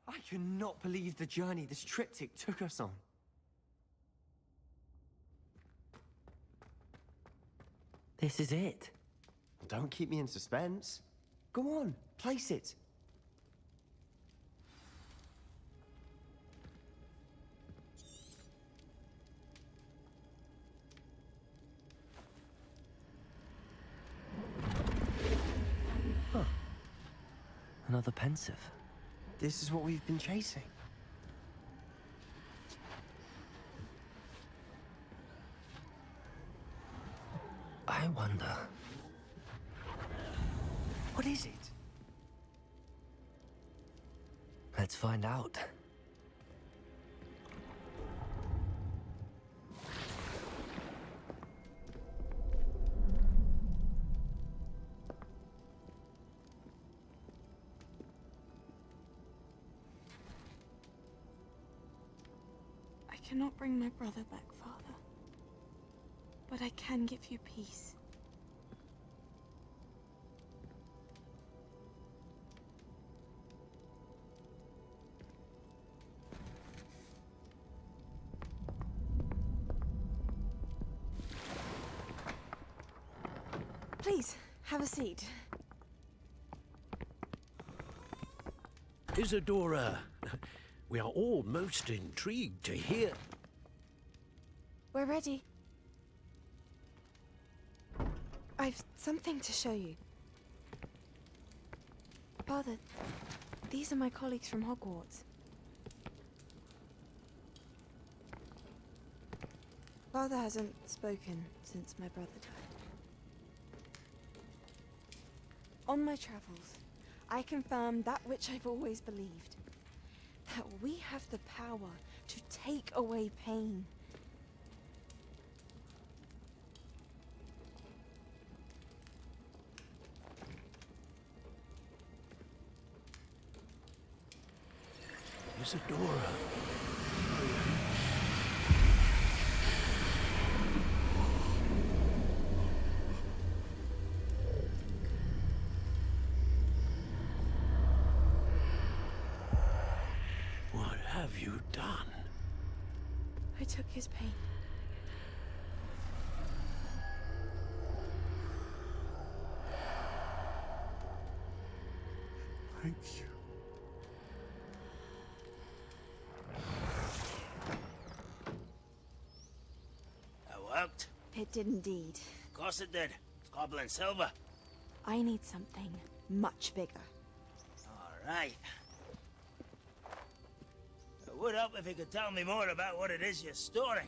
I cannot believe the journey this triptych took us on. This is it. Don't keep me in suspense. Go on, place it. Huh. Another pensive. This is what we've been chasing. I wonder... What is it? Let's find out. I cannot bring my brother back, Father. But I can give you peace. Please, have a seat. Isadora, we are all most intrigued to hear. We're ready. I've something to show you. Father, these are my colleagues from Hogwarts. Father hasn't spoken since my brother died. On my travels, I confirmed that which I've always believed. That we have the power to take away pain. Isadora. done? I took his pain. Thank you. That worked? It did indeed. Of course it did. It's goblin silver. I need something much bigger. All right. It would help if you could tell me more about what it is you're storing.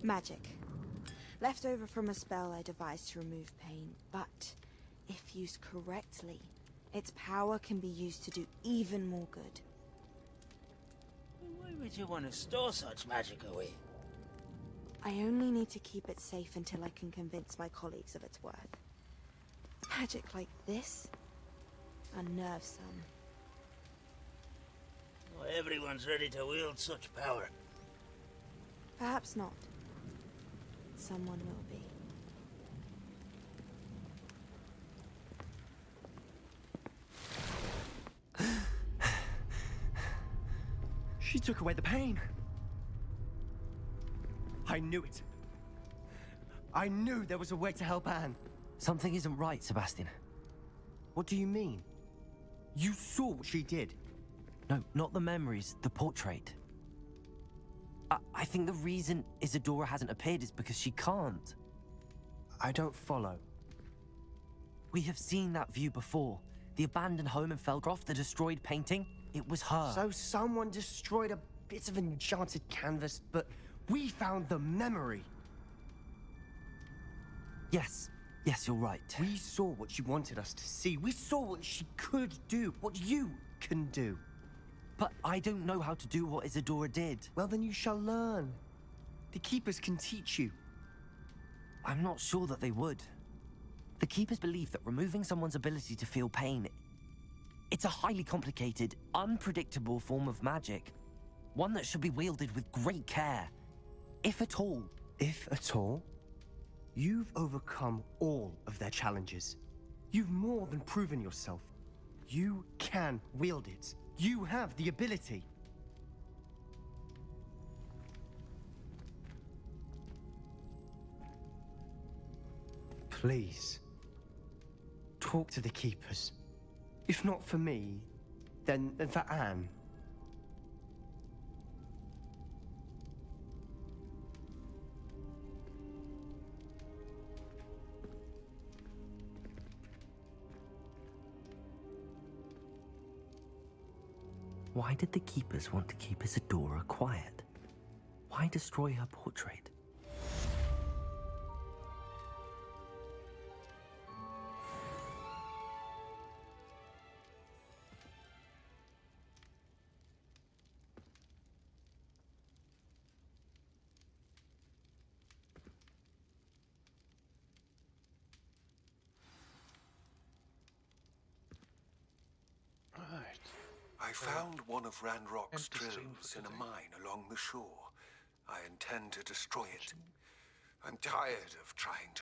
Magic. Left over from a spell I devised to remove pain, but if used correctly, its power can be used to do even more good. Why would you want to store such magic away? I only need to keep it safe until I can convince my colleagues of its worth. Magic like this unnerves some. Not everyone's ready to wield such power. Perhaps not. Someone will be. She took away the pain. I knew it. I knew there was a way to help Anne. Something isn't right, Sebastian. What do you mean? You saw what she did. No, not the memories, the portrait. I think the reason Isadora hasn't appeared is because she can't. I don't follow. We have seen that view before. The abandoned home in Felgroth, the destroyed painting, it was her. So someone destroyed a bit of enchanted canvas, but we found the memory. Yes, you're right. We saw what she wanted us to see. We saw what she could do, what you can do. But I don't know how to do what Isadora did. Well, then you shall learn. The Keepers can teach you. I'm not sure that they would. The Keepers believe that removing someone's ability to feel pain, it's a highly complicated, unpredictable form of magic. One that should be wielded with great care. If at all. If at all? You've overcome all of their challenges. You've more than proven yourself. You can wield it. You have the ability. Please, talk to the Keepers. If not for me, then for Anne. Why did the Keepers want to keep Isadora quiet? Why destroy her portrait? I found one of Ranrock's drills in a mine along the shore. I intend to destroy it. I'm tired of trying to